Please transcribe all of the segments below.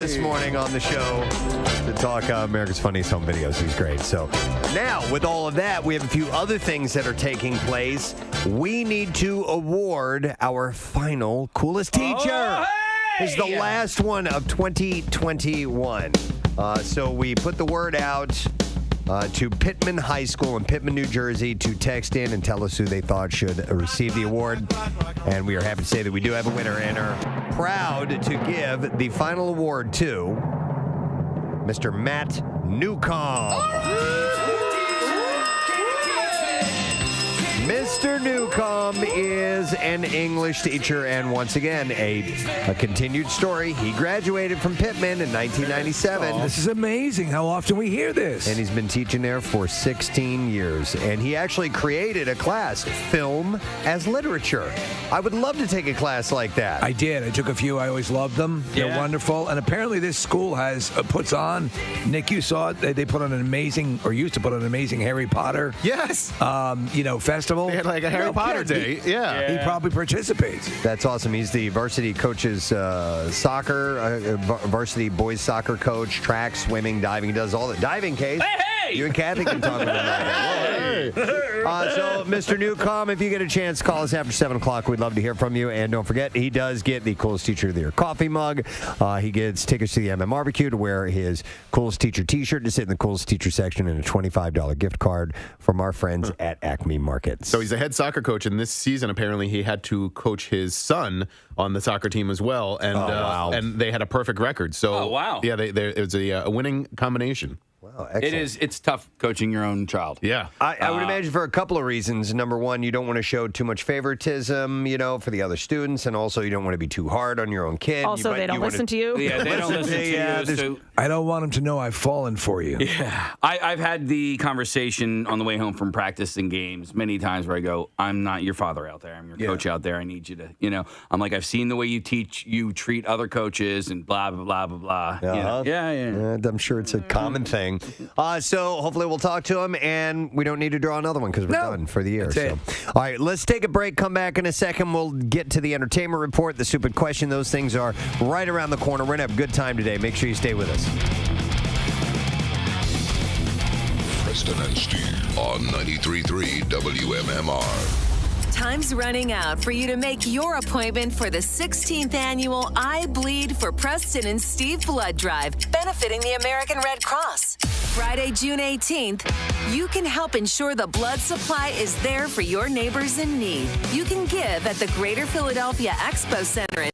this morning on the show to talk America's Funniest Home Videos. He's great. So now, with all of that, we have a few other things that are taking place. We need to award our final coolest teacher. Oh, hey! This is the last one of 2021. So we put the word out to Pittman High School in Pittman, New Jersey, to text in and tell us who they thought should receive the award. And we are happy to say that we do have a winner and are proud to give the final award to Mr. Matt Newcomb. Mr. Newcomb is an English teacher, and once again, a continued story. He graduated from Pittman in 1997. Oh, this is amazing how often we hear this. And he's been teaching there for 16 years. And he actually created a class, Film as Literature. I would love to take a class like that. I did. I took a few. I always loved them. They're wonderful. And apparently this school puts on, Nick, you saw it, they put on an amazing, or used to put on an amazing Harry Potter. Yes. Festival. They had like a Harry Potter day. Yeah. He probably participates. That's awesome. He's the varsity coaches soccer, varsity boys soccer coach, track, swimming, diving. He does all the diving, Case. Hey! You and Kathy can talk about that. So, Mr. Newcomb, if you get a chance, call us after 7 o'clock. We'd love to hear from you. And don't forget, he does get the Coolest Teacher of the Year coffee mug. He gets tickets to the MM Barbecue to wear his Coolest Teacher t-shirt to sit in the Coolest Teacher section, and a $25 gift card from our friends at Acme Markets. So he's a head soccer coach, and this season apparently he had to coach his son on the soccer team as well, and and they had a perfect record. So yeah, it was a winning combination. Wow, excellent. It's tough coaching your own child. Yeah. I would imagine for a couple of reasons. Number one, you don't want to show too much favoritism, for the other students, and also you don't want to be too hard on your own kid. Also, they don't listen to you. Yeah, they don't listen to you. So I don't want them to know I've fallen for you. yeah, I've had the conversation on the way home from practice and games many times where I go, I'm not your father out there. I'm your coach out there. I need you to, I'm like, I've seen the way you treat other coaches and blah, blah, blah, blah, blah. Yeah. I'm sure it's a common thing. So hopefully we'll talk to him, and we don't need to draw another one because we're done for the year. So. All right, let's take a break. Come back in a second. We'll get to the entertainment report, the stupid question. Those things are right around the corner. We're going to have a good time today. Make sure you stay with us. Preston and Steve on 93.3 WMMR. Time's running out for you to make your appointment for the 16th annual I Bleed for Preston and Steve Blood Drive, benefiting the American Red Cross. Friday, June 18th, you can help ensure the blood supply is there for your neighbors in need. You can give at the Greater Philadelphia Expo Center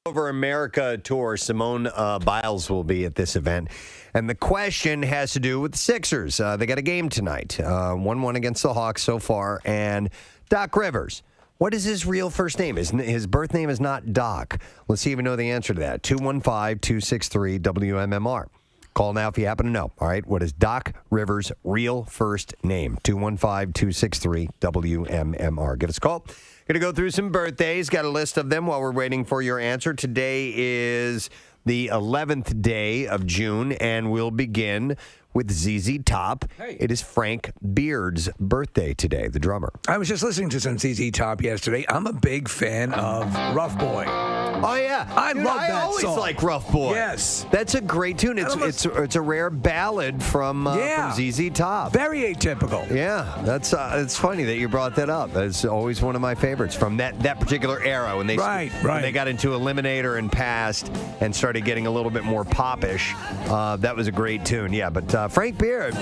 Over America tour, Simone Biles will be at this event. And the question has to do with the Sixers. They got a game tonight, 1-1 against the Hawks so far. And Doc Rivers, what is his real first name? His birth name is not Doc. Let's see if we know the answer to that. 215-263-WMMR. Call now if you happen to know. All right, what is Doc Rivers' real first name? 215-263-WMMR. Give us a call. Going to go through some birthdays. Got a list of them while we're waiting for your answer. Today is the 11th day of June, and we'll begin with ZZ Top. Hey. It is Frank Beard's birthday today, the drummer. I was just listening to some ZZ Top yesterday. I'm a big fan of Rough Boy. Oh, yeah. I love that I always song. like Rough Boy. Yes. That's a great tune. It's a rare ballad from ZZ Top. Very atypical. Yeah. That's it's funny that you brought that up. That's always one of my favorites from that particular era when they when they got into Eliminator and Past and started getting a little bit more popish. That was a great tune. Yeah, but Frank Beard,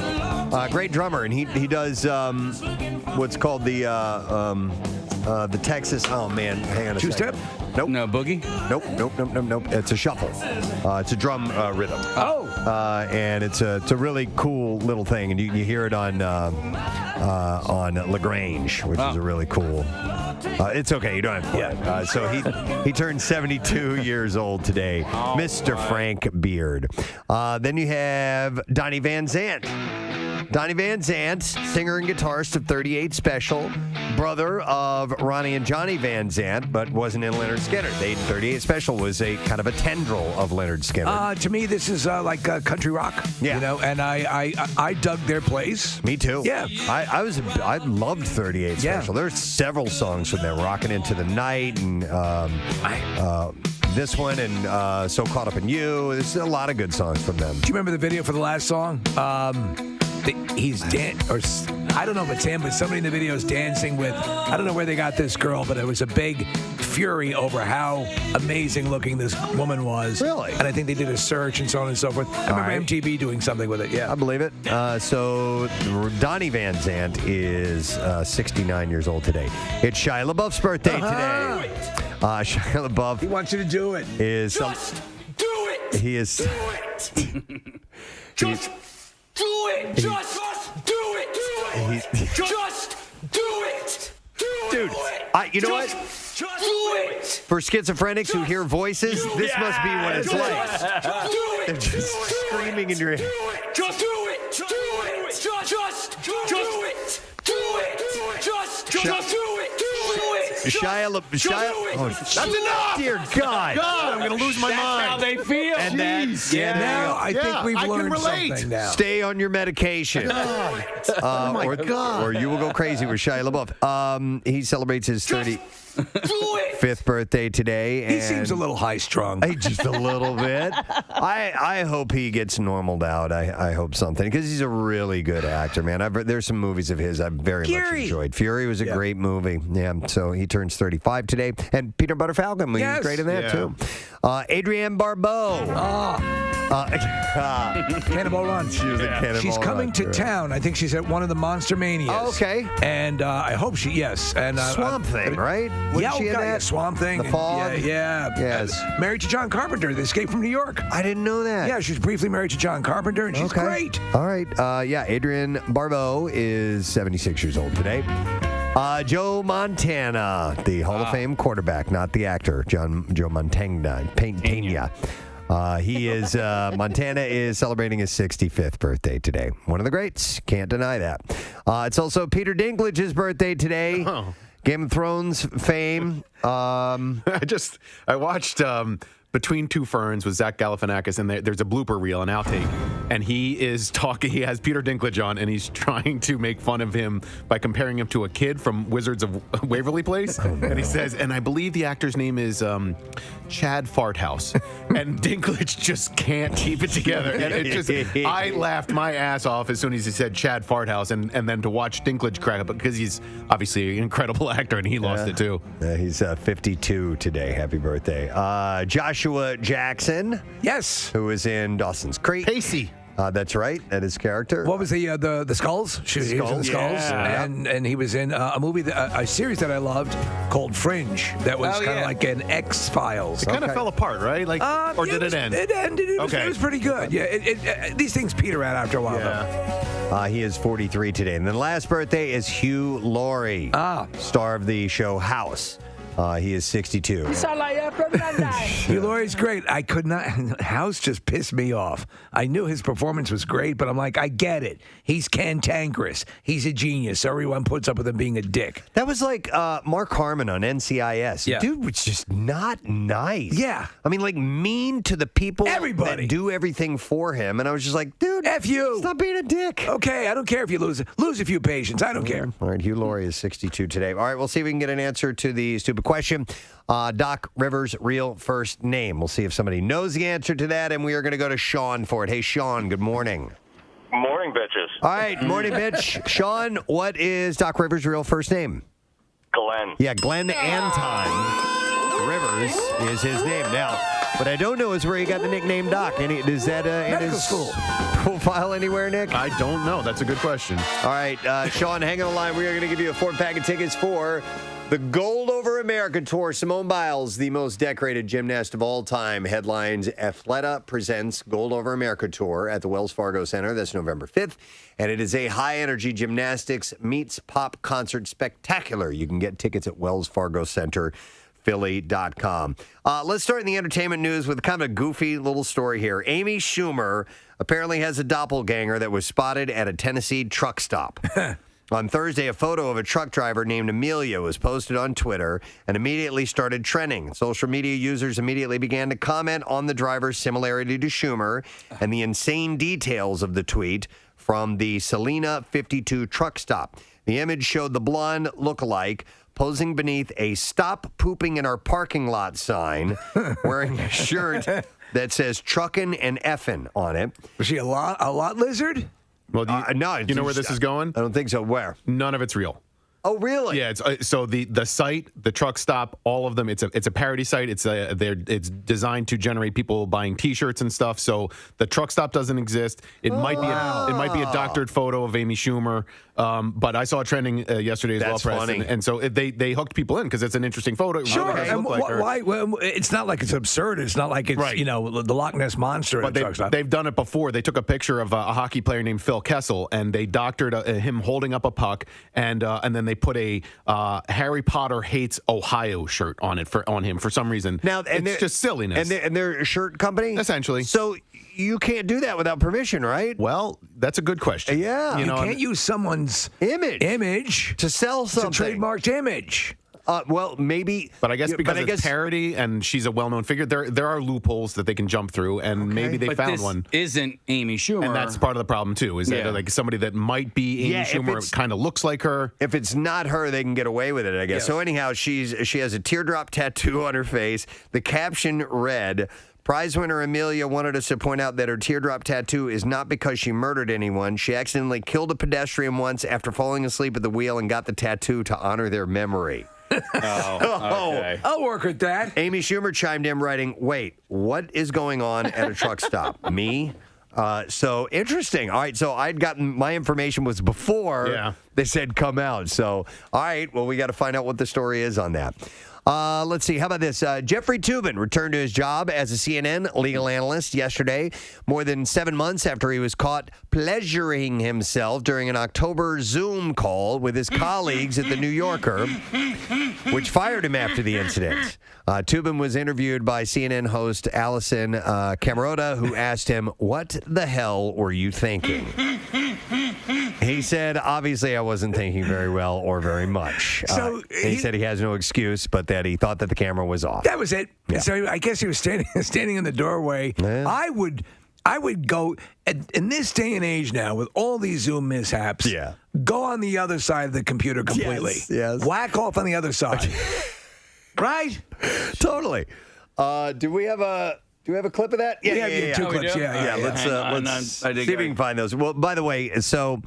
great drummer, and he does what's called the Texas. Oh man, hang on a second. Two-step? Nope. No boogie? Nope. It's a shuffle. It's a drum rhythm. Oh. And it's a really cool little thing, and you hear it on LaGrange, which is a really cool. It's okay, you don't have to play it. So he turned 72 years old today, Mr. Frank Beard. Then you have Donnie Van Zant. Donnie Van Zant, singer and guitarist of 38 Special, brother of Ronnie and Johnny Van Zant, but wasn't in Leonard Skinner. 38 Special was a kind of a tendril of Leonard Skinner. To me, this is like country rock. Yeah. You know, and I dug their plays. Me too. Yeah. I loved 38 Special. There's several songs from there, Rockin' Into the Night and this one and So Caught Up in You. There's a lot of good songs from them. Do you remember the video for the last song? He's or I don't know if it's him, but somebody in the video is dancing with, I don't know where they got this girl, but it was a big fury over how amazing looking this woman was. Really? And I think they did a search and so on and so forth. I remember MTV doing something with it. Yeah, I believe it. So Donnie Van Zant is 69 years old today. It's Shia LaBeouf's birthday today. Shia LaBeouf. He wants you to do it. Is Just do it. He is. Do it. Just do it. Just do it. Just do it. Dude, you know what? Just do it. For schizophrenics who hear voices, this must be what it's like. Do it. They're just screaming in your ear. Just do it. Do it. Just do it. Do it. Just do it. Shia LaBeouf. Oh, that's enough. Dear God. I'm going to lose my mind. How they feel. And Now I think we've learned something now. Stay on your medication. Oh my God. Or you will go crazy with Shia LaBeouf. He celebrates his 35th birthday today. And He seems a little high-strung. Just a little bit. I hope he gets normaled out. I hope something. Because he's a really good actor, man. There's some movies of his I've very much enjoyed. Fury was a great movie. Yeah, so he turns 35 today. And Peanut Butter Falcon, he was great in that, too. Adrienne Barbeau. Cannonball Run. She was a Cannonball She's coming to town. I think she's at one of the Monster Manias. Oh, okay. And I hope and Swamp Thing, right? Wasn't she in that? Swamp Thing. The Fog? Yeah. Yes. Married to John Carpenter, the Escape from New York. I didn't know that. Yeah, she was briefly married to John Carpenter, and she's great. All right. Adrienne Barbeau is 76 years old today. Joe Montana, the Hall of Fame quarterback, not the actor, Joe Montana. Montana is celebrating his 65th birthday today. One of the greats. Can't deny that. It's also Peter Dinklage's birthday today. Oh. Game of Thrones fame. I watched Between Two Ferns with Zach Galifianakis, and there's a blooper reel, an outtake, and he is talking. He has Peter Dinklage on, and he's trying to make fun of him by comparing him to a kid from Wizards of Waverly Place. And he says, and I believe the actor's name is Chad Farthouse, and Dinklage just can't keep it together. And I laughed my ass off as soon as he said Chad Farthouse, and then to watch Dinklage crack up because he's obviously an incredible actor, and he lost it too. He's 52 today. Happy birthday, Joshua Jackson. Yes. Who is in Dawson's Creek. Pacey. That's right. That is character. What was the Skulls? He was in the Skulls, yeah. and he was in a movie, a series that I loved called Fringe. That was kind of like an X-Files. It kind of fell apart, right? Like, or did it end? It ended. It was pretty good. Yeah. These things peter out after a while. Yeah. He is 43 today. And then last birthday is Hugh Laurie, star of the show House. He is 62. Hugh Laurie's great. I could not. House just pissed me off. I knew his performance was great, but I'm like, I get it. He's cantankerous. He's a genius. Everyone puts up with him being a dick. That was like Mark Harmon on NCIS. Yeah. Dude was just not nice. Yeah. I mean, like mean to the people Everybody. that do everything for him. And I was just like, dude, F you. stop being a dick. Okay, I don't care if you lose a few patients. I don't care. All right, Hugh Laurie is 62 today. All right, we'll see if we can get an answer to the stupid question. Doc Rivers' real first name. We'll see if somebody knows the answer to that, and we are going to go to Sean for it. Hey, Sean, good morning. Morning, bitches. All right, morning, bitch. Sean, what is Doc Rivers' real first name? Glenn. Yeah, Glenn Anton Rivers is his name. Now, what I don't know is where he got the nickname Doc. Is that in his school profile anywhere, Nick? I don't know. That's a good question. All right, Sean, hang on the line. We are going to give you a 4-pack of tickets for the Gold Over America Tour. Simone Biles, the most decorated gymnast of all time, headlines Athleta presents Gold Over America Tour at the Wells Fargo Center. That's November 5th. And it is a high-energy gymnastics meets pop concert spectacular. You can get tickets at wellsfargocenterphilly.com. Let's start in the entertainment news with kind of a goofy little story here. Amy Schumer apparently has a doppelganger that was spotted at a Tennessee truck stop. On Thursday, a photo of a truck driver named Amelia was posted on Twitter and immediately started trending. Social media users immediately began to comment on the driver's similarity to Schumer and the insane details of the tweet from the Salina 52 truck stop. The image showed the blonde lookalike posing beneath a "Stop Pooping in Our Parking Lot" sign, wearing a shirt that says "Truckin' and Effin'" on it. Was she a lot lizard? Well, No, you know where this is going? I don't think so. Where? None of it's real. Oh, really? Yeah, it's so the site, the truck stop, all of them. It's a parody site. It's designed to generate people buying T-shirts and stuff. So the truck stop doesn't exist. It might be a doctored photo of Amy Schumer. But I saw it trending yesterday as That's well, Preston. funny. And so they hooked people in because it's an interesting photo. Sure. It And looked like her. why? Well, it's not like it's absurd. It's not like it's Right. the Loch Ness monster. But they've done it before. They took a picture of a hockey player named Phil Kessel, and they doctored him holding up a puck, and then they put a Harry Potter Hates Ohio shirt on him for some reason. Now, it's just silliness. And they're a shirt company? Essentially. So you can't do that without permission, right? Well, that's a good question. Yeah. You can't use someone's image to sell It's a something. trademarked image. Well, maybe. But I guess because I it's guess parody and she's a well-known figure, there are loopholes that they can jump through, and maybe they But found this one. isn't Amy Schumer. And that's part of the problem too, is that Yeah. like somebody that might be Amy Schumer kind of looks like her. If it's not her, they can get away with it, I guess. Yes. So anyhow, she has a teardrop tattoo on her face. The caption read, "Prize winner Amelia wanted us to point out that her teardrop tattoo is not because she murdered anyone. She accidentally killed a pedestrian once after falling asleep at the wheel and got the tattoo to honor their memory." okay. I'll work with that. Amy Schumer chimed in writing, "Wait, what is going on at a truck stop? Me?" So interesting. All right, so I'd gotten my information was before they said come out. So, all right, well, we got to find out what the story is on that. Let's see. How about this? Jeffrey Toobin returned to his job as a CNN legal analyst yesterday, more than 7 months after he was caught pleasuring himself during an October Zoom call with his colleagues at The New Yorker, which fired him after the incident. Toobin was interviewed by CNN host Allison Camerota, who asked him, "What the hell were you thinking?" He said, "Obviously, I wasn't thinking very well or very much." So he said he has no excuse, but that he thought that the camera was off. That was it. Yeah. So I guess he was standing in the doorway. Yeah. I would go in this day and age now with all these Zoom mishaps. Yeah. Go on the other side of the computer completely. Yes. Whack off on the other side. Right? Totally. Do we have a clip of that? Yeah, two Oh, we clips. do? Yeah. Let's Hang on, let's I see dig if we it. can find those. Well, by the way, so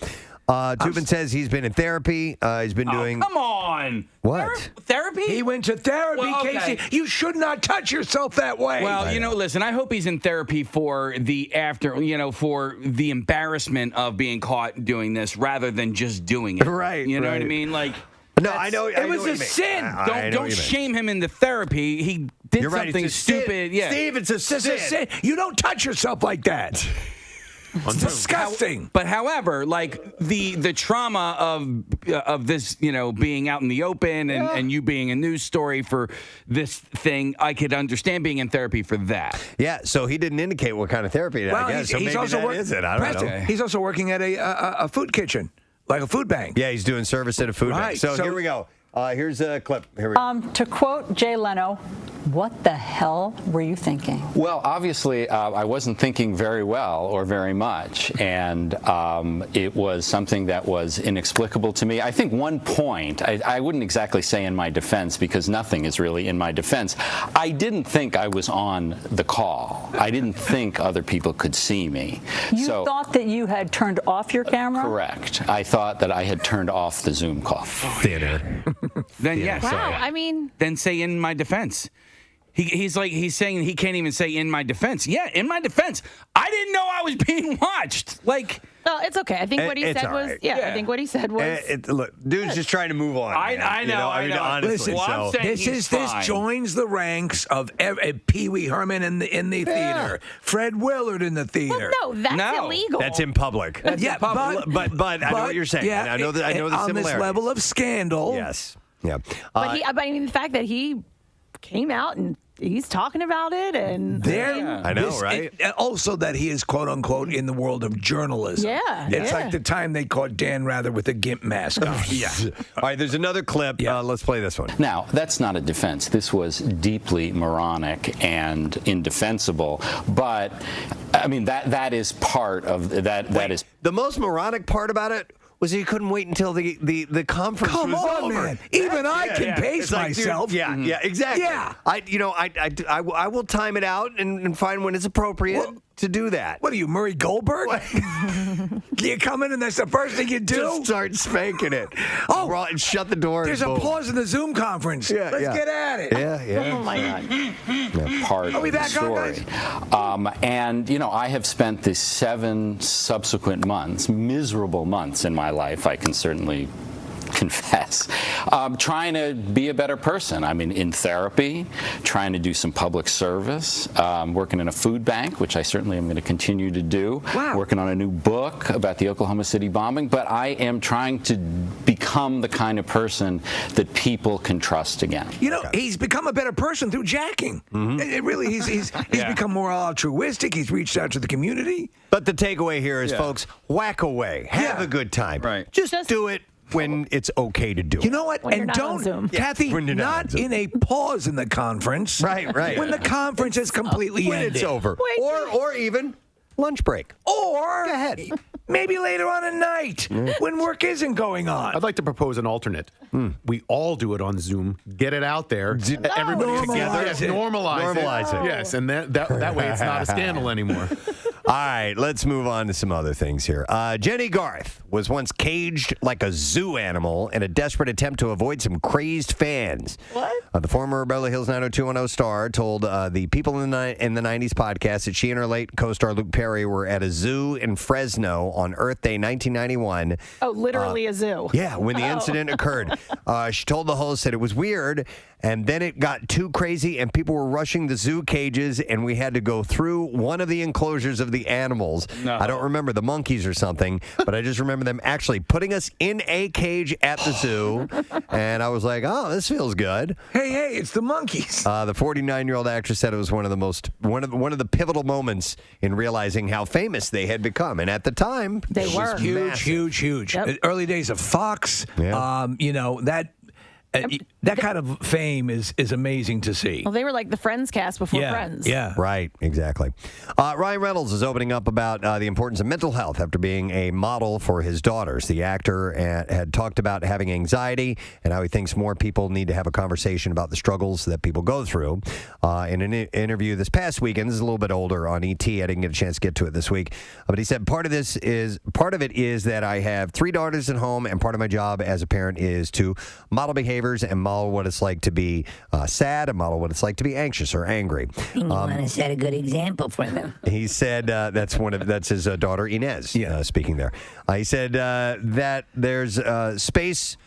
Tubin says he's been in therapy. He's been doing. Come on. What? Therapy? He went to therapy, Well, okay. Casey. You should not touch yourself that way. Well, listen, I hope he's in therapy for the for the embarrassment of being caught doing this rather than just doing it. Right. You know right. what I mean? Like, No, I know. it was a sin. don't shame him into therapy. He did You're right, something it's a sin. stupid. Yeah. Steve, it's a sin. You don't touch yourself like that. It's disgusting. But however, like the trauma of this, being out in the open and you being a news story for this thing, I could understand being in therapy for that. Yeah, so he didn't indicate what kind of therapy, I guess. So maybe also that is it. I don't Preston, know. He's also working at a food kitchen, like a food bank. Yeah, he's doing service at a food bank. Right, So so- here we go. Here's a clip. Here we go. To quote Jay Leno, what the hell were you thinking? Well, obviously, I wasn't thinking very well or very much, and it was something that was inexplicable to me. I think one point, I wouldn't exactly say in my defense, because nothing is really in my defense. I didn't think I was on the call. I didn't think other people could see me. You thought that you had turned off your camera? Correct. I thought that I had turned off the Zoom call. Theater. Then yes. Wow, I mean, Then say in my defense. He's saying he can't even say in my defense. Yeah, in my defense. I didn't know I was being watched. Like, well, it's okay. I think what he It's said all was, right. I think what he said was. Look, dude's just trying to move on. I man. know, I mean, I know. honestly. Listen, Well, I'm so. saying This joins the ranks of Pee Wee Herman in the theater, Fred Willard in the theater. Well, no, that's No. illegal. That's in public. Yeah, but I know what you're saying. Yeah, I know the on similarities. this level of scandal. Yes. Yeah. But I mean, the fact that he came out and he's talking about it, and I know, right? Also, that he is quote unquote in the world of journalism. Yeah, it's yeah. like the time they caught Dan Rather with a gimp mask on. Yeah. All right. There's another clip. Let's play this one. Now, that's not a defense. This was deeply moronic and indefensible. But, I mean, that is part of that. That is The most moronic part about it was he couldn't wait until the conference Come was on, over. man. Even I can pace It's like, dude, myself. yeah, exactly. Yeah. I will time it out and find when it's appropriate to do that. What are you, Murray Goldberg? You come in and that's the first thing you do? Just start spanking it. Oh. And shut the door. There's and a boom. pause in the Zoom conference. Yeah, Let's yeah. get at it. Yeah. oh my God. part of we the back on, story. And, I have spent the 7 subsequent months, miserable months in my life, I can certainly confess, trying to be a better person. I mean, in therapy, trying to do some public service, working in a food bank, which I certainly am going to continue to do, working on a new book about the Oklahoma City bombing, but I am trying to become the kind of person that people can trust again. He's become a better person through jacking. It really, he's become more altruistic. He's reached out to the community. But the takeaway here is, folks, whack away. Have a good time. Right. Just do it when it's okay to do it. You know what? When you're And not on don't, Zoom. Kathy, when you're not on not Zoom. in a pause in the conference. Right. When the conference is completely When ended. it's over. Or even lunch break. Or Go ahead. maybe later on at night when work isn't going on. I'd like to propose an alternate. We all do it on Zoom. Get it out there. Everybody Normalize together. Yes, it. normalize it. Yes, and that way it's not a scandal anymore. All right, let's move on to some other things here. Jenny Garth was once caged like a zoo animal in a desperate attempt to avoid some crazed fans. What? The former Beverly Hills 90210 star told the People in the 90s podcast that she and her late co-star Luke Perry were at a zoo in Fresno on Earth Day 1991. Oh, literally a zoo. Yeah, when the incident occurred. She told the host that it was weird, and then it got too crazy, and people were rushing the zoo cages, and we had to go through one of the enclosures of the animals. No. I don't remember the monkeys or something, but I just remember them actually putting us in a cage at the zoo, and I was like, oh, this feels good. Hey, it's the monkeys. The 49-year-old actress said it was one of the pivotal moments in realizing how famous they had become, and at the time, They it were. was Huge, massive. huge. Yep. Early days of Fox. Yeah. that kind of fame is amazing to see. Well, they were like the Friends cast before Friends. Yeah. Right, exactly. Ryan Reynolds is opening up about the importance of mental health after being a model for his daughters. The actor had talked about having anxiety and how he thinks more people need to have a conversation about the struggles that people go through. In an interview this past weekend, this is a little bit older on ET. I didn't get a chance to get to it this week, but he said part of it is that I have 3 daughters at home, and part of my job as a parent is to model behaviors and model what it's like to be sad and model what it's like to be anxious or angry. You want to set a good example for them. He said that's his daughter Inez speaking there. He said that there's space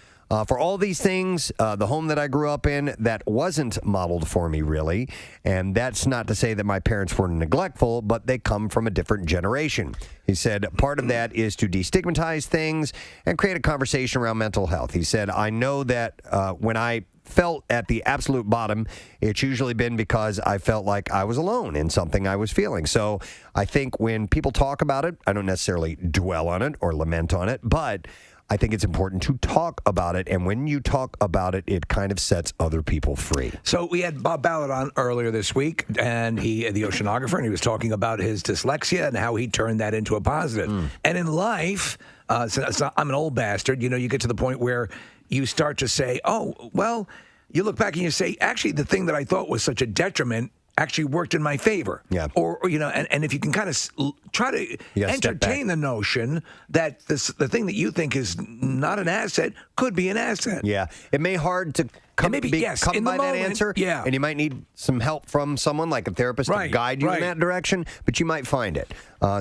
for all these things, the home that I grew up in, that wasn't modeled for me, really. And that's not to say that my parents were neglectful, but they come from a different generation. He said part of that is to destigmatize things and create a conversation around mental health. He said, I know that when I felt at the absolute bottom, it's usually been because I felt like I was alone in something I was feeling. So I think when people talk about it, I don't necessarily dwell on it or lament on it, but I think it's important to talk about it, and when you talk about it, it kind of sets other people free. So we had Bob Ballard on earlier this week, and the oceanographer, and he was talking about his dyslexia and how he turned that into a positive. And in life, so I'm an old bastard, you get to the point where you start to say, oh, well, you look back and you say, actually, the thing that I thought was such a detriment actually worked in my favor. Yeah. Or and if you can kind of try to entertain the notion that the thing that you think is not an asset could be an asset. Yeah. It may hard to come by that answer. Yeah. And you might need some help from someone like a therapist to guide you in that direction, but you might find it.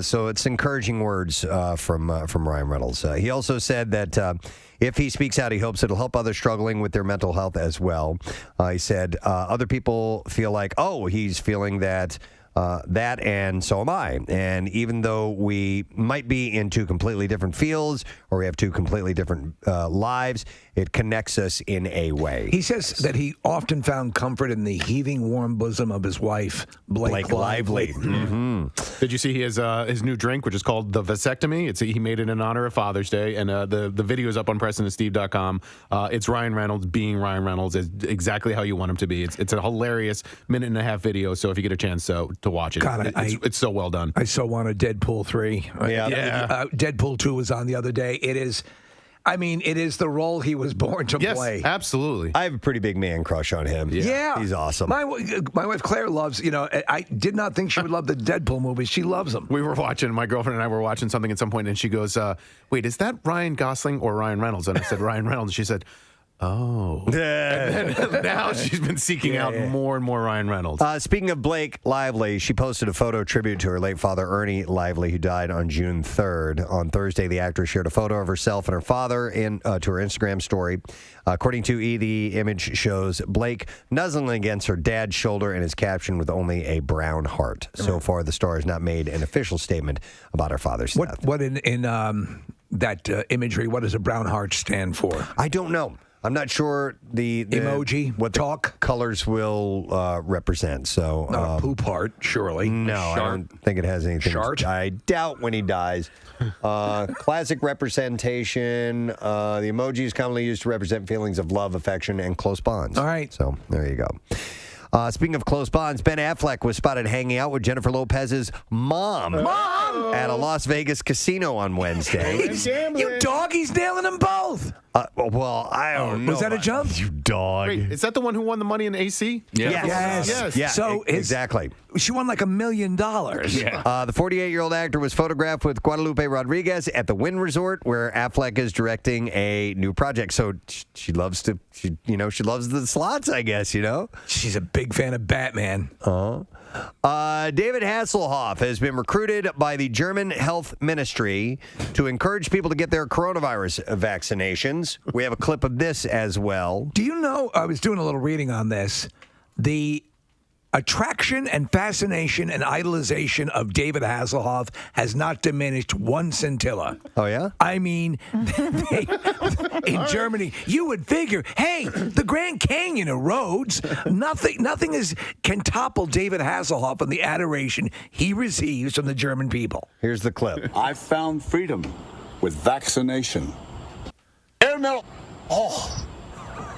So it's encouraging words from Ryan Reynolds. He also said that if he speaks out, he hopes it'll help others struggling with their mental health as well. He said other people feel like, oh, he's feeling that, and so am I. And even though we might be in 2 completely different fields or we have 2 completely different lives, it connects us in a way. He says that he often found comfort in the heaving warm bosom of his wife, Blake Lively. Mm-hmm. Did you see his new drink, which is called the vasectomy? He made it in honor of Father's Day, and the video is up on PrestonandSteve.com. It's Ryan Reynolds being Ryan Reynolds, is exactly how you want him to be. It's a hilarious 1.5-minute video, so if you get a chance to watch it, God, it's so well done. I so want a Deadpool 3. Yeah. Deadpool 2 was on the other day. It is the role he was born to play. Yes, absolutely. I have a pretty big man crush on him. Yeah. He's awesome. My wife Claire loves, I did not think she would love the Deadpool movies. She loves them. We were watching, my girlfriend and I were watching something at some point, and she goes, wait, is that Ryan Gosling or Ryan Reynolds? And I said, Ryan Reynolds. She said, oh. And then now she's been seeking out more and more Ryan Reynolds. Speaking of Blake Lively, she posted a photo tribute to her late father, Ernie Lively, who died on June 3rd. On Thursday, the actress shared a photo of herself and her father to her Instagram story. According to E!, the image shows Blake nuzzling against her dad's shoulder and is captioned with only a brown heart. So far, the star has not made an official statement about her father's death. What in that imagery, what does a brown heart stand for? I don't know. I'm not sure the emoji, what the colors will represent. So not a poop heart, surely. No, I don't think it has anything. Shart? I doubt when he dies. Classic representation. The emoji is commonly used to represent feelings of love, affection, and close bonds. All right. So there you go. Speaking of close bonds, Ben Affleck was spotted hanging out with Jennifer Lopez's mom at a Las Vegas casino on Wednesday. You dog, he's nailing them both. Well, I don't know. Was that a jump? You dog. Wait, is that the one who won the money in AC? Yes. Yeah, so exactly. She won like $1 million. Yeah. The 48-year-old actor was photographed with Guadalupe Rodriguez at the Wynn Resort, where Affleck is directing a new project. So she loves the slots, I guess, She's a big fan of Batman. David Hasselhoff has been recruited by the German Health Ministry to encourage people to get their coronavirus vaccinations. We have a clip of this as well. Do you know, I was doing a little reading on this, the attraction and fascination and idolization of David Hasselhoff has not diminished one scintilla. Oh, yeah? I mean, in Germany, you would figure, hey, the Grand Canyon erodes. Nothing can topple David Hasselhoff and the adoration he receives from the German people. Here's the clip. I found freedom with vaccination.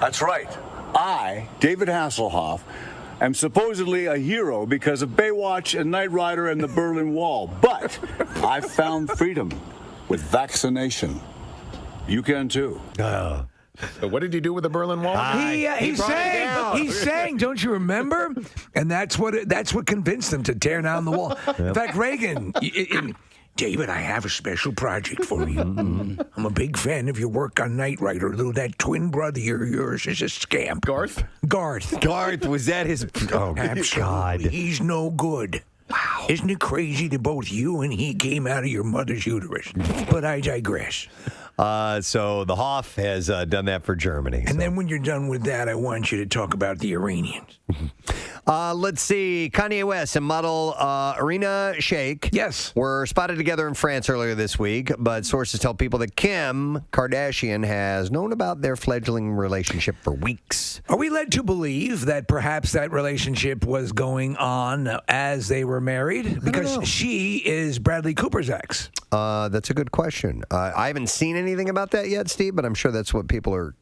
That's right. I, David Hasselhoff, am supposedly a hero because of Baywatch and Knight Rider and the Berlin Wall. But I've found freedom with vaccination. You can too. So what did you do with the Berlin Wall? He sang, don't you remember? And that's what convinced him to tear down the wall. In fact, Reagan, David, I have a special project for you. I'm a big fan of your work on Knight Rider. That twin brother of yours is a scamp. Garth? Garth, was that his... Oh, Absolutely. God. He's no good. Wow. Isn't it crazy that both you and he came out of your mother's uterus? But I digress. So the Hoff has done that for Germany. And then when you're done with that, I want you to talk about the Iranians. Let's see. Kanye West and model Irina Shayk were spotted together in France earlier this week, but sources tell people that Kim Kardashian has known about their fledgling relationship for weeks. Are we led to believe that perhaps that relationship was going on as they were married? Because she is Bradley Cooper's ex. That's a good question. I haven't seen anything about that yet, Steve, but I'm sure that's what people are,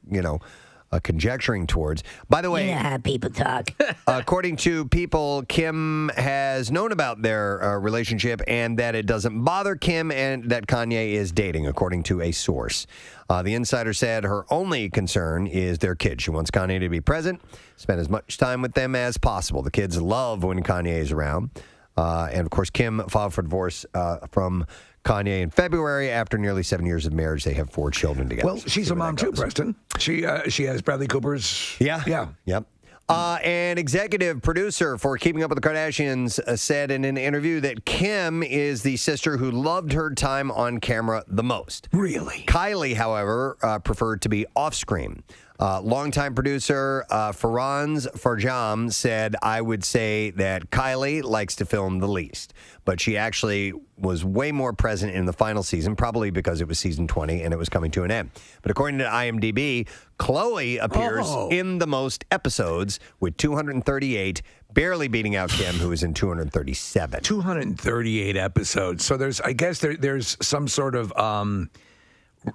conjecturing towards. By the way, you know how people talk. According to people, Kim has known about their relationship and that it doesn't bother Kim and that Kanye is dating, according to a source. The insider said her only concern is their kids. She wants Kanye to be present, spend as much time with them as possible. The kids love when Kanye is around. And, of course, Kim filed for divorce from Kanye in February. After nearly 7 years of marriage, they have 4 children together. Well, she's a mom too, Preston. She has Bradley Cooper's... Yeah. Yep. An executive producer for Keeping Up with the Kardashians said in an interview that Kim is the sister who loved her time on camera the most. Really? Kylie, however, preferred to be off-screen. Longtime producer Faranz Farjam said, I would say that Kylie likes to film the least, but she actually was way more present in the final season, probably because it was season 20 and it was coming to an end. But according to IMDb, Khloe appears in the most episodes with 238, barely beating out Kim, who is in 237. 238 episodes. So there's some sort of...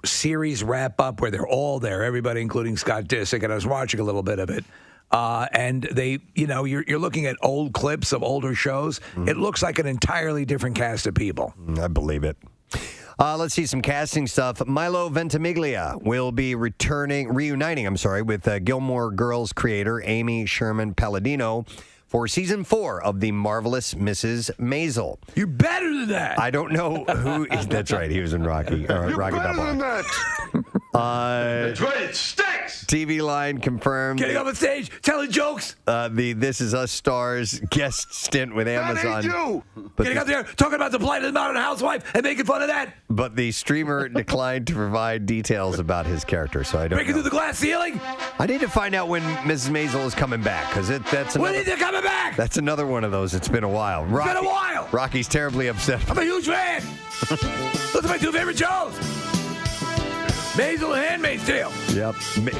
series wrap up where they're all there, everybody, including Scott Disick, and I was watching a little bit of it. And they, you're looking at old clips of older shows. It looks like an entirely different cast of people. I believe it. Let's see some casting stuff. Milo Ventimiglia will be reuniting with Gilmore Girls creator Amy Sherman Palladino for season 4 of The Marvelous Mrs. Maisel. You're better than that. I don't know who. That's right. He was in Rocky. You're Rocky better Balboa. than that. That's right. It stinks. TV Line confirmed. Getting up on stage, telling jokes. The This Is Us stars guest stint with Amazon. That ain't you. Getting up there, talking about the plight of the modern housewife and making fun of that. But the streamer declined to provide details about his character, so I don't Breaking know. through the glass ceiling. I need to find out when Mrs. Maisel is coming back, because that's When is it coming back? That's another one of those. It's been a while. It's been a while. Rocky's terribly upset. I'm a huge fan. Those are my 2 favorite shows. Maisel and Handmaid's Tale. Yep.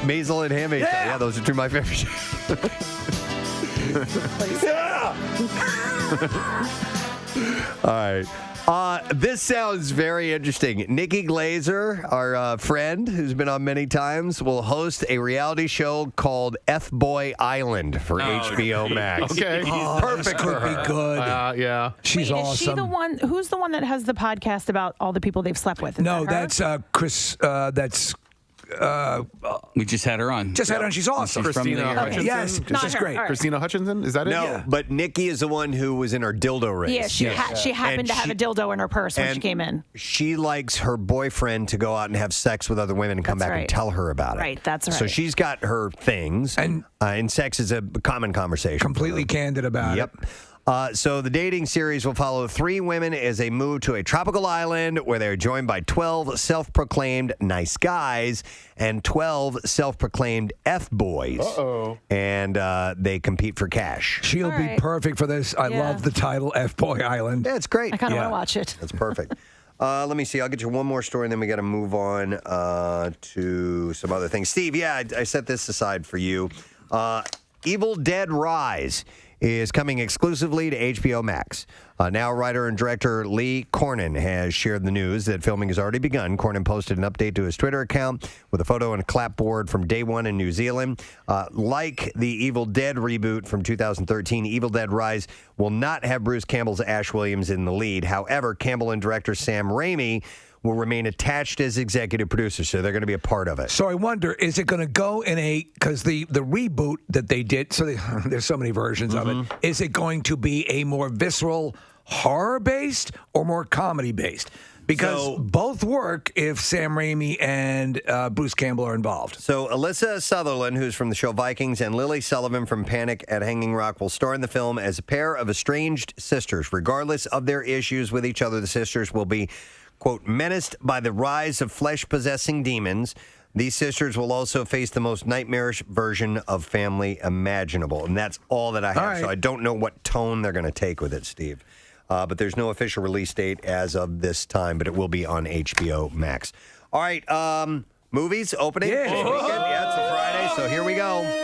Maisel and Handmaid's Tale. Yeah, those are 2 of my favorite shows. Yeah. All right. This sounds very interesting. Nikki Glazer, our friend who's been on many times, will host a reality show called F-Boy Island for HBO Max. Okay. Perfect for her. Be good. Yeah. She's Wait, awesome. Is she the one? Who's the one that has the podcast about all the people they've slept with? Is No, that her? that's Chris. That's. We just had her on. Just had her on. She's awesome. She's from Christina the- Hutchinson? Yes, Not she's her. great. All right. Christina Hutchinson? Is that it? No, but Nikki is the one who was in our dildo race. Yeah, she happened And to have a dildo in her purse when she came in. She likes her boyfriend to go out and have sex with other women and come That's back and right. tell her about it. Right, that's So right. she's got her things, and sex is a common conversation. Completely candid about it. So the dating series will follow 3 women as they move to a tropical island where they're joined by 12 self-proclaimed nice guys and 12 self-proclaimed F-boys. Uh-oh. And they compete for cash. She'll be perfect for this. I love the title, F-Boy Island. Yeah, it's great. I kind of want to watch it. That's perfect. Let me see. I'll get you one more story, and then we got to move on to some other things. Steve, I set this aside for you. Evil Dead Rise is coming exclusively to HBO Max. Now, writer and director Lee Cornyn has shared the news that filming has already begun. Cornyn posted an update to his Twitter account with a photo and a clapboard from day one in New Zealand. Like the Evil Dead reboot from 2013, Evil Dead Rise will not have Bruce Campbell's Ash Williams in the lead. However, Campbell and director Sam Raimi will remain attached as executive producers, so they're going to be a part of it. So I wonder, is it going to go in because the reboot that they did, there's so many versions of it, is it going to be a more visceral horror-based or more comedy-based? Because both work if Sam Raimi and Bruce Campbell are involved. So Alyssa Sutherland, who's from the show Vikings, and Lily Sullivan from Panic at Hanging Rock will star in the film as a pair of estranged sisters. Regardless of their issues with each other, the sisters will be, quote, menaced by the rise of flesh-possessing demons. These sisters will also face the most nightmarish version of family imaginable. And that's all that I have. All right. So I don't know what tone they're going to take with it, Steve. But there's no official release date as of this time, but it will be on HBO Max. All right, movies opening this weekend. Yeah, it's a Friday, so here we go.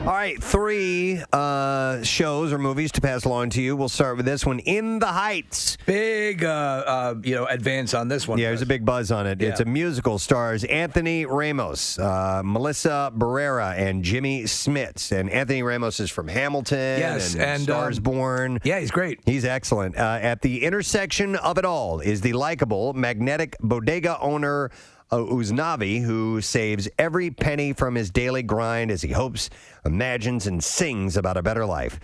All right, 3 shows or movies to pass along to you. We'll start with this one, In the Heights. Big, advance on this one. Yeah, there's a big buzz on it. Yeah. It's a musical, stars Anthony Ramos, Melissa Barrera, and Jimmy Smits. And Anthony Ramos is from Hamilton. Yes, and Stars Born. Yeah, he's great. He's excellent. At the intersection of it all is the likable, magnetic bodega owner Uznavi, who saves every penny from his daily grind as he hopes, imagines, and sings about a better life.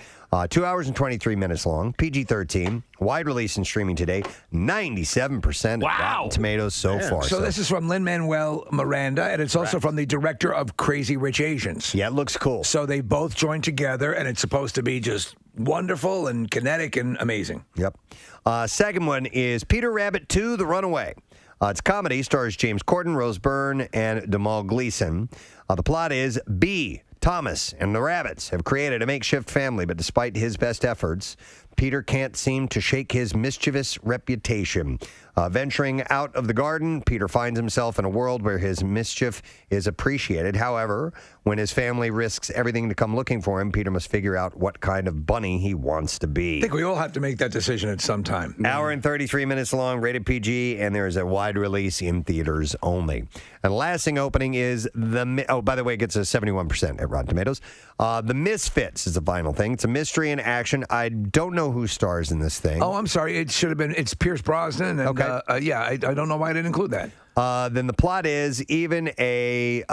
2 hours and 23 minutes long, PG-13, wide release and streaming today, 97% Rotten Tomatoes so far. So this is from Lin-Manuel Miranda, and it's also from the director of Crazy Rich Asians. Yeah, it looks cool. So they both joined together, and it's supposed to be just wonderful and kinetic and amazing. Yep. Second one is Peter Rabbit 2, The Runaway. It's a comedy, stars James Corden, Rose Byrne, and Jamal Gleason. The plot is B, Thomas, and the Rabbits have created a makeshift family, but despite his best efforts, Peter can't seem to shake his mischievous reputation. Venturing out of the garden, Peter finds himself in a world where his mischief is appreciated. However, when his family risks everything to come looking for him, Peter must figure out what kind of bunny he wants to be. I think we all have to make that decision at some time. Hour and 33 minutes long, rated PG, and there is a wide release in theaters only. And the last thing opening is by the way, it gets a 71% at Rotten Tomatoes. The Misfits is the final thing. It's a mystery and action. I don't know who stars in this thing. Oh, I'm sorry. It should have been. It's Pierce Brosnan. And, okay. I don't know why I didn't include that. Then the plot is even a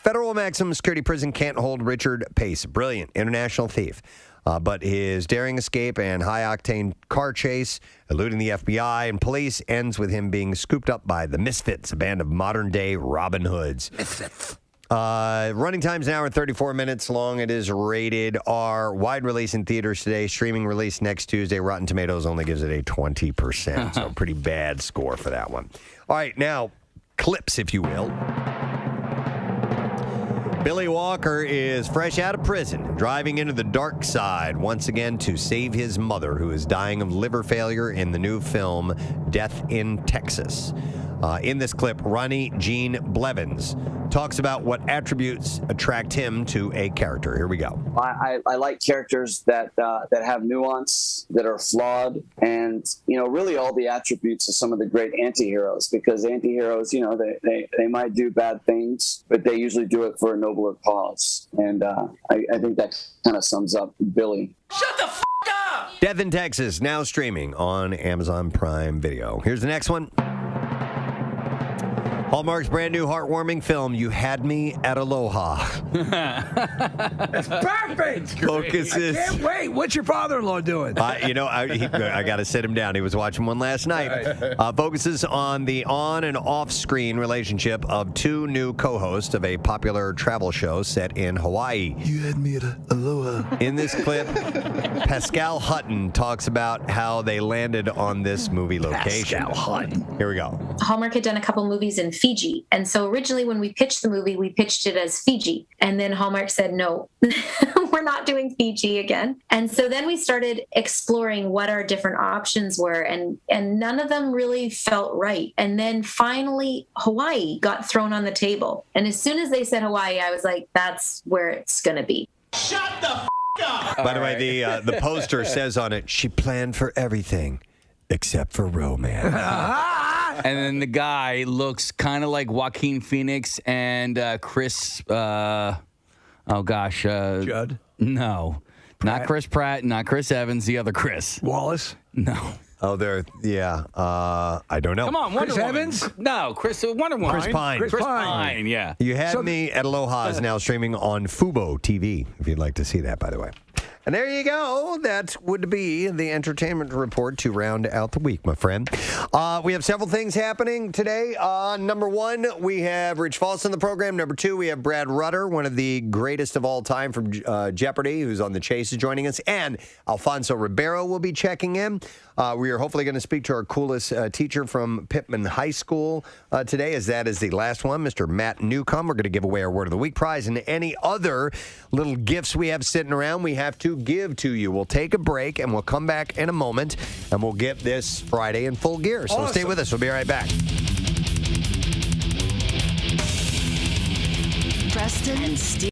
federal maximum security prison can't hold Richard Pace, brilliant international thief. But his daring escape and high-octane car chase, eluding the FBI and police, ends with him being scooped up by the Misfits, a band of modern-day Robin Hoods. Misfits. Running time's an hour and 34 minutes long. It is rated R. Wide release in theaters today. Streaming release next Tuesday. Rotten Tomatoes only gives it a 20%. So pretty bad score for that one. All right, now, clips, if you will. Billy Walker is fresh out of prison, driving into the dark side once again to save his mother, who is dying of liver failure in the new film Death in Texas. In this clip, Ronnie Gene Blevins talks about what attributes attract him to a character. Here we go. I like characters that have nuance, that are flawed, and really all the attributes of some of the great anti-heroes. Because anti-heroes, they might do bad things, but they usually do it for a nobler cause. And I think that kind of sums up Billy. Shut the f*** up! Death in Texas, now streaming on Amazon Prime Video. Here's the next one. Hallmark's brand new heartwarming film, You Had Me at Aloha. That's perfect. Focuses. I can't wait. What's your father-in-law doing? I got to sit him down. He was watching one last night. Focuses on the on and off-screen relationship of two new co-hosts of a popular travel show set in Hawaii. You had me at Aloha. In this clip, Pascal Hutton talks about how they landed on this movie location. Pascal Hutton. Here we go. Hallmark had done a couple movies in Fiji. And so originally when we pitched the movie, we pitched it as Fiji. And then Hallmark said, no, we're not doing Fiji again. And so then we started exploring what our different options were, and none of them really felt right. And then finally Hawaii got thrown on the table. And as soon as they said Hawaii, I was like, that's where it's going to be. Shut the up! By the way, the poster says on it, she planned for everything except for romance. And then the guy looks kind of like Joaquin Phoenix and Chris. Judd? No. Pratt? Not Chris Pratt, not Chris Evans, the other Chris. Wallace? No. Oh, I don't know. Come on, Wonder Chris Woman. Evans? No, Wonder Woman. Chris Pine. Chris Pine, yeah. You had me at Aloha is now streaming on Fubo TV, if you'd like to see that, by the way. And there you go. That would be the entertainment report to round out the week, my friend. We have several things happening today. Number one, we have Rich Foss in the program. Number two, we have Brad Rutter, one of the greatest of all time from Jeopardy, who's on the chase, is joining us. And Alfonso Ribeiro will be checking in. We are hopefully going to speak to our coolest teacher from Pittman High School today, as that is the last one, Mr. Matt Newcomb. We're going to give away our Word of the Week prize and any other little gifts we have sitting around we have to give to you. We'll take a break, and we'll come back in a moment, and we'll get this Friday in full gear. So stay with us. We'll be right back. Preston and Steve.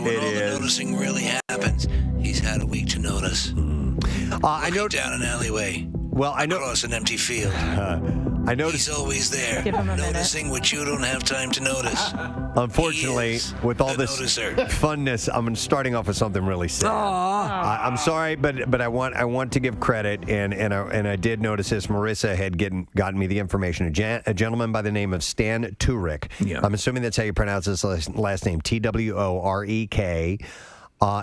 When all the noticing really happens, he's had a week to notice. I know down an alleyway. Well, I know across an empty field. I noticed. He's always there, Give him a noticing what you don't have time to notice. Unfortunately, with all this funness, I'm starting off with something really sad. I'm sorry, but I want to give credit, and I did notice this. Marissa had gotten me the information. A gentleman by the name of Stan Turek. Yeah. I'm assuming that's how you pronounce his last name. Tworek.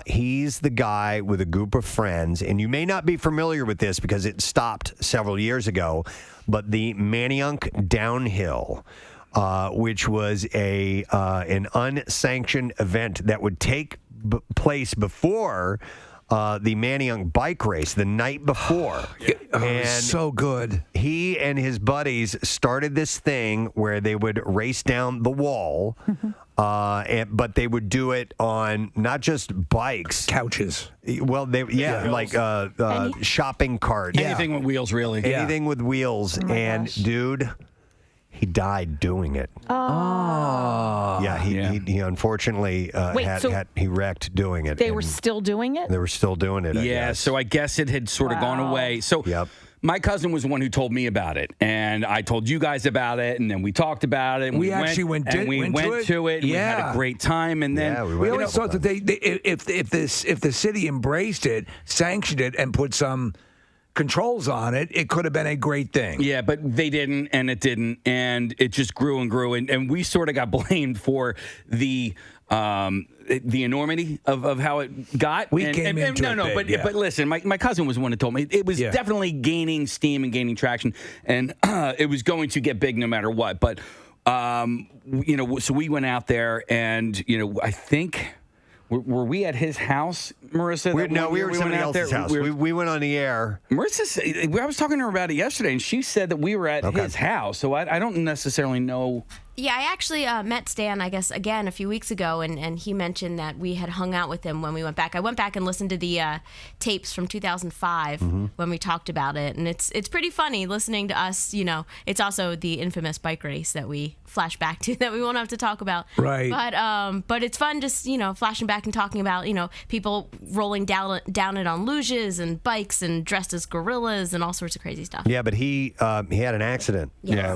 He's the guy with a group of friends, and you may not be familiar with this because it stopped several years ago, but the Manayunk Downhill, which was an unsanctioned event that would take place before the Manayunk bike race the night before. And so good. He and his buddies started this thing where they would race down the wall. But they would do it on not just bikes, couches. Well, like shopping carts, anything with wheels, really. Anything with wheels. And dude, he died doing it. Oh. Yeah, he unfortunately he wrecked doing it. They were still doing it? They were still doing it. Yeah, so I guess it had sort of gone away. So my cousin was the one who told me about it, and I told you guys about it, and then we talked about it. And we actually went to it. And we had a great time, and then we always thought that if the city embraced it, sanctioned it, and put some controls on it, it could have been a great thing. Yeah, but they didn't, and it didn't, and it just grew and grew, and we sort of got blamed for the enormity of how it got. We came into it. But listen, my cousin was the one that told me it was definitely gaining steam and gaining traction, and it was going to get big no matter what. But so we went out there, and I think. Were we at his house, Marissa? We were at somebody else's house. We went on the air. Marissa, I was talking to her about it yesterday, and she said that we were at his house. So I don't necessarily know. Yeah, I actually met Stan, I guess, again a few weeks ago, and he mentioned that we had hung out with him when we went back. I went back and listened to the tapes from 2005 when we talked about it, and it's pretty funny listening to us. It's also the infamous bike race that we flash back to that we won't have to talk about. Right. But it's fun just flashing back and talking about people rolling down it on luges and bikes and dressed as gorillas and all sorts of crazy stuff. Yeah, but he had an action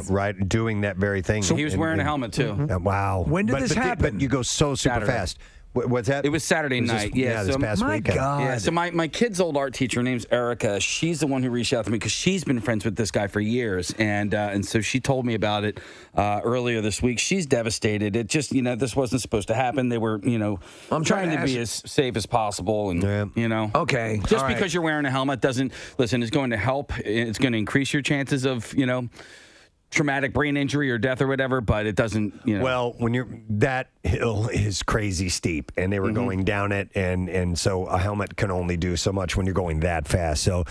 right doing that very thing. So he was wearing a helmet too. Wow. When did this happen? But you go so super fast. What's that? It was Saturday night. This past weekend. God. Yeah, so my kid's old art teacher, her name's Erica. She's the one who reached out to me because she's been friends with this guy for years, and so she told me about it earlier this week. She's devastated. It just this wasn't supposed to happen. They were I'm trying to be as safe as possible, and okay, just because you're wearing a helmet doesn't it's going to help. It's going to increase your chances of traumatic brain injury or death or whatever, but it doesn't, Well, when that hill is crazy steep, and they were going down it, and so a helmet can only do so much when you're going that fast. So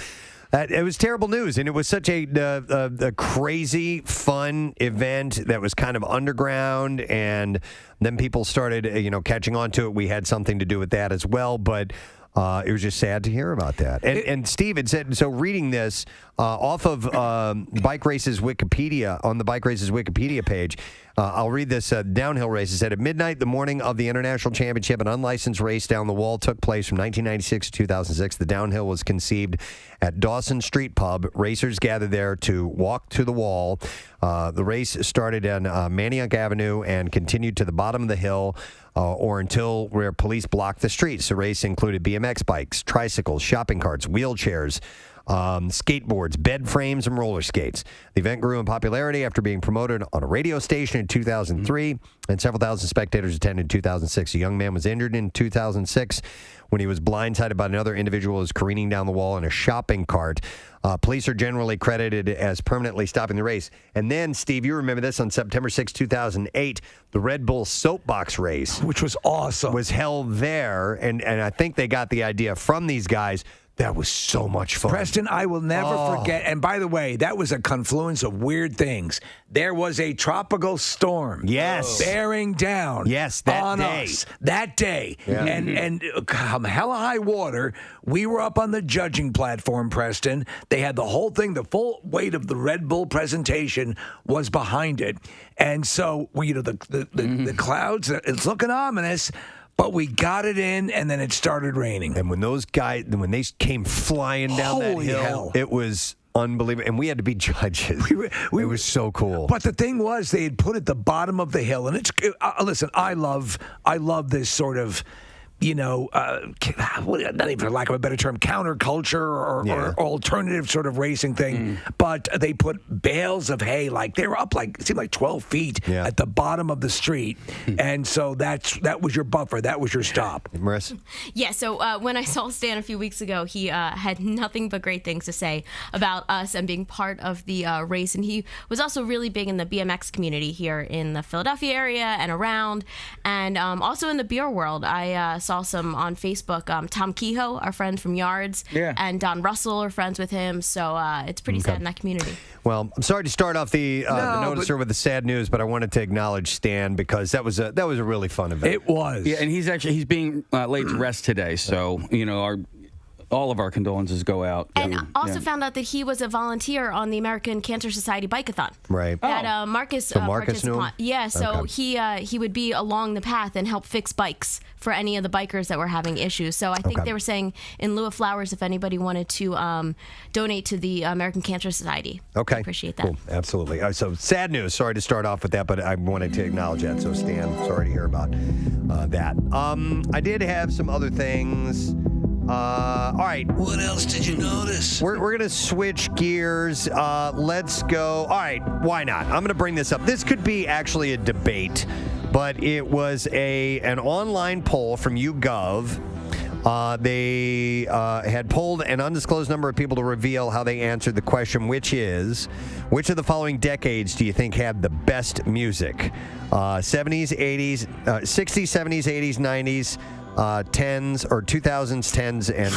it was terrible news, and it was such a crazy, fun event that was kind of underground, and then people started, catching on to it. We had something to do with that as well, but it was just sad to hear about that. And Steve had said, so reading this off of Bike Races Wikipedia, on the Bike Races Wikipedia page, I'll read this downhill race. It said, at midnight, the morning of the International Championship, an unlicensed race down the wall took place from 1996 to 2006. The downhill was conceived at Dawson Street Pub. Racers gathered there to walk to the wall. The race started on Manayunk Avenue and continued to the bottom of the hill or until where police blocked the streets. The race included BMX bikes, tricycles, shopping carts, wheelchairs, skateboards, bed frames, and roller skates. The event grew in popularity after being promoted on a radio station in 2003, and several thousand spectators attended in 2006. A young man was injured in 2006 when he was blindsided by another individual who was careening down the wall in a shopping cart. Police are generally credited as permanently stopping the race. And then, Steve, you remember this, on September 6, 2008, the Red Bull Soapbox Race, which was awesome, was held there, and I think they got the idea from these guys. That was so much fun. Preston, I will never forget. And by the way, that was a confluence of weird things. There was a tropical storm. Yes. Bearing down. Yes, that day. Us that day. Yeah. And come hella high water, we were up on the judging platform, Preston. They had the whole thing, the full weight of the Red Bull presentation was behind it. And so, the clouds, it's looking ominous. But we got it in, and then it started raining. And when they came flying down Holy that hill, hell. it was unbelievable. And we had to be judges. It was so cool. But the thing was, they had put at the bottom of the hill, and it's listen. I love this sort of, not even for lack of a better term, counterculture or alternative sort of racing thing. But they put bales of hay, like they were up it seemed like 12 feet at the bottom of the street. And so that was your buffer. That was your stop. Marissa? Yeah, so when I saw Stan a few weeks ago, he had nothing but great things to say about us and being part of the race. And he was also really big in the BMX community here in the Philadelphia area and around. And also in the beer world, I saw some on Facebook. Tom Kehoe, our friend from Yards, and Don Russell are friends with him. So it's pretty sad in that community. Well, I'm sorry to start off the noticer with the sad news, but I wanted to acknowledge Stan because that was a really fun event. It was. Yeah, and he's being laid to rest today. So all of our condolences go out. And also found out that he was a volunteer on the American Cancer Society Bike-a-thon. Right. That Marcus So Marcus knew him? Yeah, so he would be along the path and help fix bikes for any of the bikers that were having issues. So I think they were saying in lieu of flowers, if anybody wanted to donate to the American Cancer Society. Okay. I appreciate that. Cool. Absolutely. So sad news. Sorry to start off with that, but I wanted to acknowledge that. So Stan, sorry to hear about that. I did have some other things. All right. What else did you notice? We're going to switch gears. Let's go. All right. Why not? I'm going to bring this up. This could be actually a debate, but it was an online poll from YouGov. They had polled an undisclosed number of people to reveal how they answered the question, which is, which of the following decades do you think had the best music? 70s, 80s, 60s, 70s, 80s, 90s. 10s or 2000s, 10s, and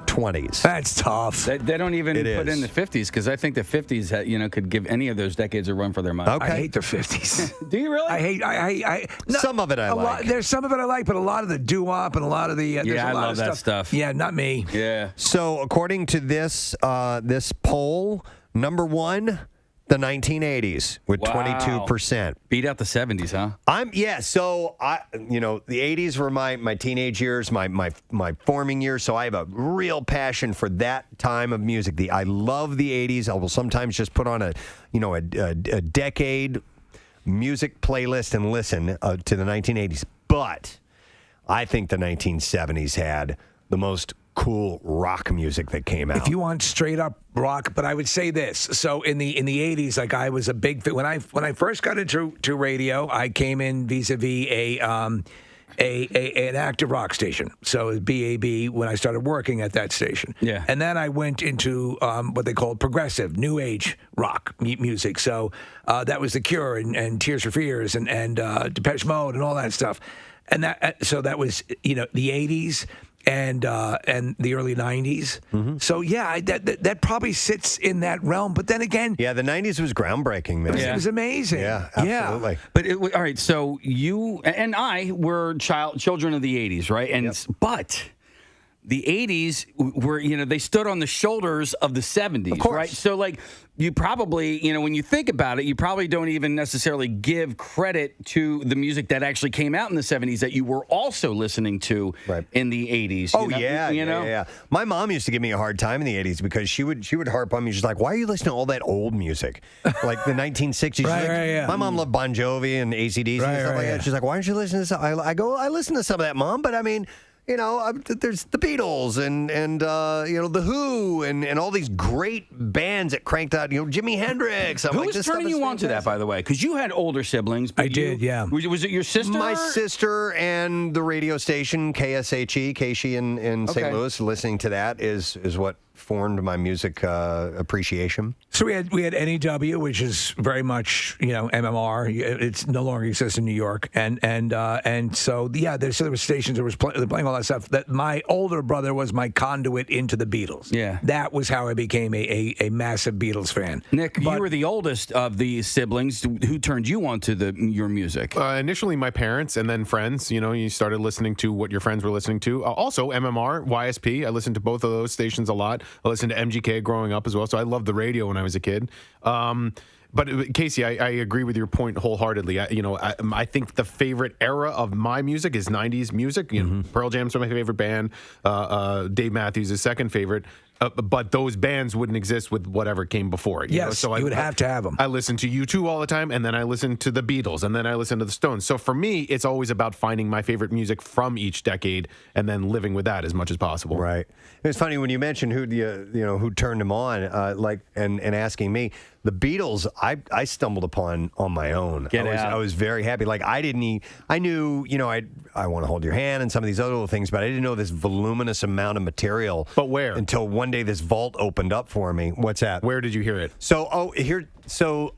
20s. That's tough. They don't even put in the 50s because I think the 50s, could give any of those decades a run for their money. Okay. I hate the 50s. Do you really? I some of it I like. There's some of it I like, but a lot of the doo-wop and a lot of the I love that stuff. Yeah, not me. Yeah. So according to this poll, number one, the 1980s with 22%. Beat out the 70s, huh? So the 80s were my teenage years, my forming years. So I have a real passion for that time of music. I love the 80s. I will sometimes just put on a decade music playlist and listen to the 1980s. But I think the 1970s had the most cool rock music that came out. If you want straight up rock, but I would say this. So in the 80s, like I was a big fan. When I first got into radio, I came in vis-a-vis an active rock station. So it was BAB when I started working at that station. Yeah. And then I went into what they call progressive, new age rock music. So that was The Cure and Tears for Fears and Depeche Mode and all that stuff. And that was the 80s. And the early 90s. Mm-hmm. So, yeah, that probably sits in that realm. But then again... Yeah, the 90s was groundbreaking, man. It was amazing. Yeah, absolutely. Yeah. But, all right, so you and I were children of the 80s, right? And But... the 80s were, they stood on the shoulders of the 70s, right? So, you probably, when you think about it, you probably don't even necessarily give credit to the music that actually came out in the 70s that you were also listening to in the 80s. Oh, yeah. My mom used to give me a hard time in the 80s because she would harp on me. She's like, why are you listening to all that old music? Like the 1960s. My mom loved Bon Jovi and AC/DC and stuff like that. She's like, why aren't you listening to some? I go, I listen to some of that, Mom, but I mean... there's the Beatles and the Who and all these great bands that cranked out. Jimi Hendrix. Who was turning you on to that, by the way? Because you had older siblings. I did, yeah. Was it your sister? My sister and the radio station KSHE, KSHE in St. Louis. Listening to that is what formed my music appreciation. So we had NEW, which is very much MMR. It's no longer exists in New York, and so there were stations that was playing all that stuff. That my older brother was my conduit into the Beatles. Yeah, that was how I became a massive Beatles fan. Nick, you were the oldest of the siblings. Who turned you on to your music? Initially, my parents, and then friends. You started listening to what your friends were listening to. Also, MMR, YSP. I listened to both of those stations a lot. I listened to MGK growing up as well, so I loved the radio when I was a kid. But Casey, I agree with your point wholeheartedly. I think the favorite era of my music is 90s music. You know, Pearl Jam's my favorite band. Dave Matthews is second favorite. But those bands wouldn't exist with whatever came before it. So you would have to have them. I listen to U2 all the time, and then I listen to the Beatles, and then I listen to the Stones. So for me, it's always about finding my favorite music from each decade and then living with that as much as possible. Right. It's funny when you mentioned who turned him on, and asking me. The Beatles, I stumbled upon on my own. I was very happy. Like I knew, I Want to Hold Your Hand and some of these other little things, but I didn't know this voluminous amount of material. But where? Until one day this vault opened up for me. What's that? Where did you hear it?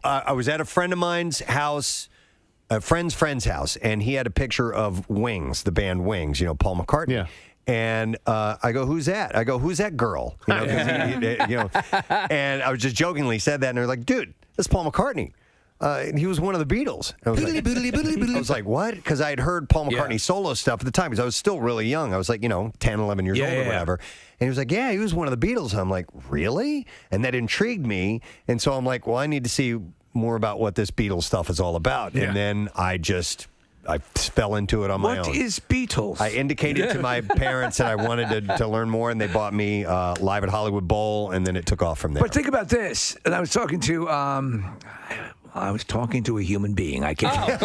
I was at a friend of mine's house, a friend's house, and he had a picture of Wings, the band Wings, Paul McCartney. Yeah. And I go, who's that? I go, who's that girl? And I was just jokingly said that, and they're like, dude, that's Paul McCartney. He was one of the Beatles. I was like, what? Because I had heard Paul McCartney solo stuff at the time, because I was still really young. I was like, 10, 11 years old or whatever. And he was like, yeah, he was one of the Beatles. And I'm like, really? And that intrigued me. And so I'm like, well, I need to see more about what this Beatles stuff is all about. Yeah. And then I fell into it on my own. What is Beatles? I indicated to my parents that I wanted to learn more, and they bought me Live at Hollywood Bowl, and then it took off from there. But think about this. And I was talking to a human being. I can't.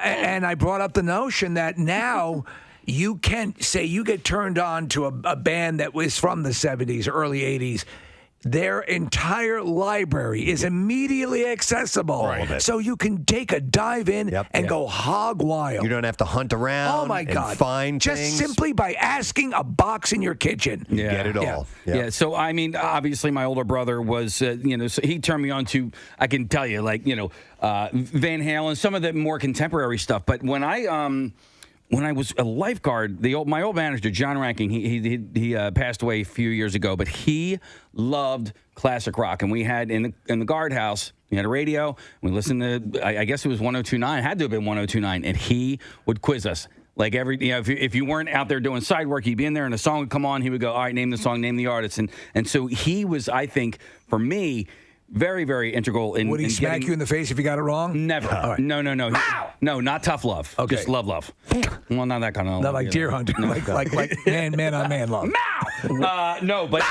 And I brought up the notion that now you can say you get turned on to a band that was from the 70s, early 80s. Their entire library is immediately accessible. So you can take a dive in and go hog wild. You don't have to hunt around and find just things. Simply by asking a box in your kitchen. You get it all. Yeah. So, I mean, obviously my older brother was, so he turned me on to, I can tell you, Van Halen, some of the more contemporary stuff. But when I was a lifeguard, my old manager, John Ranking, he passed away a few years ago, but he loved classic rock. And we had in the guardhouse, we had a radio. We listened to, I guess it was 102.9, had to have been 102.9, and he would quiz us. Like if you weren't out there doing side work, he'd be in there and a song would come on. He would go, all right, name the song, name the artist. And so he was, I think, for me, very, very integral in. Would he smack you in the face if you got it wrong? Never. Right. No. No, not tough love. Okay. Just love. Well, not that kind of love. Not like Deer Hunter. No. like man on man love. No, but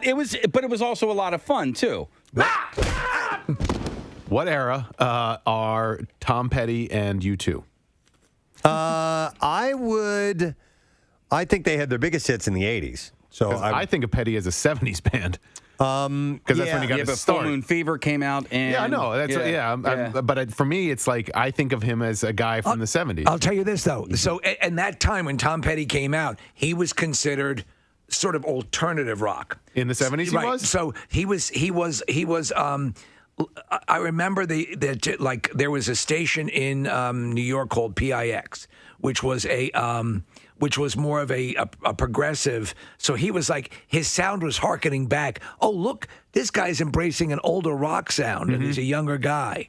it was also a lot of fun too. What era are Tom Petty and U2? I think they had their biggest hits in the 80s. So I think of Petty as a 70s band. Because that's when you got to start. Full Moon Fever came out, and I know. But for me, it's like I think of him as a guy from the 70s. I'll tell you this though. So, in that time when Tom Petty came out, he was considered sort of alternative rock in the 70s. He was. So he was. I remember there was a station in New York called PIX, which was more of a progressive. So he was like, his sound was hearkening back. Oh, look, this guy's embracing an older rock sound, and he's a younger guy.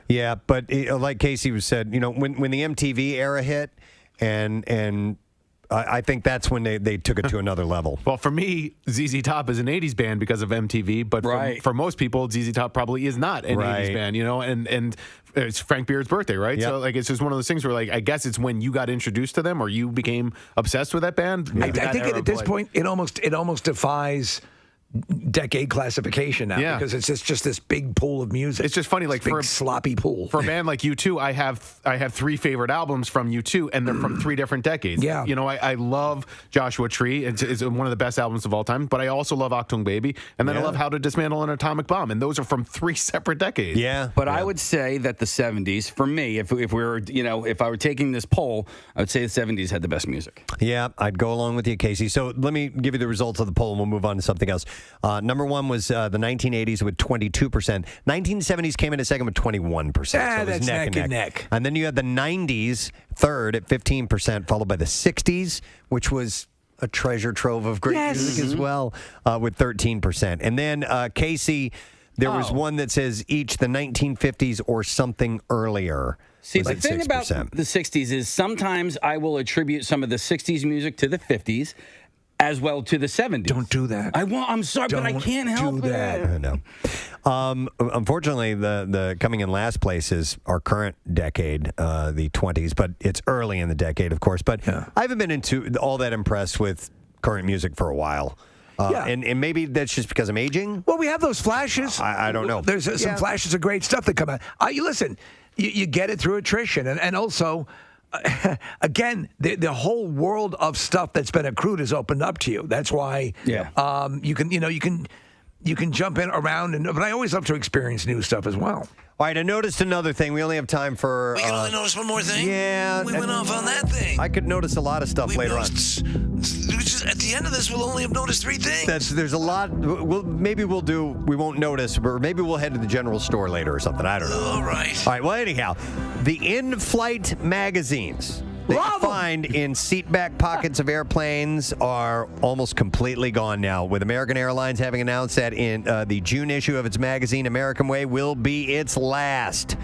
Yeah, but like Casey said, when the MTV era hit, and I think that's when they took it to another level. Well, for me, ZZ Top is an 80s band because of MTV, but for most people, ZZ Top probably is not an 80s band, and it's Frank Beard's birthday, right? Yep. So it's just one of those things where I guess it's when you got introduced to them or you became obsessed with that band. I think at this point, it almost defies decade classification now because it's just this big pool of music. It's just funny, like for a sloppy pool. For a band like U2, I have three favorite albums from U2, and they're from three different decades. Yeah, I love Joshua Tree. It's one of the best albums of all time. But I also love Achtung Baby, and then I love How to Dismantle an Atomic Bomb, and those are from three separate decades. Yeah, but I would say that the 70s, for me, if I were taking this poll, I would say the 70s had the best music. Yeah, I'd go along with you, Casey. So let me give you the results of the poll, and we'll move on to something else. Number one was the 1980s with 22%. 1970s came in a second with 21%. So that's neck and neck. And then you had the 90s third at 15%, followed by the 60s, which was a treasure trove of great music as well, with 13%. And then, Casey, there was one that says each the 1950s or something earlier. See, the thing about the 60s is sometimes I will attribute some of the 60s music to the 50s. as well to the 70s. Don't do that. I'm sorry, but I can't help do that. it. I know. Unfortunately, the coming in last place is our current decade, the 20s, but it's early in the decade, of course. But I haven't been all that impressed with current music for a while. And maybe that's just because I'm aging. Well, we have those flashes. I don't know. There's some flashes of great stuff that come out. Listen, you get it through attrition, and also, again, the whole world of stuff that's been accrued has opened up to you. That's why you can jump in around, but I always love to experience new stuff as well. All right, I noticed another thing. We only have time for... We can only notice one more thing? Yeah. We went off on that thing. I could notice a lot of stuff later on. At the end of this, we'll only have noticed 3 things. There's a lot. We won't notice, but maybe we'll head to the general store later or something. I don't know. All right. All right, well, anyhow, the in-flight magazines that you find in seat back pockets of airplanes are almost completely gone now, with American Airlines having announced that in the June issue of its magazine, American Way, will be its last.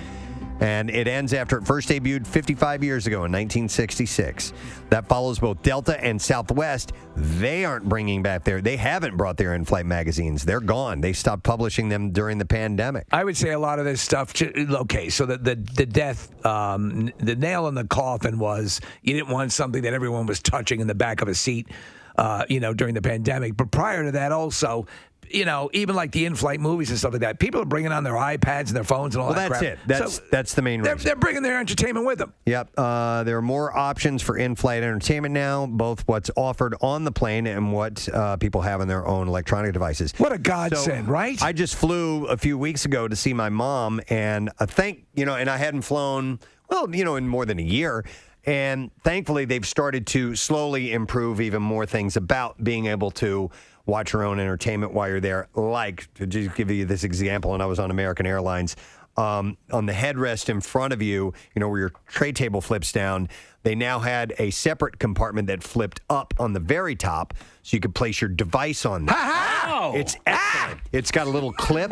And it ends after it first debuted 55 years ago in 1966. That follows both Delta and Southwest. They aren't bringing back they haven't brought their in-flight magazines. They're gone. They stopped publishing them during the pandemic. I would say a lot of this stuff, okay, so the death, the nail in the coffin was you didn't want something that everyone was touching in the back of a seat, during the pandemic. But prior to that also, even like the in-flight movies and stuff like that, people are bringing on their iPads and their phones and all that crap. That's it. That's the main reason. They're bringing their entertainment with them. Yep. There are more options for in-flight entertainment now, both what's offered on the plane and what people have on their own electronic devices. What a godsend, right? I just flew a few weeks ago to see my mom, and and I hadn't flown, in more than a year. And thankfully, they've started to slowly improve even more things about being able to watch your own entertainment while you're there. Like, to just give you this example, and I was on American Airlines, on the headrest in front of you, where your tray table flips down, they now had a separate compartment that flipped up on the very top, so you could place your device on there. Oh. It's excellent. It's got a little clip,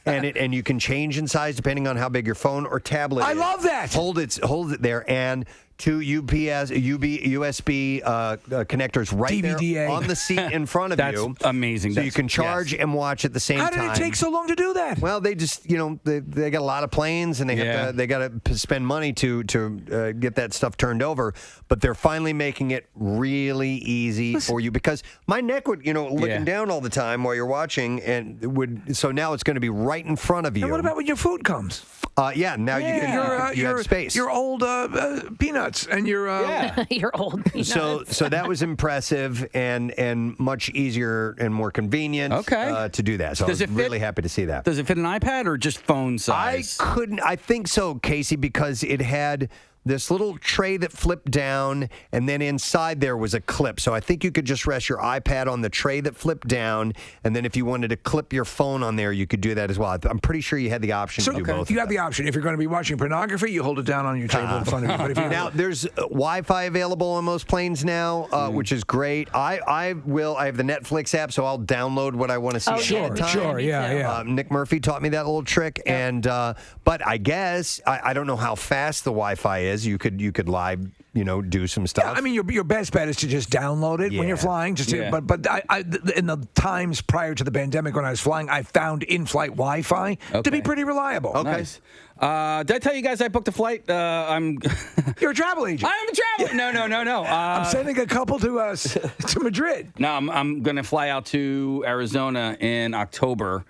and you can change in size depending on how big your phone or tablet is. I love that. Hold it there, and 2 USB connectors right DVD. there on the seat in front of you. That's amazing. So you can charge and watch at the same time. How did it take so long to do that? Well, they just, they got a lot of planes, and they got to spend money to get that stuff turned over. But they're finally making it really easy for you, because my neck would, looking down all the time while you're watching, and so now it's going to be right in front of you. And what about when your food comes? Now you have space. Your old peanuts and your your old peanuts. So that was impressive and much easier and more convenient. To do that. So I was really happy to see that. Does it fit an iPad or just phone size? I think so, Casey, because it had this little tray that flipped down, and then inside there was a clip. So I think you could just rest your iPad on the tray that flipped down, and then if you wanted to clip your phone on there, you could do that as well. I'm pretty sure you had the option to do both. You have the option. If you're going to be watching pornography, you hold it down on your table in front of you. But if you now, there's Wi-Fi available on most planes now, which is great. I have the Netflix app, so I'll download what I want to see at a time. Sure, yeah. Nick Murphy taught me that little trick, and but I guess I don't know how fast the Wi-Fi is. You could live, do some stuff. Yeah, I mean, your best bet is to just download it when you're flying. But I, in the times prior to the pandemic when I was flying, I found in-flight Wi-Fi to be pretty reliable. Okay. Nice. Did I tell you guys I booked a flight? You're a travel agent. I'm a travel. No. I'm sending a couple to Madrid. No, I'm going to fly out to Arizona in October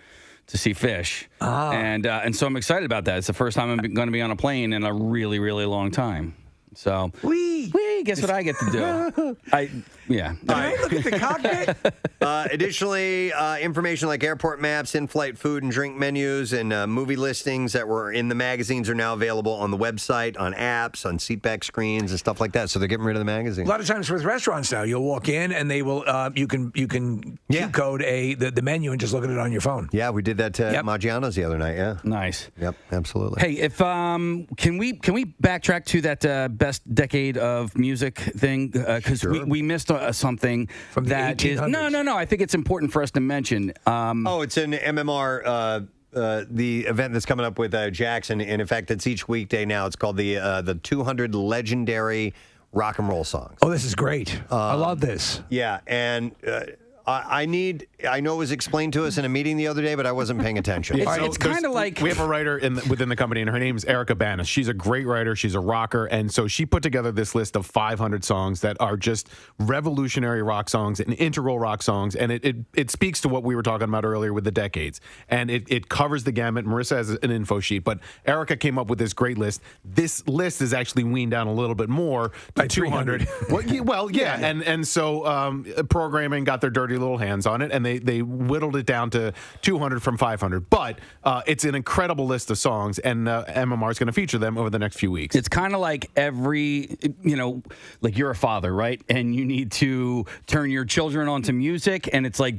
to see Fish. And so I'm excited about that. It's the first time I'm going to be on a plane in a really, really long time. So, guess what I get to do? Look at the cockpit. Additionally, information like airport maps, in-flight food and drink menus, and movie listings that were in the magazines are now available on the website, on apps, on seatback screens, and stuff like that. So they're getting rid of the magazine. A lot of times with restaurants now, you'll walk in and they will. You can Q code the menu and just look at it on your phone. Yeah, we did that to Maggiano's the other night. Yeah, nice. Yep, absolutely. Hey, if can we backtrack to that best decade of music thing, because we missed something from the 1800s. No. I think it's important for us to mention. It's an MMR. The event that's coming up with Jackson, and in fact, it's each weekday now. It's called the 200 Legendary rock and roll songs. Oh, this is great. I love this. Yeah, and I know it was explained to us in a meeting the other day, but I wasn't paying attention. It's kind of like we have a writer within the company, and her name's Erica Banas. She's a great writer. She's a rocker, and so she put together this list of 500 songs that are just revolutionary rock songs and integral rock songs, and it speaks to what we were talking about earlier with the decades, and it covers the gamut. Marissa has an info sheet, but Erica came up with this great list. This list is actually weaned down a little bit more to 200. Well, yeah. And so programming got their dirty little hands on it, and they whittled it down to 200 from 500. But it's an incredible list of songs, and MMR is going to feature them over the next few weeks. It's kind of like like you're a father, right? And you need to turn your children onto music, and it's like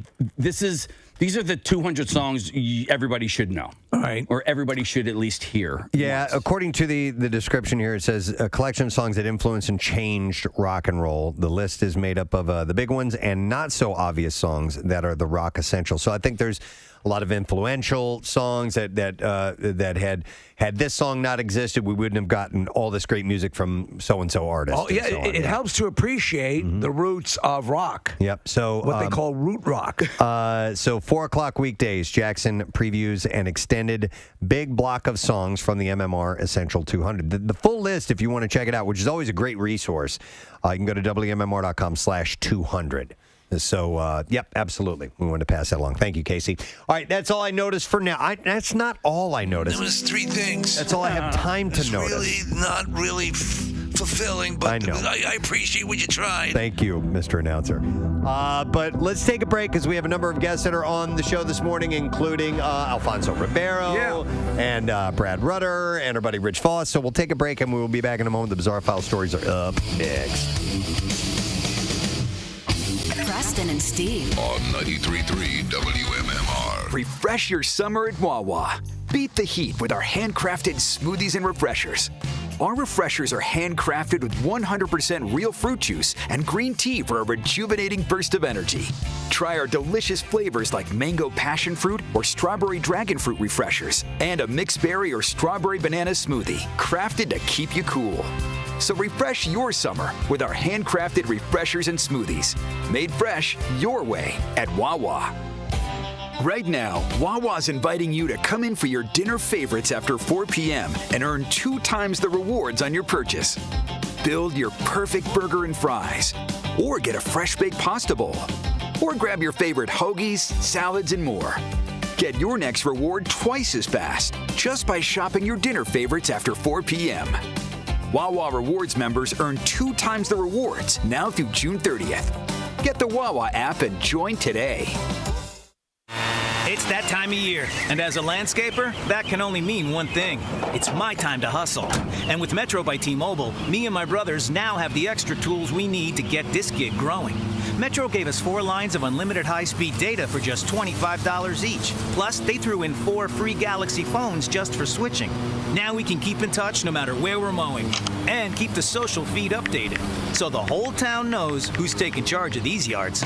these are the 200 songs everybody should know. All right. Or everybody should at least hear. Yeah, once. according to the description here, it says a collection of songs that influenced and changed rock and roll. The list is made up of the big ones and not so obvious songs that are the rock essentials. So I think there's a lot of influential songs that had this song not existed, we wouldn't have gotten all this great music from so-and-so artist. Oh, yeah, it helps to appreciate the roots of rock. Yep. So what they call root rock. So 4 o'clock weekdays, Jackson previews an extended big block of songs from the MMR Essential 200. The full list, if you want to check it out, which is always a great resource, you can go to WMMR.com/200. So, yep, absolutely. We wanted to pass that along. Thank you, Casey. All right, that's all I noticed for now. That's not all I noticed. There was 3 things. That's all I have time to notice. Really not really fulfilling, but I know. I appreciate what you tried. Thank you, Mr. Announcer. But let's take a break because we have a number of guests that are on the show this morning, including Alfonso Ribeiro and Brad Rutter and our buddy Rich Foss. So we'll take a break and we will be back in a moment. The Bizarre File stories are up next. Preston and Steve on 93.3 WMMR. Refresh your summer at Wawa. Beat the heat with our handcrafted smoothies and refreshers. Our refreshers are handcrafted with 100% real fruit juice and green tea for a rejuvenating burst of energy. Try our delicious flavors like mango passion fruit or strawberry dragon fruit refreshers, and a mixed berry or strawberry banana smoothie, crafted to keep you cool. So refresh your summer with our handcrafted refreshers and smoothies. Made fresh your way at Wawa. Right now, Wawa's inviting you to come in for your dinner favorites after 4 p.m. and earn 2 times the rewards on your purchase. Build your perfect burger and fries, or get a fresh baked pasta bowl, or grab your favorite hoagies, salads, and more. Get your next reward twice as fast just by shopping your dinner favorites after 4 p.m. Wawa Rewards members earn 2 times the rewards now through June 30th. Get the Wawa app and join today. It's that time of year, and as a landscaper, that can only mean one thing. It's my time to hustle. And with Metro by T-Mobile, me and my brothers now have the extra tools we need to get this gig growing. Metro gave us 4 lines of unlimited high-speed data for just $25 each. Plus, they threw in 4 free Galaxy phones just for switching. Now we can keep in touch no matter where we're mowing, and keep the social feed updated, so the whole town knows who's taking charge of these yards.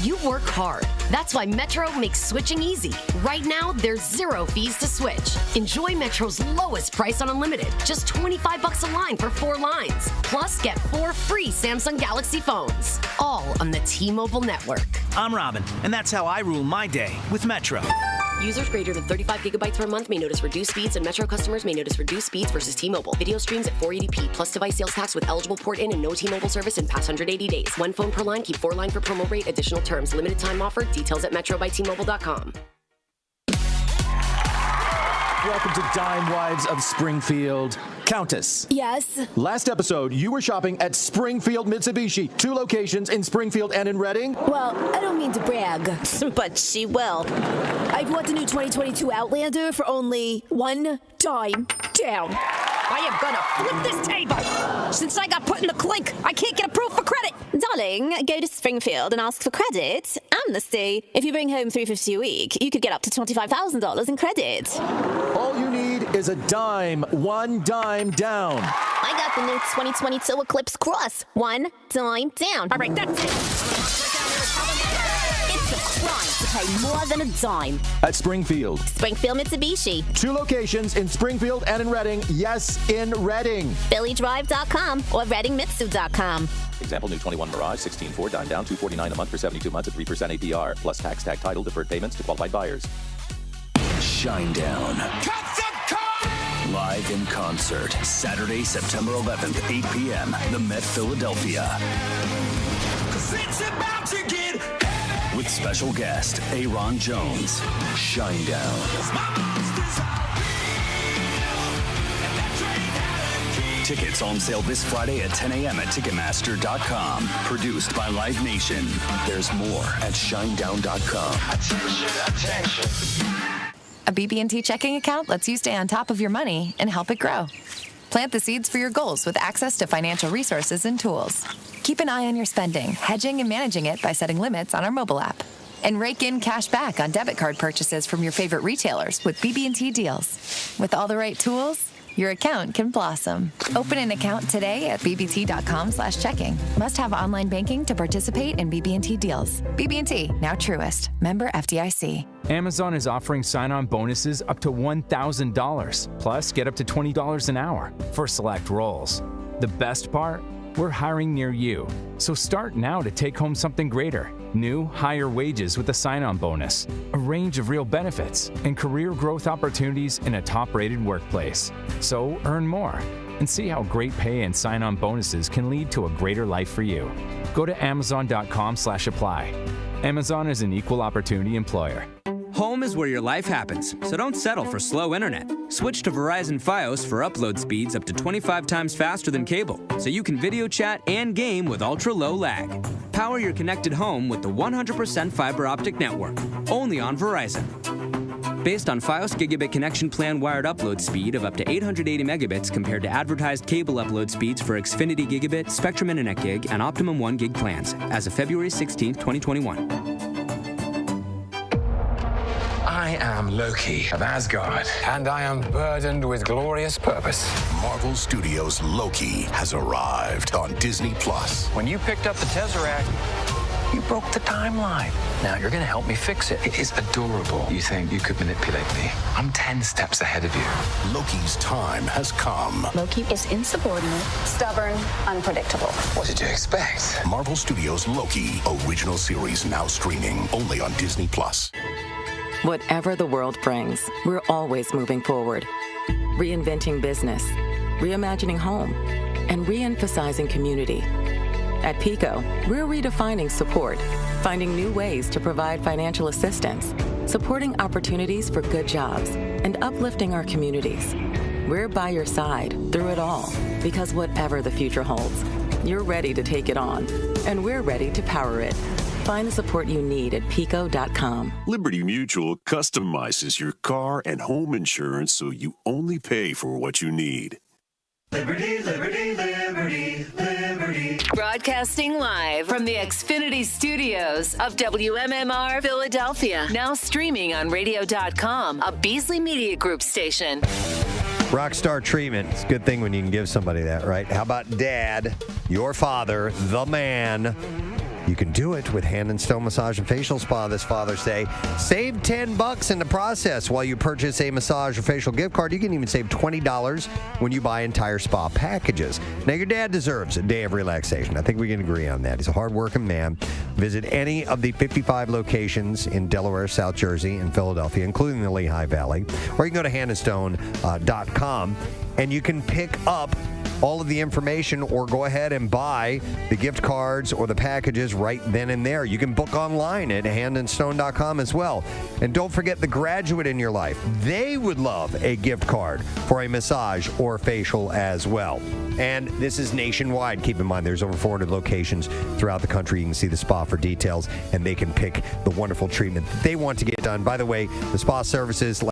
You work hard. That's why Metro makes switching easy. Right now, there's 0 fees to switch. Enjoy Metro's lowest price on unlimited. Just $25 a line for 4 lines. Plus, get 4 free Samsung Galaxy phones. All on the T-Mobile network. I'm Robin, and that's how I rule my day with Metro. Users greater than 35 gigabytes per month may notice reduced speeds, and Metro customers may notice reduced speeds versus T-Mobile. Video streams at 480p plus device sales tax with eligible port in and no T-Mobile service in past 180 days. 1 phone per line, keep 4 line for promo rate. Additional terms. Limited time offer. Details at metrobytmobile.com. Welcome to Dime Wives of Springfield. Countess. Yes. Last episode, you were shopping at Springfield Mitsubishi. 2 locations in Springfield and in Reading. Well, I don't mean to brag, but she will. I bought the new 2022 Outlander for only $1 down. I am gonna flip this table. Since I got put in the clink, I can't get approved for credit. Darling, go to Springfield and ask for credit. Amnesty. If you bring home $350 a week, you could get up to $25,000 in credit. All you need is a dime. $1 down. I got the new 2022 Eclipse Cross. $1 down. All right, that's it. It's a crime to pay more than a dime. At Springfield. Springfield Mitsubishi. 2 locations in Springfield and in Reading. Yes, in Reading. BillyDrive.com or ReadingMitsu.com. Example, new 21 Mirage, 16 Ford, dime down, $249 a month for 72 months at 3% APR, plus tax, tag title, deferred payments to qualified buyers. Shinedown. Live in concert, Saturday, September 11th, 8 p.m., the Met Philadelphia. It's about to get With special guest, Aaron Jones. Shinedown. Tickets on sale this Friday at 10 a.m. at Ticketmaster.com. Produced by Live Nation. There's more at Shinedown.com. Attention. A BB&T checking account lets you stay on top of your money and help it grow. Plant the seeds for your goals with access to financial resources and tools. Keep an eye on your spending, hedging and managing it by setting limits on our mobile app. And rake in cash back on debit card purchases from your favorite retailers with BB&T deals. With all the right tools, your account can blossom. Open an account today at bbt.com/checking. Must have online banking to participate in BB&T deals. BB&T, now Truist. Member FDIC. Amazon is offering sign-on bonuses up to $1,000. Plus, get up to $20 an hour for select roles. The best part? We're hiring near you. So start now to take home something greater. New, higher wages with a sign-on bonus, a range of real benefits, and career growth opportunities in a top-rated workplace. So earn more and see how great pay and sign-on bonuses can lead to a greater life for you. Go to Amazon.com/apply. Amazon is an equal opportunity employer. Home is where your life happens, so don't settle for slow internet. Switch to Verizon Fios for upload speeds up to 25 times faster than cable, so you can video chat and game with ultra-low lag. Power your connected home with the 100% fiber optic network, only on Verizon. Based on Fios Gigabit Connection Plan wired upload speed of up to 880 megabits compared to advertised cable upload speeds for Xfinity Gigabit, Spectrum Internet Gig, and Optimum 1 Gig plans, as of February 16, 2021. I am Loki of Asgard, and I am burdened with glorious purpose. Marvel Studios' Loki has arrived on Disney+. When you picked up the Tesseract, you broke the timeline. Now you're going to help me fix it. It is adorable. You think you could manipulate me? I'm 10 steps ahead of you. Loki's time has come. Loki is insubordinate, stubborn, unpredictable. What did you expect? Marvel Studios' Loki, original series now streaming only on Disney+. Whatever the world brings, we're always moving forward. Reinventing business, reimagining home, and re-emphasizing community. At PICO, we're redefining support, finding new ways to provide financial assistance, supporting opportunities for good jobs, and uplifting our communities. We're by your side through it all, because whatever the future holds, you're ready to take it on, and we're ready to power it. Find the support you need at pico.com. Liberty Mutual customizes your car and home insurance so you only pay for what you need. Liberty, liberty, liberty, liberty. Broadcasting live from the Xfinity studios of WMMR Philadelphia. Now streaming on radio.com, a Beasley Media Group station. Rockstar treatment. It's a good thing when you can give somebody that, right? How about Dad, your father, the man? You can do it with Hand and Stone Massage and Facial Spa this Father's Day. Save $10 in the process while you purchase a massage or facial gift card. You can even save $20 when you buy entire spa packages. Now, your dad deserves a day of relaxation. I think we can agree on that. He's a hardworking man. Visit any of the 55 locations in Delaware, South Jersey, and Philadelphia, including the Lehigh Valley. Or you can go to handandstone.com and you can pick up all of the information or go ahead and buy the gift cards or the packages right then and there. You can book online at handandstone.com as well. And don't forget the graduate in your life. They would love a gift card for a massage or facial as well. And this is nationwide. Keep in mind, there's over 400 locations throughout the country. You can see the spa for details, and they can pick the wonderful treatment that they want to get done. By the way, the spa services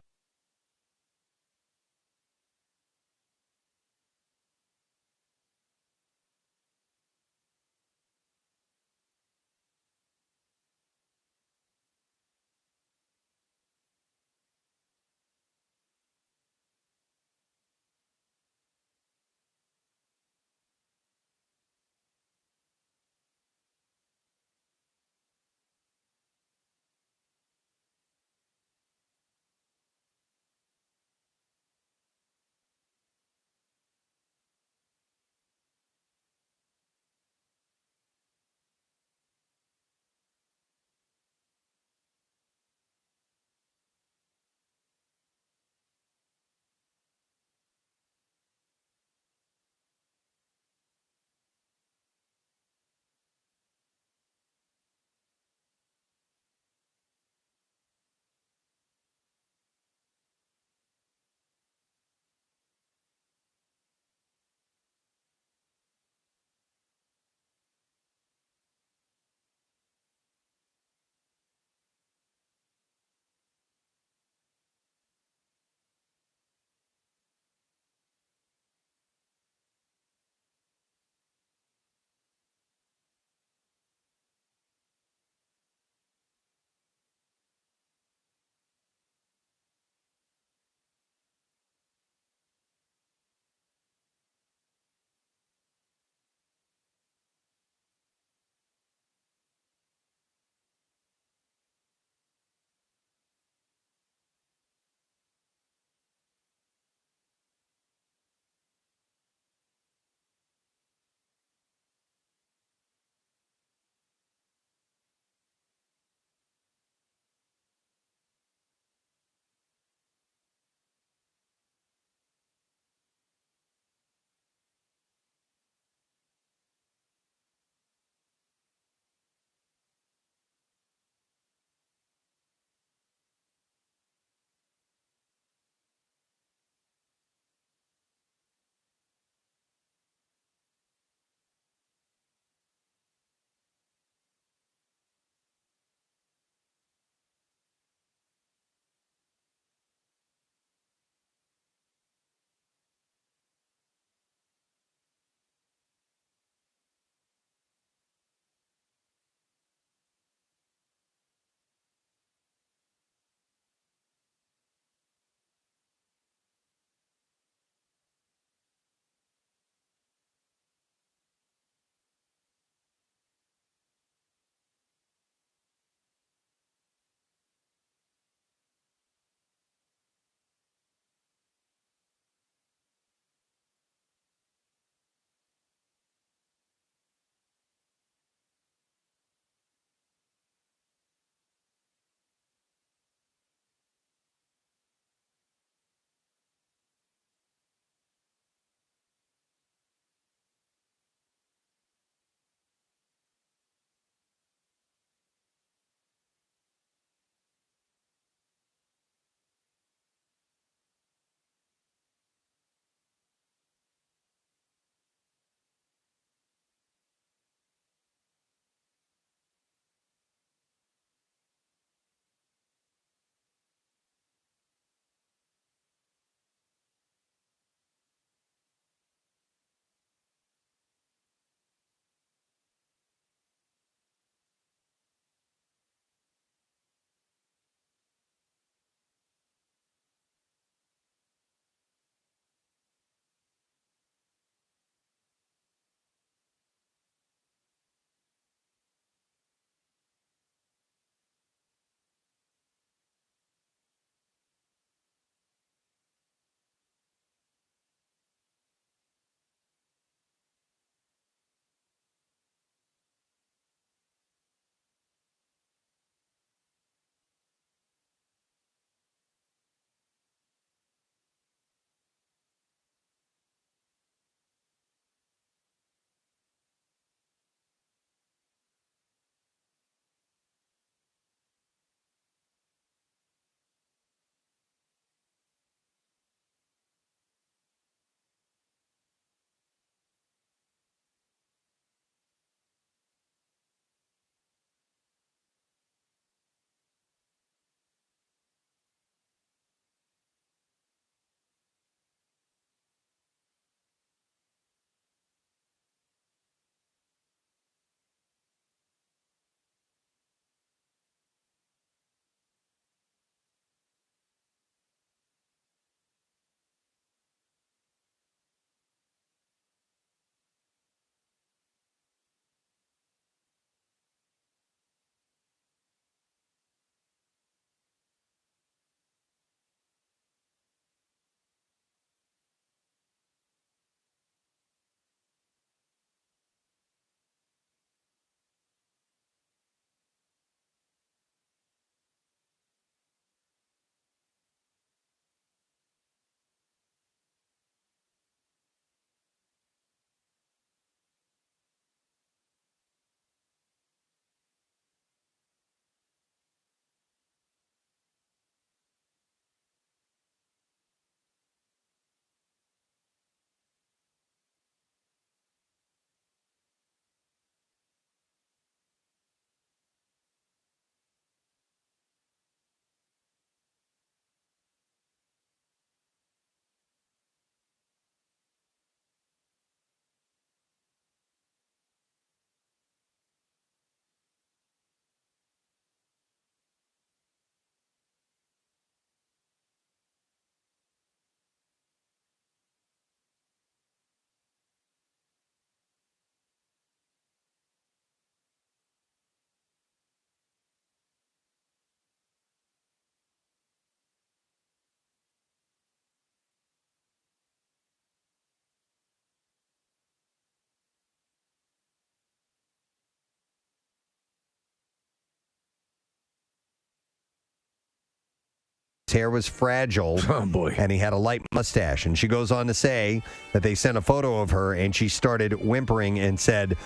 His hair was fragile. Oh, boy. And he had a light mustache. And she goes on to say that they sent a photo of her, and she started whimpering and said,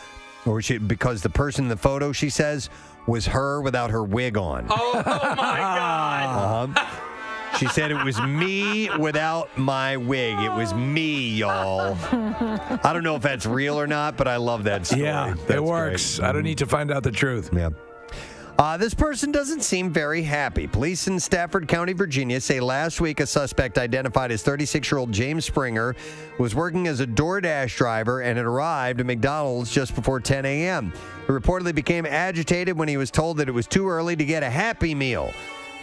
because the person in the photo, she says, was her without her wig on. Oh my God. She said it was me without my wig. It was me, y'all. I don't know if that's real or not, but I love that story. Yeah, That's it works. great. I don't need to find out the truth. Yeah. This person doesn't seem very happy. Police in Stafford County, Virginia say last week a suspect identified as 36-year-old James Springer was working as a DoorDash driver and had arrived at McDonald's just before 10 a.m. He reportedly became agitated when he was told that it was too early to get a Happy Meal.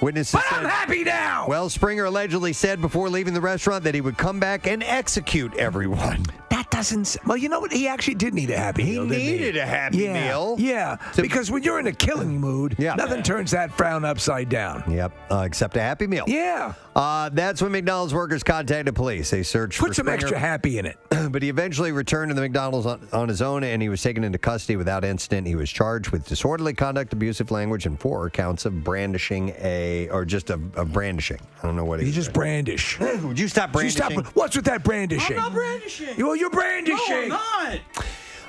Witnesses But I'm happy now! Well, Springer allegedly said before leaving the restaurant that he would come back and execute everyone. That doesn't... Well, you know what? He actually did need a Happy Meal, didn't he? needed a Happy Meal. Yeah, because when you're in a killing mood, nothing turns that frown upside down. Yep, except a Happy Meal. Yeah. That's when McDonald's workers contacted police. They searched for Put some Springer, extra happy in it. But he eventually returned to the McDonald's on his own, and he was taken into custody without incident. He was charged with disorderly conduct, abusive language, and 4 counts of brandishing of brandishing. I don't know what You just brandish. Would you stop brandishing? What's with that brandishing? I'm not brandishing. You're brandishing. No, I'm not.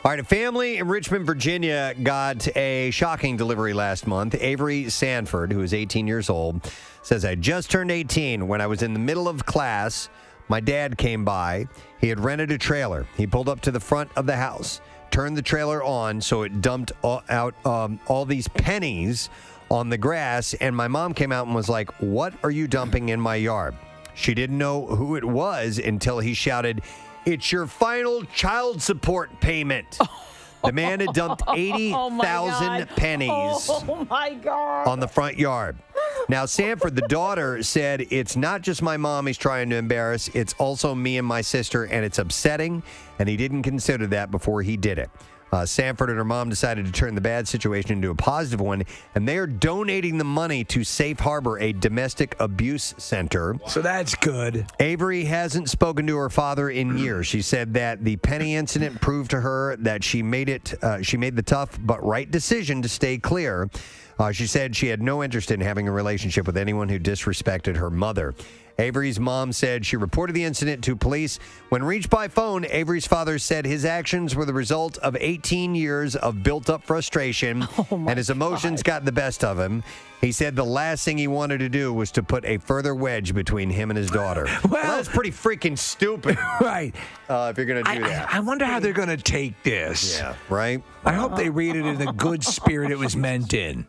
All right, a family in Richmond, Virginia got a shocking delivery last month. Avery Sanford, who is 18 years old, says, I just turned 18 when I was in the middle of class. My dad came by. He had rented a trailer. He pulled up to the front of the house, turned the trailer on so it dumped out all these pennies on the grass, and my mom came out and was like, what are you dumping in my yard? She didn't know who it was until he shouted, it's your final child support payment. The man had dumped 80,000 pennies on the front yard. Now, Sanford, the daughter, said, it's not just my mom he's trying to embarrass, it's also me and my sister, and it's upsetting, and he didn't consider that before he did it. Sanford and her mom decided to turn the bad situation into a positive one, and they are donating the money to Safe Harbor, a domestic abuse center. So that's good. Avery hasn't spoken to her father in years. She said that the penny incident proved to her that she made the tough but right decision to stay clear. She said she had no interest in having a relationship with anyone who disrespected her mother. Avery's mom said she reported the incident to police. When reached by phone, Avery's father said his actions were the result of 18 years of built-up frustration, and his emotions got the best of him. He said the last thing he wanted to do was to put a further wedge between him and his daughter. Well, that's pretty freaking stupid. Right. If you're going to do that. I wonder how they're going to take this. Yeah, right? I hope they read it in the good spirit it was meant in.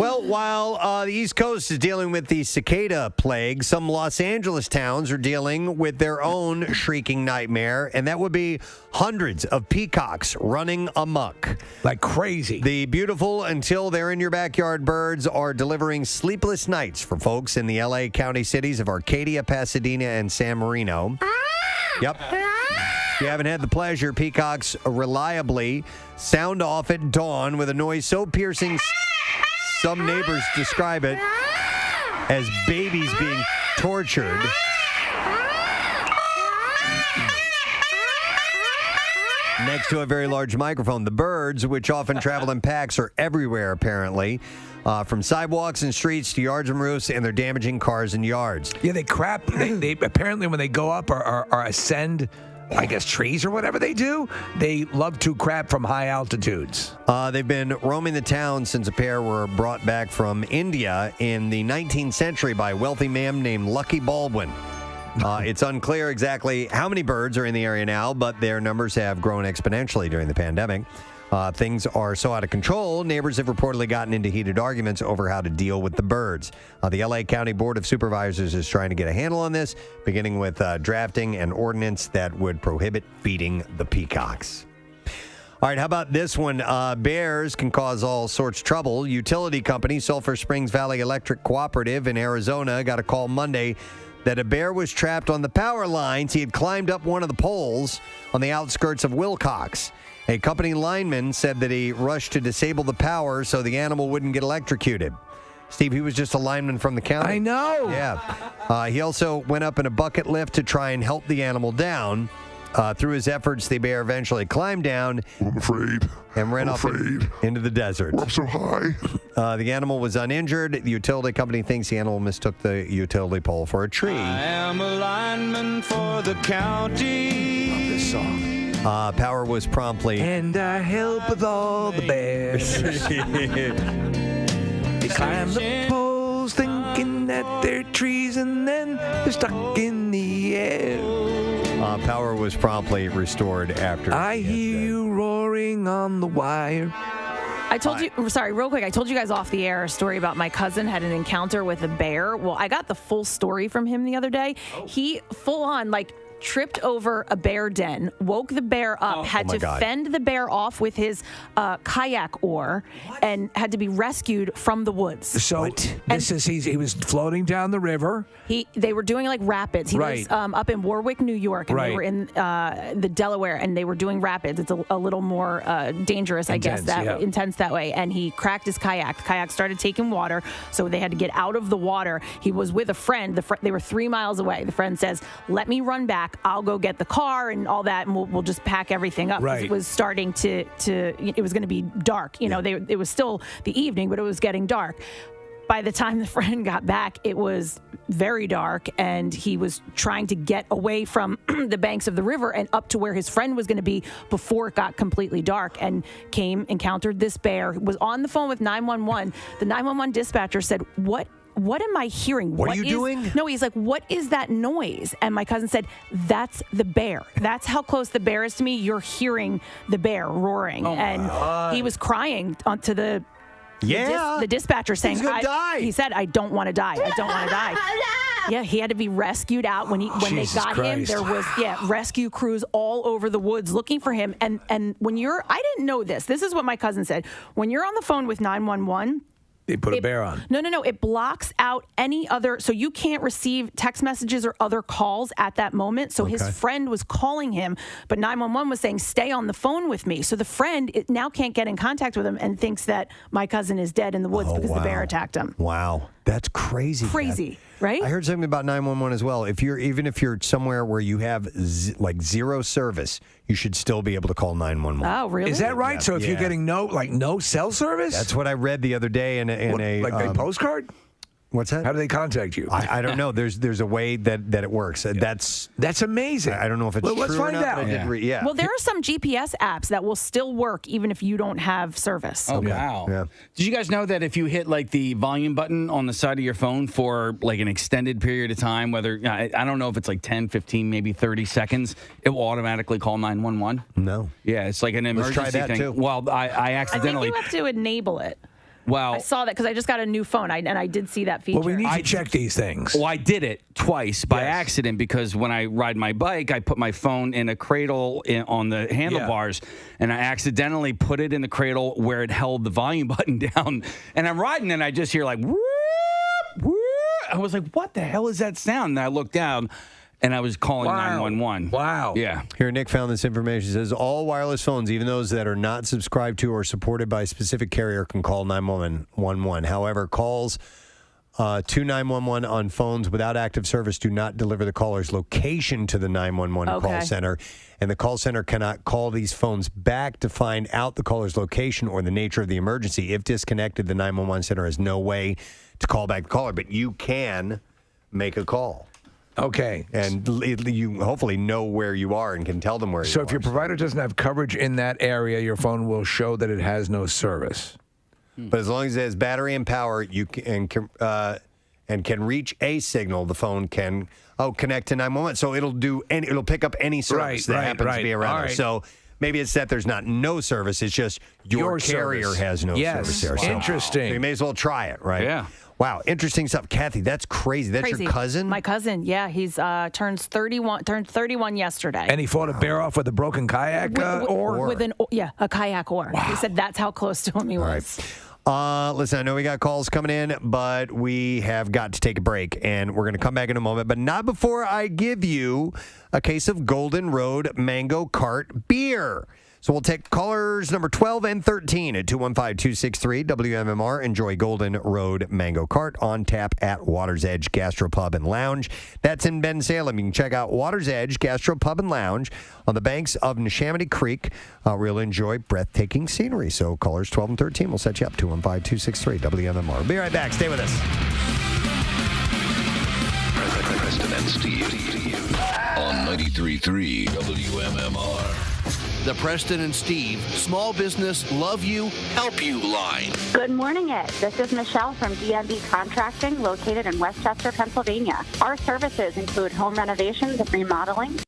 Well, while the East Coast is dealing with the cicada plague, some Los Angeles towns are dealing with their own shrieking nightmare, and that would be hundreds of peacocks running amok. Like crazy. The beautiful until they're in your backyard birds are delivering sleepless nights for folks in the L.A. County cities of Arcadia, Pasadena, and San Marino. Yep. If you haven't had the pleasure, peacocks reliably sound off at dawn with a noise so piercing some neighbors describe it as babies being tortured. Next to a very large microphone. The birds, which often travel in packs, are everywhere, apparently. From sidewalks and streets to yards and roofs, and they're damaging cars and yards. Yeah, they crap. They apparently, when they go up or ascend, I guess, trees or whatever they do, they love to crap from high altitudes. They've been roaming the town since a pair were brought back from India in the 19th century by a wealthy man named Lucky Baldwin. It's unclear exactly how many birds are in the area now, but their numbers have grown exponentially during the pandemic. Things are so out of control, neighbors have reportedly gotten into heated arguments over how to deal with the birds. The L.A. County Board of Supervisors is trying to get a handle on this, beginning with drafting an ordinance that would prohibit feeding the peacocks. All right, how about this one? Bears can cause all sorts of trouble. Utility company Sulphur Springs Valley Electric Cooperative in Arizona got a call Monday that a bear was trapped on the power lines. He had climbed up one of the poles on the outskirts of Wilcox. A company lineman said that he rushed to disable the power so the animal wouldn't get electrocuted. Steve, he was just a lineman from the county. I know. Yeah. He also went up in a bucket lift to try and help the animal down. Through his efforts, the bear eventually climbed down. I'm afraid. And ran off into the desert. I'm so high. The animal was uninjured. The utility company thinks the animal mistook the utility pole for a tree. I am a lineman for the county. Love this song. Power was promptly. And I help with all the bears. They climb the poles thinking that they're trees and then they're stuck in the air. Power was promptly restored after. I hear you roaring on the wire. I told you, sorry, real quick, I told you guys off the air a story about my cousin had an encounter with a bear. Well, I got the full story from him the other day. He full on, tripped over a bear den, woke the bear up, had to fend the bear off with his kayak oar, and had to be rescued from the woods. So he was floating down the river. They were doing rapids. He was up in Warwick, New York, and they were in the Delaware, and they were doing rapids. It's a little more dangerous, intense that way. And he cracked his kayak. The kayak started taking water, so they had to get out of the water. He was with a friend. They were 3 miles away. The friend says, "Let me run back. I'll go get the car and all that, and we'll just pack everything up." It was starting it was going to be dark. It was still the evening, but it was getting dark. By the time the friend got back, it was very dark, and he was trying to get away from the banks of the river and up to where his friend was going to be before it got completely dark, and encountered this bear. Was on the phone with 911. The 911 dispatcher said, What am I hearing? What are you doing? No, he's like, what is that noise? And my cousin said, that's the bear. That's how close the bear is to me. You're hearing the bear roaring. And he was crying onto the dispatcher saying, he's gonna die. He said, I don't want to die. I don't want to die. Yeah, he had to be rescued out. When they got him, there was rescue crews all over the woods looking for him. And when I didn't know this. This is what my cousin said. When you're on the phone with 911, they put a bear on. No. It blocks out any other, so you can't receive text messages or other calls at that moment. So his friend was calling him, but 911 was saying, stay on the phone with me. So the friend now can't get in contact with him and thinks that my cousin is dead in the woods because the bear attacked him. Wow. That's crazy. Crazy, right? I heard something about 911 as well. Even if you're somewhere where you have zero service, you should still be able to call 911. Oh, really? Is that right? Yeah, so if you're getting no cell service? That's what I read the other day in a a postcard? What's that? How do they contact you? I don't know. There's a way that it works. That's amazing. I don't know if it's true let's find or not, out. but I did Well, there are some GPS apps that will still work even if you don't have service. Oh, wow. Yeah. Did you guys know that if you hit the volume button on the side of your phone for an extended period of time, whether I don't know if it's 10, 15, maybe 30 seconds, it will automatically call 911? No. Yeah, it's like an emergency Let's try that thing. too. Well, I accidentally. I think you have to enable it. Well, I saw that because I just got a new phone, and I did see that feature. Well, we need to check these things. Well, I did it twice by accident because when I ride my bike, I put my phone in a cradle on the handlebars, and I accidentally put it in the cradle where it held the volume button down. And I'm riding, and I just hear whoop, whoop. I was like, what the hell is that sound? And I looked down. And I was calling 911. Wow. Yeah. Here, Nick found this information. It says all wireless phones, even those that are not subscribed to or supported by a specific carrier, can call 911. However, calls to 911 on phones without active service do not deliver the caller's location to the 911 call center. And the call center cannot call these phones back to find out the caller's location or the nature of the emergency. If disconnected, the 911 center has no way to call back the caller, but you can make a call. Okay. And you hopefully know where you are and can tell them where you are. So if your provider doesn't have coverage in that area, your phone will show that it has no service. But as long as it has battery and power, you can reach a signal, the phone can connect to 911. So it'll pick up any service that happens to be around there. So maybe it's that there's not no service. It's just your carrier service has no service there. So interesting. So you may as well try it, right? Yeah. Wow, interesting stuff. Kathy, that's crazy. That's your cousin? My cousin, yeah. He's turned 31 yesterday. And he fought a bear off with a broken kayak oar? With a kayak oar. Wow. He said that's how close to him he was. Right. Listen, I know we got calls coming in, but we have got to take a break, and we're going to come back in a moment, but not before I give you a case of Golden Road Mango Cart beer. So we'll take callers number 12 and 13 at 215-263 WMMR. Enjoy Golden Road Mango Cart on tap at Water's Edge Gastropub and Lounge. That's in Ben Salem. You can check out Water's Edge Gastropub and Lounge on the banks of Neshaminy Creek. We'll enjoy breathtaking scenery. So callers 12 and 13 will set you up. 215-263 WMMR. Be right back. Stay with us. Preston and Steve on 93.3 WMMR. The Preston and Steve Small Business Love You, Help You line. Good morning, Ed. This is Michelle from DMB Contracting, located in Westchester, Pennsylvania. Our services include home renovations and remodeling,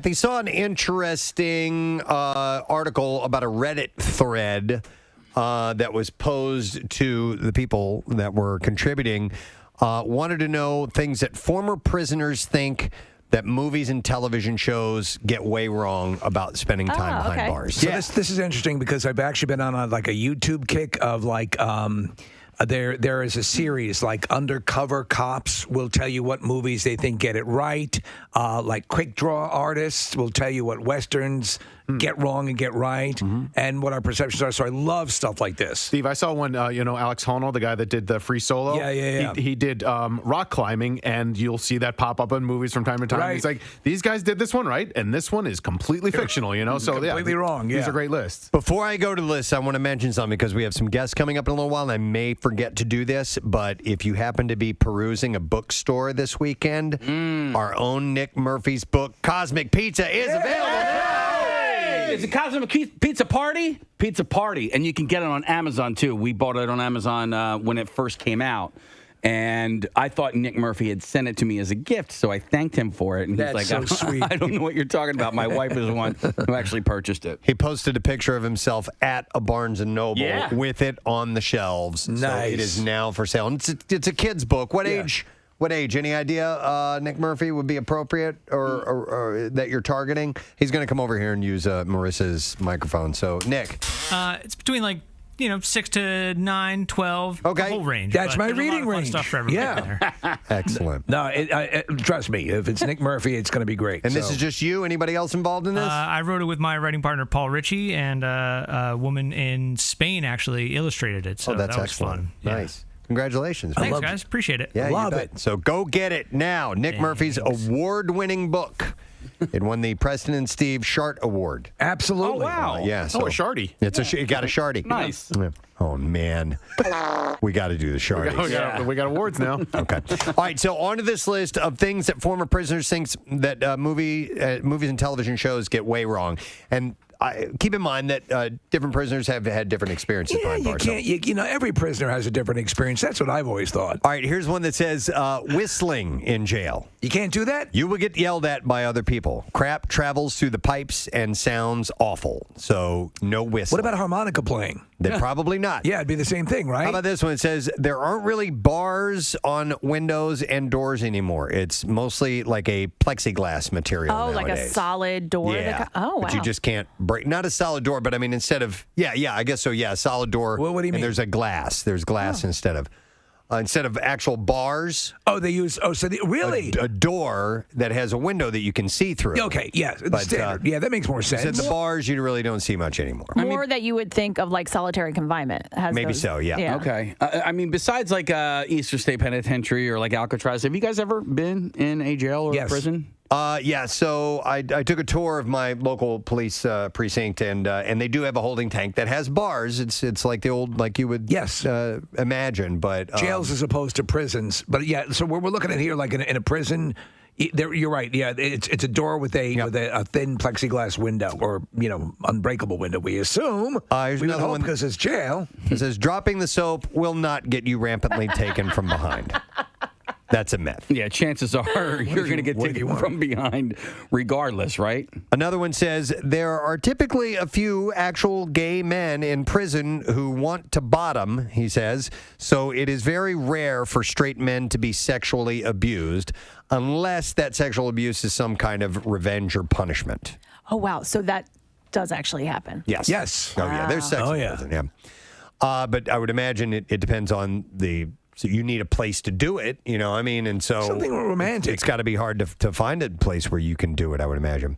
They saw an interesting article about a Reddit thread that was posed to the people that were contributing. Wanted to know things that former prisoners think that movies and television shows get way wrong about spending time behind bars. So this is interesting because I've actually been on a YouTube kick of there is a series like Undercover Cops will tell you what movies they think get it right. Like Quick Draw Artists will tell you what Westerns get wrong and get right, and what our perceptions are. So I love stuff like this. Steve, I saw one, Alex Honnold, the guy that did the Free Solo. Yeah. He did rock climbing, and you'll see that pop up in movies from time to time. Right. He's like, these guys did this one right, and this one is completely fictional, So completely wrong, These are great lists. Before I go to the list, I want to mention something because we have some guests coming up in a little while, and I may forget to do this, but if you happen to be perusing a bookstore this weekend, our own Nick Murphy's book, Cosmic Pizza, is available now. It's a Cosmic Pizza Party? Pizza Party. And you can get it on Amazon, too. We bought it on Amazon when it first came out. And I thought Nick Murphy had sent it to me as a gift, so I thanked him for it. And he's like, so sweet. I don't know what you're talking about. My wife is the one who actually purchased it. He posted a picture of himself at a Barnes & Noble with it on the shelves. Nice. So it is now for sale. And it's a kid's book. What age? What age? Any idea, Nick Murphy, would be appropriate or that you're targeting? He's going to come over here and use Marissa's microphone. So, Nick. It's between 6 to 9, 12, the whole range. That's my there's a lot reading of fun range. stuff for everybody there. Excellent. No, trust me, if it's Nick Murphy, it's going to be great. And this is just you? Anybody else involved in this? I wrote it with my writing partner, Paul Ritchie, and a woman in Spain actually illustrated it. So that's that was excellent. fun. Yeah. Nice. Congratulations. Thanks, guys. Appreciate it. Yeah, love you bet. So go get it now. Nick Murphy's award-winning book. It won the Preston and Steve Shart Award. Absolutely. Oh, wow. Yeah. So a Shardy. It got a Shardy. Nice. Yeah. Oh, man. We got to do the Shardies. We got awards now. Okay. All right, so on to this list of things that former prisoners think that movies and television shows get way wrong. And keep in mind that different prisoners have had different experiences behind bars. Every prisoner has a different experience. That's what I've always thought. All right, here's one that says whistling in jail. You can't do that? You will get yelled at by other people. Crap travels through the pipes and sounds awful. So no whistling. What about harmonica playing? They're probably not. Yeah, it'd be the same thing, right? How about this one? It says there aren't really bars on windows and doors anymore. It's mostly like a plexiglass material nowadays. Like a solid door? Yeah. Wow. But you just can't break. Not a solid door, but I mean, instead of, I guess so, a solid door. Well, what do you mean? And there's a glass. There's glass instead of actual bars. Oh, they use, really? A door that has a window that you can see through. Okay, yes, But, standard. Yeah, that makes more sense. The bars, you really don't see much anymore. More that you would think of like solitary confinement. Maybe so, yeah. Okay. Besides like Easter State Penitentiary or like Alcatraz, have you guys ever been in a jail or a prison? So I took a tour of my local police precinct, and they do have a holding tank that has bars. It's like the old, like you would imagine, but jails as opposed to prisons. But yeah, so we're looking at here like in a prison. You're right. Yeah, it's a door with a thin plexiglass window or unbreakable window. We assume. Here's we another one because it's jail. It says dropping the soap will not get you rampantly taken from behind. That's a myth. Yeah, chances are you're going to get taken from behind regardless, right? Another one says there are typically a few actual gay men in prison who want to bottom, he says, so it is very rare for straight men to be sexually abused unless that sexual abuse is some kind of revenge or punishment. Oh, wow. So that does actually happen. Yes. Yes. Oh, yeah. There's sex in prison, yeah. But I would imagine it depends on so you need a place to do it, and so something romantic. It's got to be hard to find a place where you can do it, I would imagine.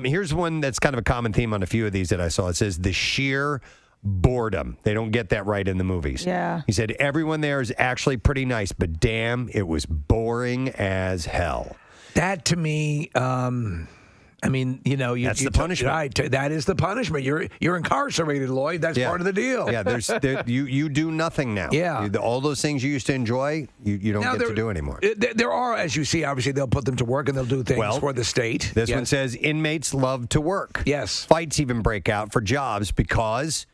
Here's one that's kind of a common theme on a few of these that I saw. It says the sheer boredom. They don't get that right in the movies. Yeah. He said everyone there is actually pretty nice, but damn, it was boring as hell. That to me, that's the punishment. Right, that is the punishment. You're incarcerated, Lloyd. That's part of the deal. Yeah, you do nothing now. Yeah. All those things you used to enjoy, you don't get to do anymore. There are, as you see, obviously they'll put them to work and they'll do things for the state. This one says inmates love to work. Yes. Fights even break out for jobs because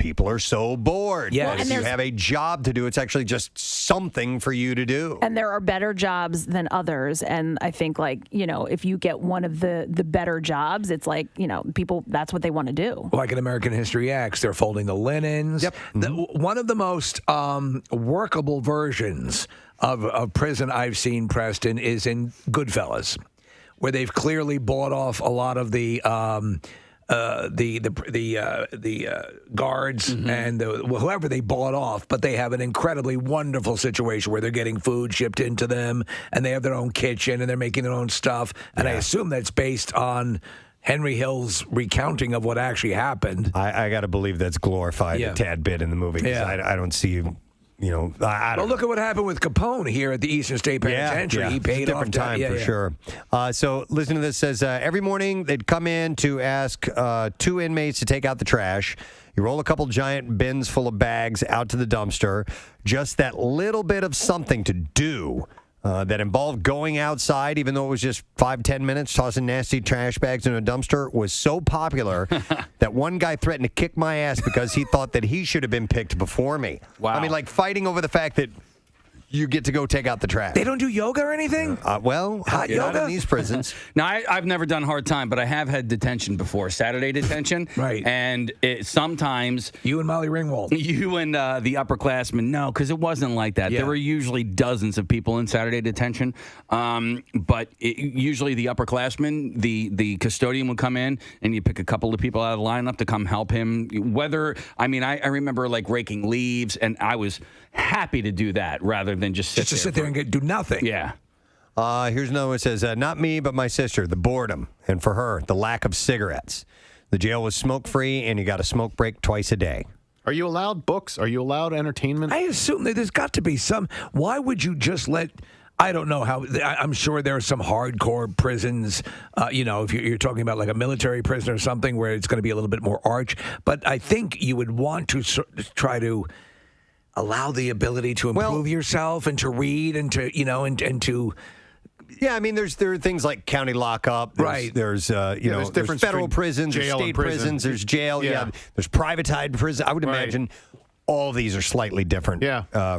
people are so bored. Yeah, Well, if you have a job to do, it's actually just something for you to do. And there are better jobs than others. And I think, if you get one of the better jobs, it's like, people, that's what they want to do. Like in American History X, they're folding the linens. Yep. One of the most workable versions of prison I've seen, Preston, is in Goodfellas, where they've clearly bought off a lot of the guards and whoever they bought off, but they have an incredibly wonderful situation where they're getting food shipped into them, and they have their own kitchen, and they're making their own stuff. And I assume that's based on Henry Hill's recounting of what actually happened. I got to believe that's glorified a tad bit in the movie. Yeah. I don't see I don't Well, look at what happened with Capone here at the Eastern State Penitentiary. He paid it's a different off time for sure. So listen to this. It says every morning they'd come in to ask 2 inmates to take out the trash. You roll a couple giant bins full of bags out to the dumpster. Just that little bit of something to do that involved going outside, even though it was just 5-10 minutes, tossing nasty trash bags in a dumpster, was so popular that one guy threatened to kick my ass because he thought that he should have been picked before me. Wow. I mean, like fighting over the fact that you get to go take out the trash. They don't do yoga or anything? Hot yoga? Not in these prisons. Now, I've never done hard time, but I have had detention before, Saturday detention. Right. And sometimes... You and Molly Ringwald. You and the upperclassmen, no, because it wasn't like that. Yeah. There were usually dozens of people in Saturday detention. But usually the upperclassmen, the custodian would come in, and you pick a couple of people out of the lineup to come help him. I remember like raking leaves, and I was happy to do that rather than just sit there and do nothing. Yeah. Here's another one that says, not me, but my sister, the boredom. And for her, the lack of cigarettes. The jail was smoke-free, and you got a smoke break twice a day. Are you allowed books? Are you allowed entertainment? I assume that there's got to be some. Why would you just let... I don't know how. I'm sure there are some hardcore prisons, if you're talking about like a military prison or something where it's going to be a little bit more arch. But I think you would want to try to allow the ability to improve yourself and to read and to, and to... Yeah, I mean, there are things like county lockup. There's there's there's federal prisons, there's state prisons, there's jail. Yeah. There's privatized prison. I would imagine all of these are slightly different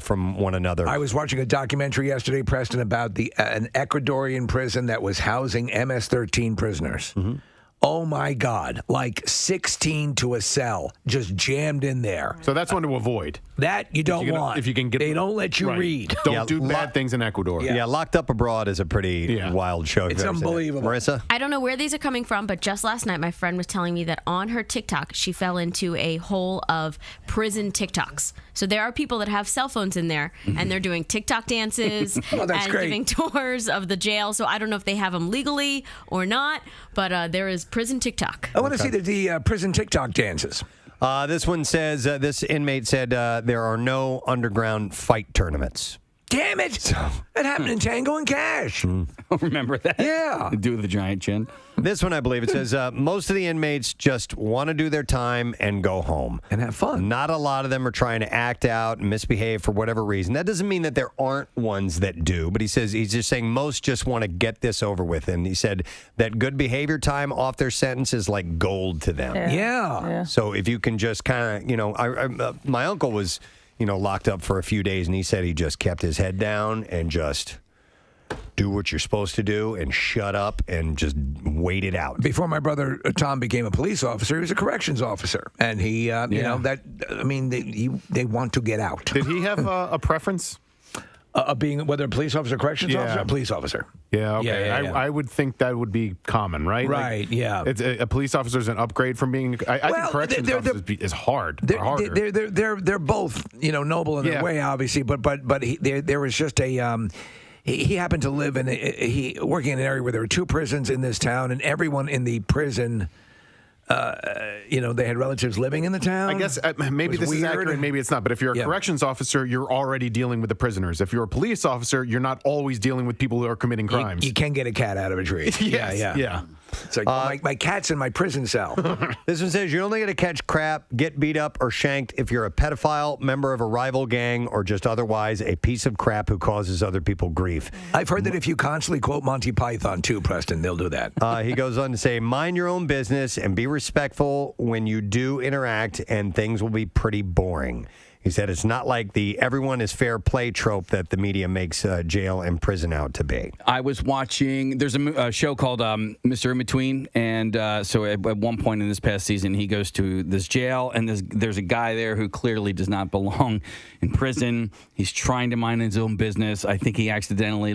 from one another. I was watching a documentary yesterday, Preston, about an Ecuadorian prison that was housing MS-13 prisoners. Mm-hmm. Oh, my God. Like 16 to a cell, just jammed in there. So that's one to avoid. That you don't want. If you can get, they don't let you read. Don't do bad things in Ecuador. Yeah, Locked Up Abroad is a pretty wild show. It's unbelievable. Marissa? I don't know where these are coming from, but just last night, my friend was telling me that on her TikTok, she fell into a hole of prison TikToks. So there are people that have cell phones in there, and they're doing TikTok dances and giving tours of the jail. So I don't know if they have them legally or not, but there is prison TikTok. I want to see the prison TikTok dances. This one says, this inmate said there are no underground fight tournaments. Damn it! That happened in Tango and Cash. Remember that? Yeah. Do the giant chin. This one, I believe, it says, most of the inmates just want to do their time and go home. And have fun. Not a lot of them are trying to act out and misbehave for whatever reason. That doesn't mean that there aren't ones that do, but he says he's just saying most just want to get this over with. And he said that good behavior time off their sentence is like gold to them. Yeah. So if you can just kind of, my uncle was... locked up for a few days, and he said he just kept his head down and just do what you're supposed to do and shut up and just wait it out. Before my brother Tom became a police officer, he was a corrections officer, and he, they want to get out. Did he have a preference? Being whether a police officer, corrections officer, or police officer. Yeah, okay. Yeah. I would think that would be common, right? Right, yeah. It's a police officer is an upgrade from being. I think corrections officers is hard. They're both noble in their way, obviously, but there was just a. He happened to live working in an area where there were 2 prisons in this town, and everyone in the prison. They had relatives living in the town. I guess maybe this is accurate, maybe it's not. But if you're a corrections officer, you're already dealing with the prisoners. If you're a police officer, you're not always dealing with people who are committing crimes. You can get a cat out of a tree. Yeah. It's like my cat's in my prison cell. This one says you're only going to catch crap, get beat up, or shanked if you're a pedophile, member of a rival gang, or just otherwise a piece of crap who causes other people grief. I've heard that if you constantly quote Monty Python too, Preston, they'll do that. He goes on to say, mind your own business and be respectful when you do interact, and things will be pretty boring. He said it's not like the everyone is fair play trope that the media makes jail and prison out to be. I was watching, there's a show called Mr. In Between, and so at one point in this past season, he goes to this jail, and there's a guy there who clearly does not belong in prison. He's trying to mind his own business. I think he accidentally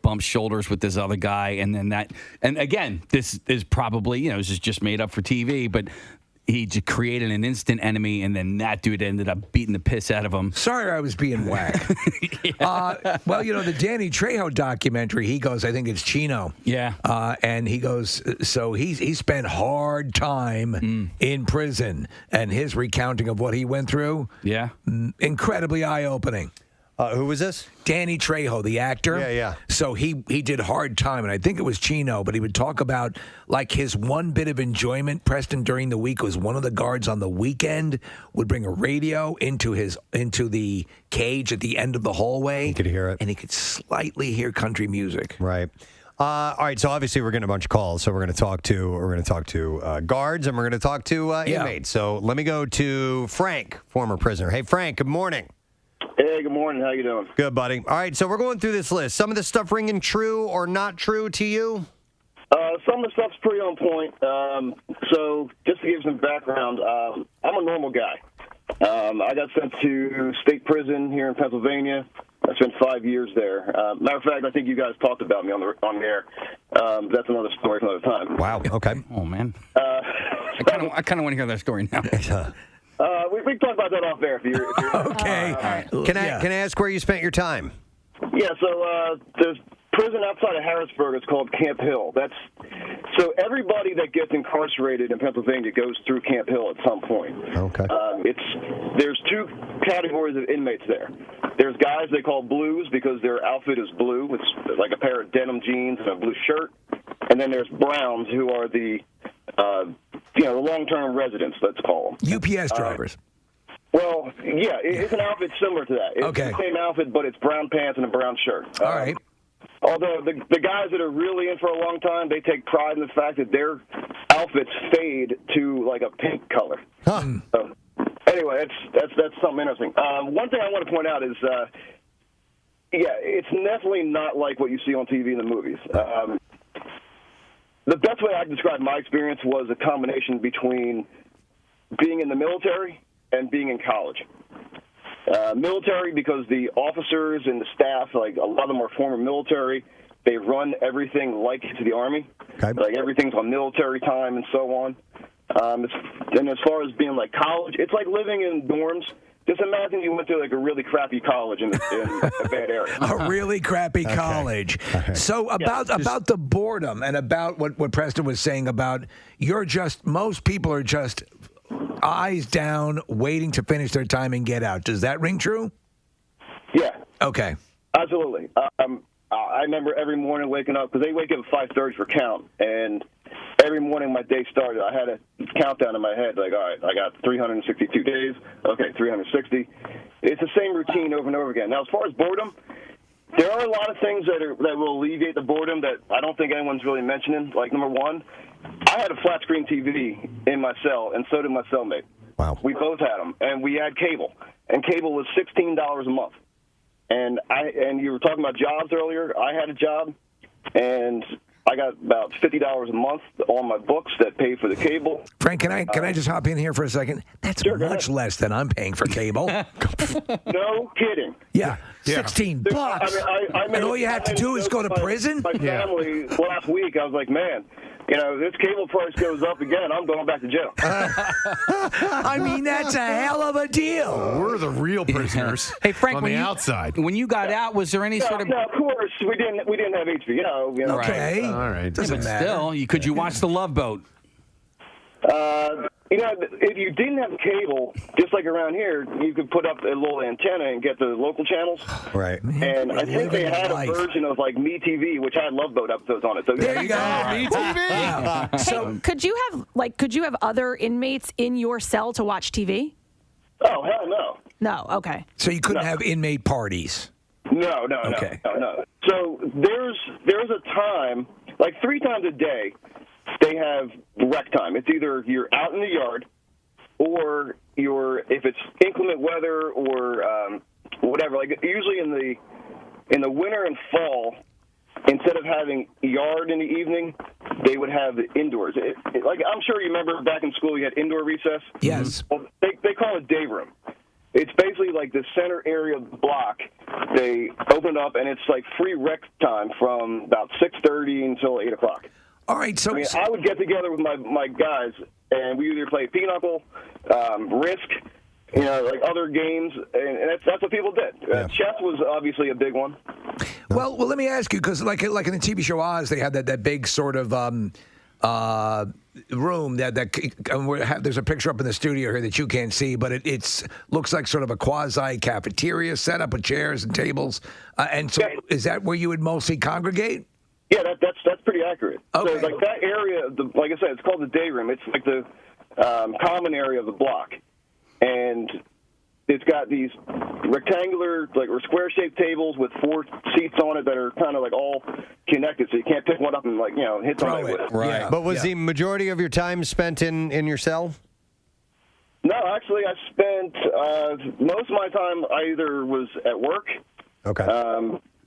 bumps shoulders with this other guy, and again, this is probably, this is just made up for TV, but he just created an instant enemy, and then that dude ended up beating the piss out of him. Sorry I was being whacked. Well, the Danny Trejo documentary, he goes, I think it's Chino. Yeah. And he goes, so he spent hard time in prison, and his recounting of what he went through, incredibly eye-opening. Who was this? Danny Trejo, the actor. Yeah. So he did hard time, and I think it was Chino, but he would talk about his one bit of enjoyment, Preston, during the week was one of the guards on the weekend would bring a radio into the cage at the end of the hallway. He could hear it. And he could slightly hear country music. Right. All right, so obviously we're getting a bunch of calls. So we're going to talk to guards, and we're going to talk to inmates. So let me go to Frank, former prisoner. Hey, Frank, good morning. Hey, good morning. How you doing? Good, buddy. All right, so we're going through this list. Some of this stuff ringing true or not true to you? Some of the stuff's pretty on point. So just to give some background, I'm a normal guy. I got sent to state prison here in Pennsylvania. I spent 5 years there. Matter of fact, I think you guys talked about me on the air. That's another story for another time. Wow. Okay. Oh, man. I kind of want to hear that story now. We can talk about that off air if you're okay. Can I ask where you spent your time? Yeah, so there's prison outside of Harrisburg. It's called Camp Hill. So everybody that gets incarcerated in Pennsylvania goes through Camp Hill at some point. Okay. There's two categories of inmates there. There's guys they call blues because their outfit is blue. It's like a pair of denim jeans and a blue shirt. And then there's browns who are the long-term residents, let's call them. UPS drivers. Well, yeah, it's an outfit similar to that. It's the same outfit, but it's brown pants and a brown shirt. All right. Although the guys that are really in for a long time, they take pride in the fact that their outfits fade to like a pink color. Huh. So, anyway, that's something interesting. One thing I want to point out is, it's definitely not like what you see on TV in the movies. The best way I can describe my experience was a combination between being in the military and being in college. Military because the officers and the staff, like a lot of them are former military, they run everything like to the Army. Okay. Like everything's on military time and so on. And as far as being like college, it's like living in dorms. Just imagine you went to like a really crappy college in a bad area. A really crappy college. Okay. So about the boredom and about what Preston was saying about most people are just eyes down, waiting to finish their time and get out. Does that ring true? Yeah. Okay. Absolutely. I remember every morning waking up, because they wake up at 5:30 for count, and every morning my day started, I had a countdown in my head, like, all right, I got 362 days, okay, 360. It's the same routine over and over again. Now, as far as boredom, there are a lot of things that will alleviate the boredom that I don't think anyone's really mentioning. Like, number one, I had a flat-screen TV in my cell, and so did my cellmate. Wow. We both had them, and we had cable, and cable was $16 a month. And you were talking about jobs earlier. I had a job, and I got about $50 a month on my books that paid for the cable. Frank, can I just hop in here for a second? That's much less than I'm paying for cable. No kidding. Yeah. $16. And all you have to do is go to prison? My family last week, I was like, man, this cable price goes up again, I'm going back to jail. I mean, that's a hell of a deal. We're the real prisoners. Hey, Frank, on the outside. When you got out, was there any sort of... No, of course, we didn't have HBO. Okay. All right. Doesn't matter. Still, could you watch The Love Boat? if you didn't have cable, just like around here, you could put up a little antenna and get the local channels. Right. And I think they had a version of like Me TV, which had Love Boat episodes on it. So there you go, Me TV. Yeah. So could you have other inmates in your cell to watch TV? Oh, hell no. No. Okay. So you couldn't have inmate parties. No. Okay. No. So there's a time, like 3 times a day, they have rec time. It's either you're out in the yard, or if it's inclement weather or whatever. Like usually in the winter and fall, instead of having yard in the evening, they would have the indoors. Like I'm sure you remember back in school, you had indoor recess. Yes. Well, they call it day room. It's basically like the center area of the block. They open up, and it's like free rec time from about 6:30 until 8 o'clock. All right, so I would get together with my guys, and we either play Pinochle, Risk, like other games, and that's what people did. Chess was obviously a big one. Well, let me ask you, because like in the TV show Oz, they had that big sort of room there's a picture up in the studio here that you can't see, but it looks like sort of a quasi cafeteria set up with chairs and tables. And so, is that where you would mostly congregate? Yeah, that's pretty accurate. Okay. So like that area, like I said, it's called the day room. It's like the common area of the block, and it's got these rectangular, like or square-shaped tables with 4 seats on it that are kind of like all connected, so you can't pick one up and hit somebody with it. Right. Yeah. But was the majority of your time spent in your cell? No, actually, I spent most of my time I either was at work. Okay.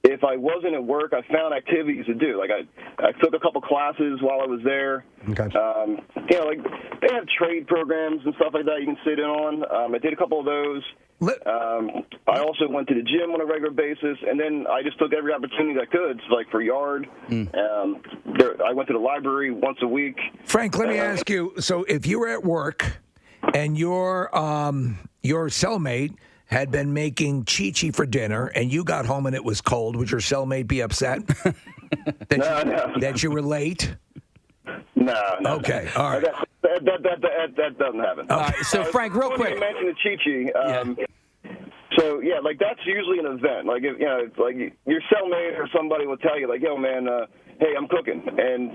If I wasn't at work, I found activities to do. Like I took a couple classes while I was there. Okay. Like they have trade programs and stuff like that you can sit in on. I did a couple of those. I also went to the gym on a regular basis, and then I just took every opportunity I could, like for yard. I went to the library once a week. Frank, let me ask you. So if you were at work and your cellmate had been making chichi for dinner, and you got home and it was cold, would your cellmate be upset that you were late? No. Okay, all right. That doesn't happen. So Frank, real quick. You mentioned the chichi. So yeah, like that's usually an event. Like if, like your cellmate or somebody will tell you, like, yo man, hey, I'm cooking, and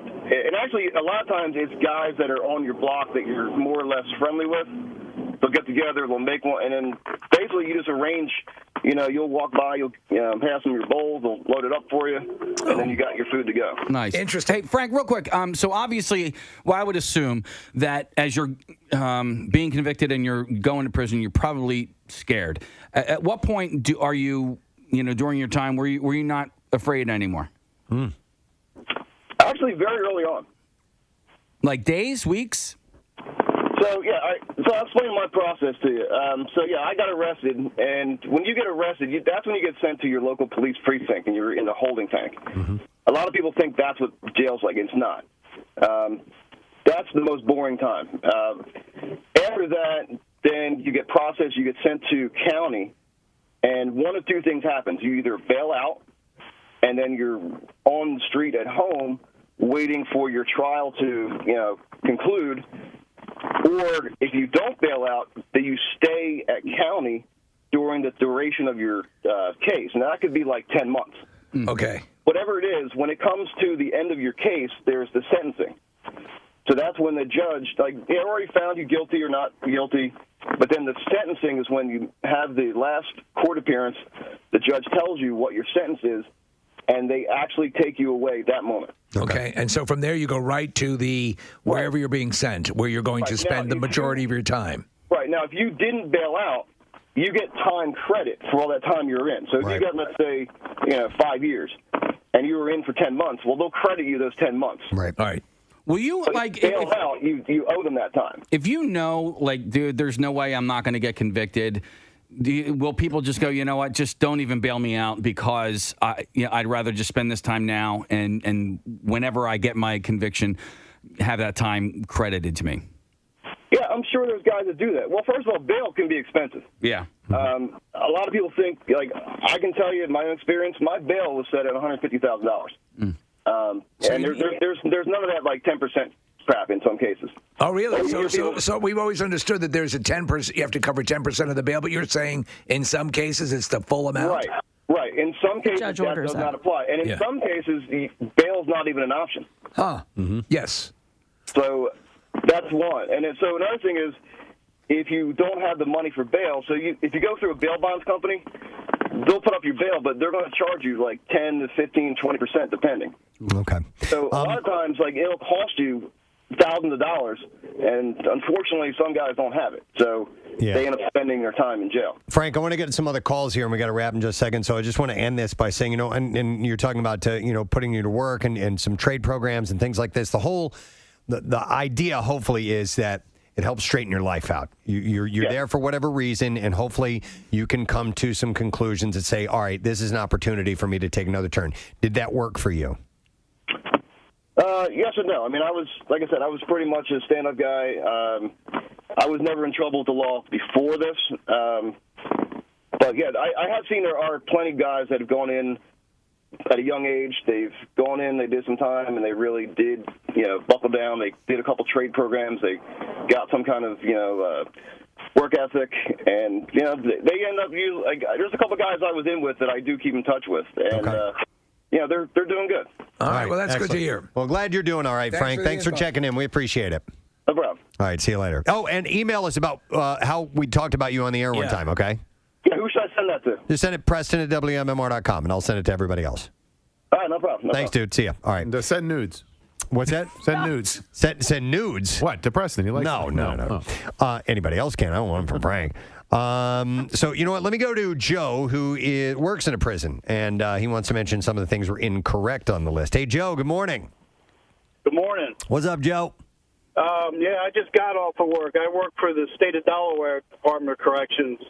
actually a lot of times it's guys that are on your block that you're more or less friendly with. They'll get together, they'll make one, and then basically you just arrange, you'll walk by, you'll pass them your bowls, they'll load it up for you, and then you got your food to go. Nice. Interesting. Hey, Frank, real quick. So obviously, I would assume that as you're being convicted and you're going to prison, you're probably scared. At what point are you, during your time, were you not afraid anymore? Actually, very early on. Like days, weeks? So I'll explain my process to you. I got arrested, and when you get arrested, that's when you get sent to your local police precinct, and you're in the holding tank. Mm-hmm. A lot of people think that's what jail's like. It's not. That's the most boring time. After that, then you get processed. You get sent to county, and one of 2 things happens: you either bail out, and then you're on the street at home waiting for your trial to conclude. Or if you don't bail out, then you stay at county during the duration of your case. And that could be like 10 months. Okay. Whatever it is, when it comes to the end of your case, there's the sentencing. So that's when the judge, they already found you guilty or not guilty, but then the sentencing is when you have the last court appearance, the judge tells you what your sentence is, and they actually take you away that moment. Okay, and so from there you go right to wherever you're being sent, where you're going to spend the majority of your time. Right. Now, if you didn't bail out, you get time credit for all that time you're in. So if you got, let's say, 5 years, and you were in for 10 months, well, they'll credit you those 10 months. Right. All right. Will you, but bail out, you owe them that time. If you know, dude, there's no way I'm not going to get convicted, will people just go, you know what, just don't even bail me out because I'd rather just spend this time now and whenever I get my conviction, have that time credited to me? Yeah, I'm sure there's guys that do that. Well, first of all, bail can be expensive. Yeah. A lot of people think, I can tell you in my own experience, my bail was set at $150,000. And there's none of that 10% crap in some cases. Oh, really? So we've always understood that there's a 10%. You have to cover 10% of the bail, but you're saying in some cases it's the full amount. Right. In some cases that does not apply, and in some cases the bail's not even an option. Huh. Mm-hmm. Yes. So that's one. And then, so another thing is, if you don't have the money for bail, so if you go through a bail bonds company, they'll put up your bail, but they're going to charge you like 10 to 15, 20% depending. Okay. So a lot of times, like, it'll cost you thousands of dollars, and unfortunately, some guys don't have it. So they end up spending their time in jail. Frank, I want to get some other calls here, and we got to wrap in just a second. So I just want to end this by saying, and you're talking about, putting you to work and some trade programs and things like this. The idea, hopefully, is that it helps straighten your life out. You're there for whatever reason, and hopefully you can come to some conclusions and say, all right, this is an opportunity for me to take another turn. Did that work for you? Yes and no. I mean, I was pretty much a stand-up guy. I was never in trouble with the law before this. But, yeah, I have seen there are plenty of guys that have gone in at a young age. They've gone in, they did some time, and they really did, buckle down. They did a couple trade programs. They got some kind of, work ethic, and, they end up using, there's a couple guys I was in with that I do keep in touch with, and, they're doing good. All right, well, that's excellent. Good to hear. Well, glad you're doing all right, Frank. Thanks for checking in. We appreciate it. No problem. All right, see you later. Oh, and email us about how we talked about you on the air one time, okay? Yeah, who should I send that to? Just send it Preston at WMMR.com, and I'll send it to everybody else. All right, no problem. Thanks, dude. See ya. All right. Send nudes. What's that? Send nudes. Send nudes? What? To Preston. He likes No. Anybody else can. I don't want them from Frank. So, you know what? Let me go to Joe, who works in a prison, and he wants to mention some of the things were incorrect on the list. Hey, Joe, good morning. Good morning. What's up, Joe? I just got off of work. I work for the state of Delaware Department of Corrections.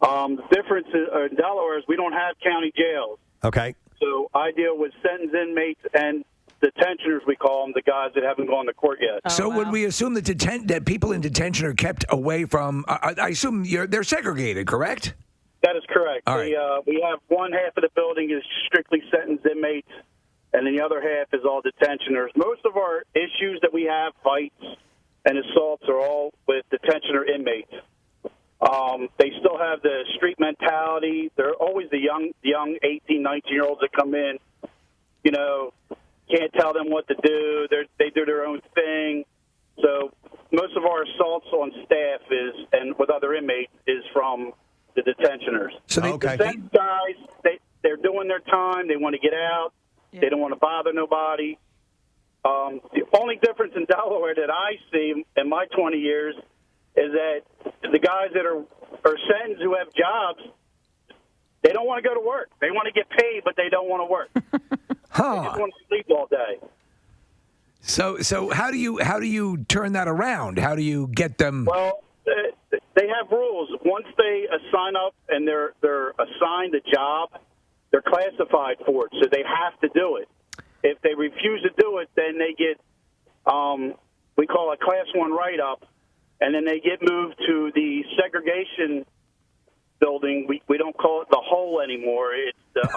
The difference in Delaware is we don't have county jails. Okay. So I deal with sentenced inmates and detentioners, we call them, the guys that haven't gone to court yet. So would we assume that people in detention are kept away from? I assume they're segregated, correct? That is correct. All right. We have one half of the building is strictly sentenced inmates, and then the other half is all detentioners. Most of our issues that we have, fights and assaults, are all with detentioner inmates. They still have the street mentality. They're always the young 18, 19-year-olds that come in, can't tell them what to do. They do their own thing. So most of our assaults on staff and with other inmates is from the detentioners. So the same guys, they're doing their time. They want to get out. Yeah. They don't want to bother nobody. The only difference in Delaware that I see in my 20 years is that the guys that are sentenced who have jobs, they don't want to go to work. They want to get paid, but they don't want to work. They just want to sleep all day. So how do you turn that around? How do you get them? Well, they have rules. Once they sign up and they're assigned a job, they're classified for it, so they have to do it. If they refuse to do it, then they get we call it Class 1 write-up, and then they get moved to the segregation building. We don't call it the hole anymore. It's the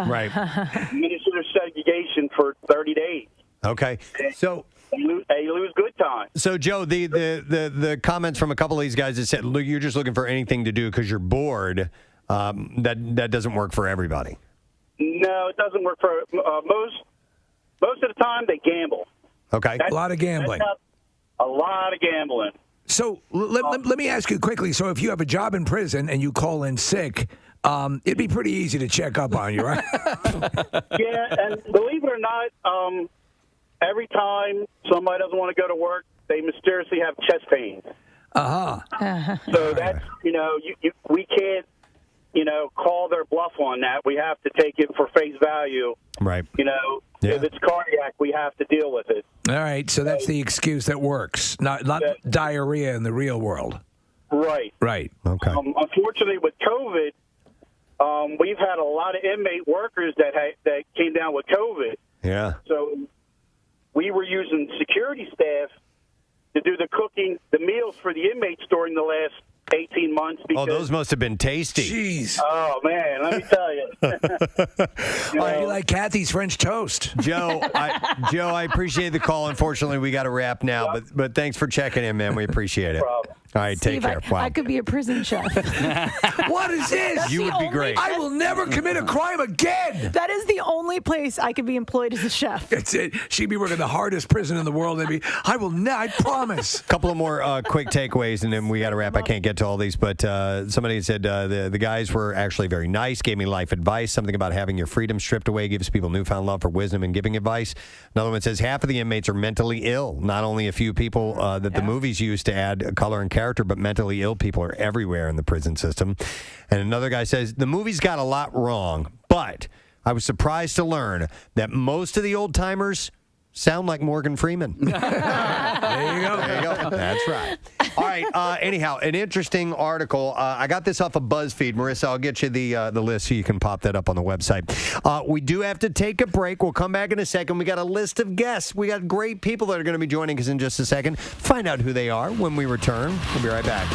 right. Administrative segregation for 30 days. Okay. So they lose good time. So, Joe, the comments from a couple of these guys that said, look, you're just looking for anything to do because you're bored, that doesn't work for everybody. No, it doesn't work for most of the time. They gamble. Okay. A lot of gambling. A lot of gambling. So let me ask you quickly. So if you have a job in prison and you call in sick, it'd be pretty easy to check up on you, right? Yeah, and believe it or not, every time somebody doesn't want to go to work, they mysteriously have chest pains. So that's, we can't, call their bluff on that. We have to take it for face value. Right. If it's cardiac, we have to deal with it. All right, so that's the excuse that works, not diarrhea in the real world. Right. Right. Okay. Unfortunately, with COVID, we've had a lot of inmate workers that came down with COVID. Yeah. So we were using security staff to do the cooking, the meals for the inmates during the last 18 months. Oh, those must have been tasty. Jeez. Oh, man, let me tell you. You like Kathy's French toast. Joe, I appreciate the call. Unfortunately, we got to wrap now, but thanks for checking in, man. We appreciate it. No problem. All right, take Steve, care. Wow. I could be a prison chef. What is this? You would be great. I will never commit a crime again. That is the only place I could be employed as a chef. That's it. She'd be working the hardest prison in the world. I promise. A couple of more quick takeaways, and then we got to wrap. I can't get to all these, but somebody said the guys were actually very nice, gave me life advice. Something about having your freedom stripped away gives people newfound love for wisdom and giving advice. Another one says half of the inmates are mentally ill. Not only a few people that the movies use to add color and character, but mentally ill people are everywhere in the prison system. And another guy says the movie's got a lot wrong, but I was surprised to learn that most of the old timers sound like Morgan Freeman. There you go. There you go. That's right. All right. Anyhow, an interesting article. I got this off of BuzzFeed. Marissa, I'll get you the list so you can pop that up on the website. We do have to take a break. We'll come back in a second. We got a list of guests. We got great people that are going to be joining us in just a second. Find out who they are when we return. We'll be right back.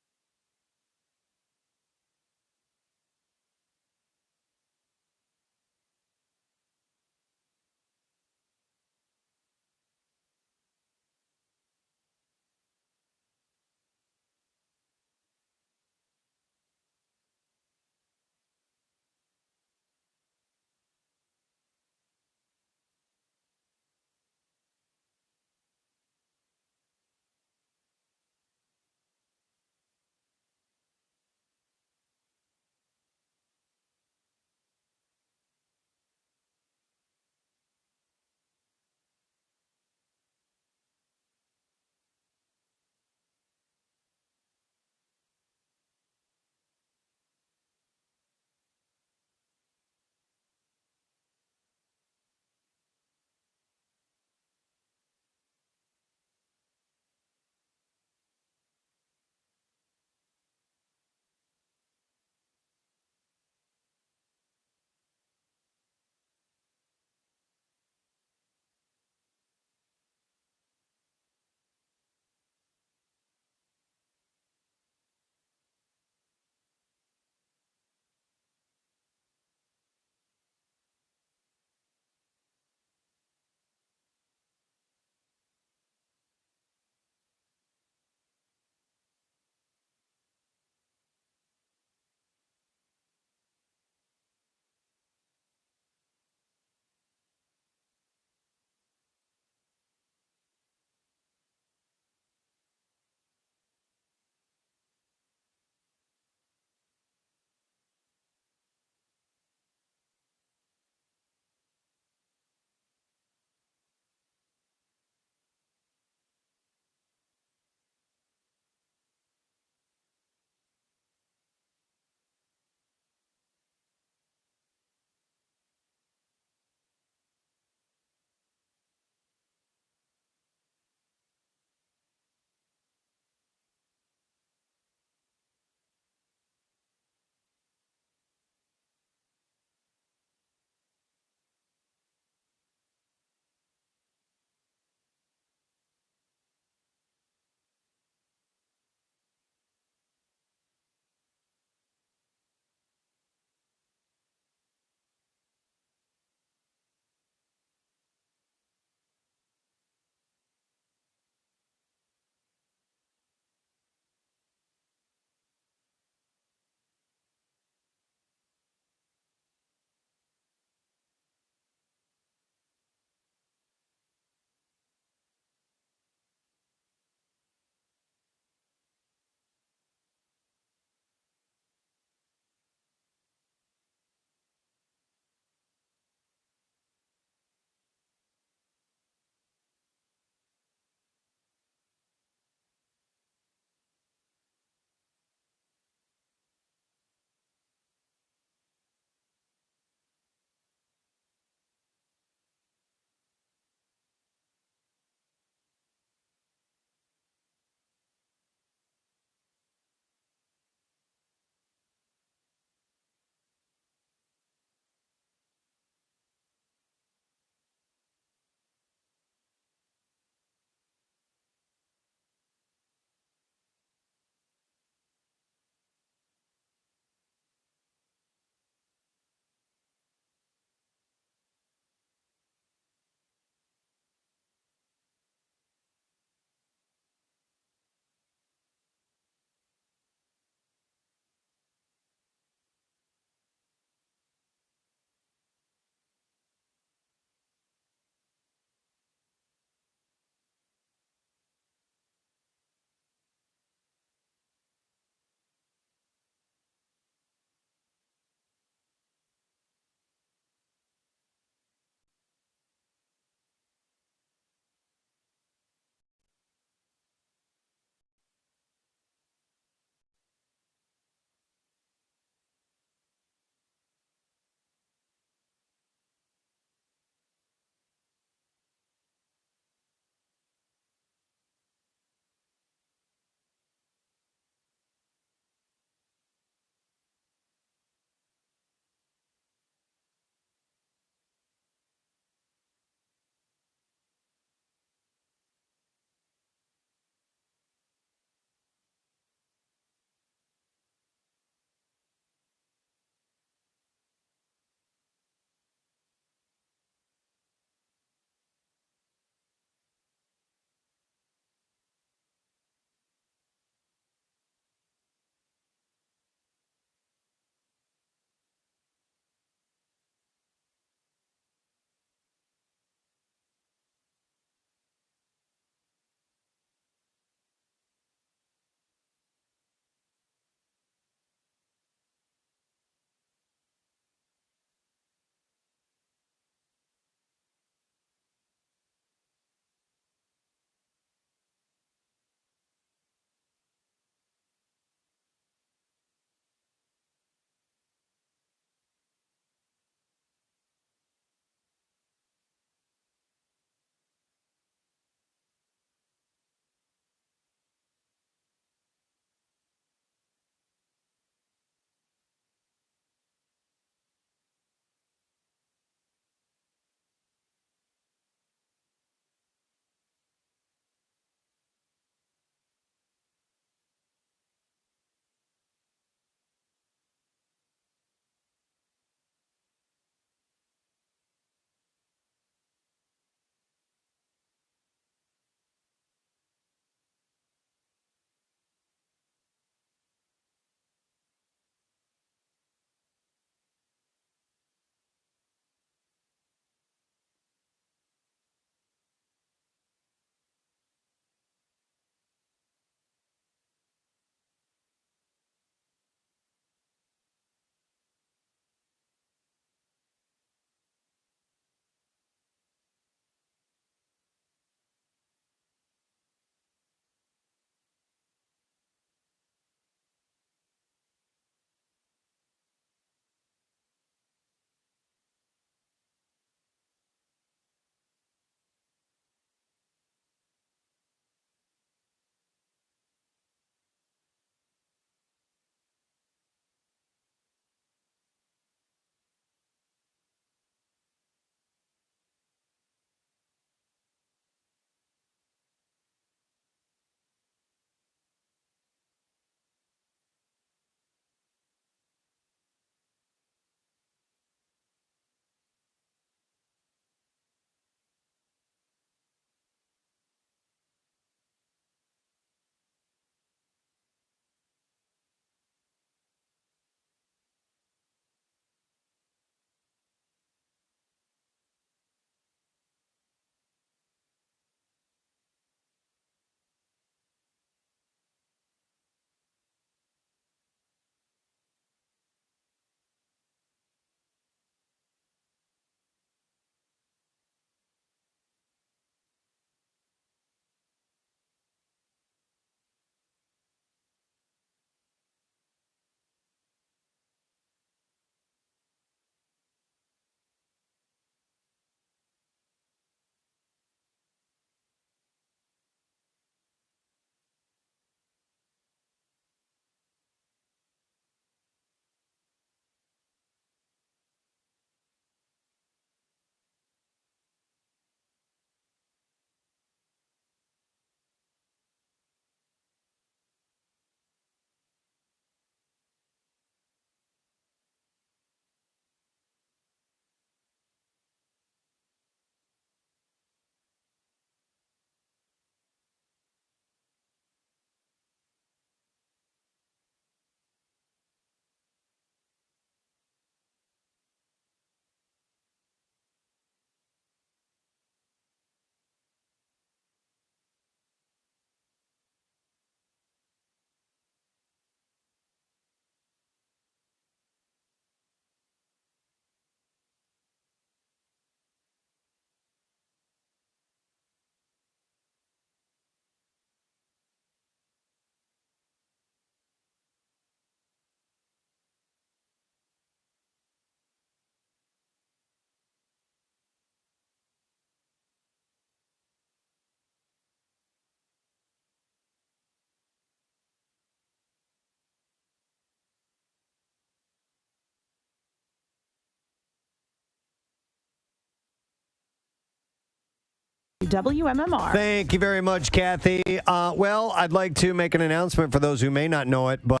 WMMR. Thank you very much, Kathy. Well, I'd like to make an announcement for those who may not know it, but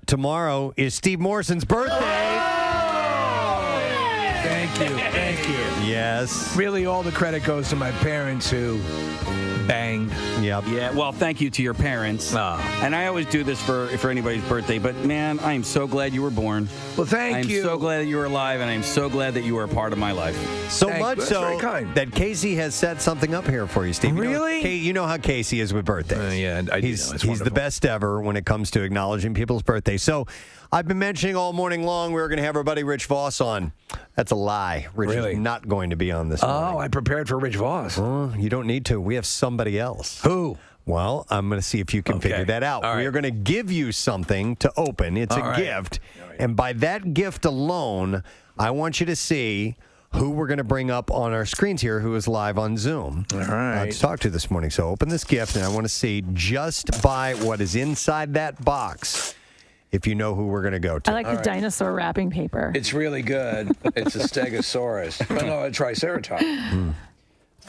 tomorrow is Steve Morrison's birthday. Thank you. Yes. Really, all the credit goes to my parents who banged. Yep. Yeah, well, thank you to your parents. And I always do this for anybody's birthday, but man, I am so glad you were born. Well, thank you. I'm so glad that you were alive, and I'm so glad that you were a part of my life. So much so that Casey has set something up here for you, Steve. Really? You know how Casey is with birthdays. Yeah, I do know. It's He's wonderful. the best ever when it comes to acknowledging people's birthdays. So I've been mentioning all morning long we were going to have our buddy Rich Voss on. That's a lie. Rich is not going to be on this morning. Oh, I prepared for Rich Voss. You don't need to. We have somebody else. Who? Well, I'm going to see if you can figure that out. We are going to give you something to open. It's a gift. And by that gift alone, I want you to see who we're going to bring up on our screens here who is live on Zoom. All right. To talk to this morning. So open this gift, and I want to see just by what is inside that box if you know who we're going to go to. I like the dinosaur wrapping paper. It's really good. It's a Stegosaurus. No, a Triceratops. All right,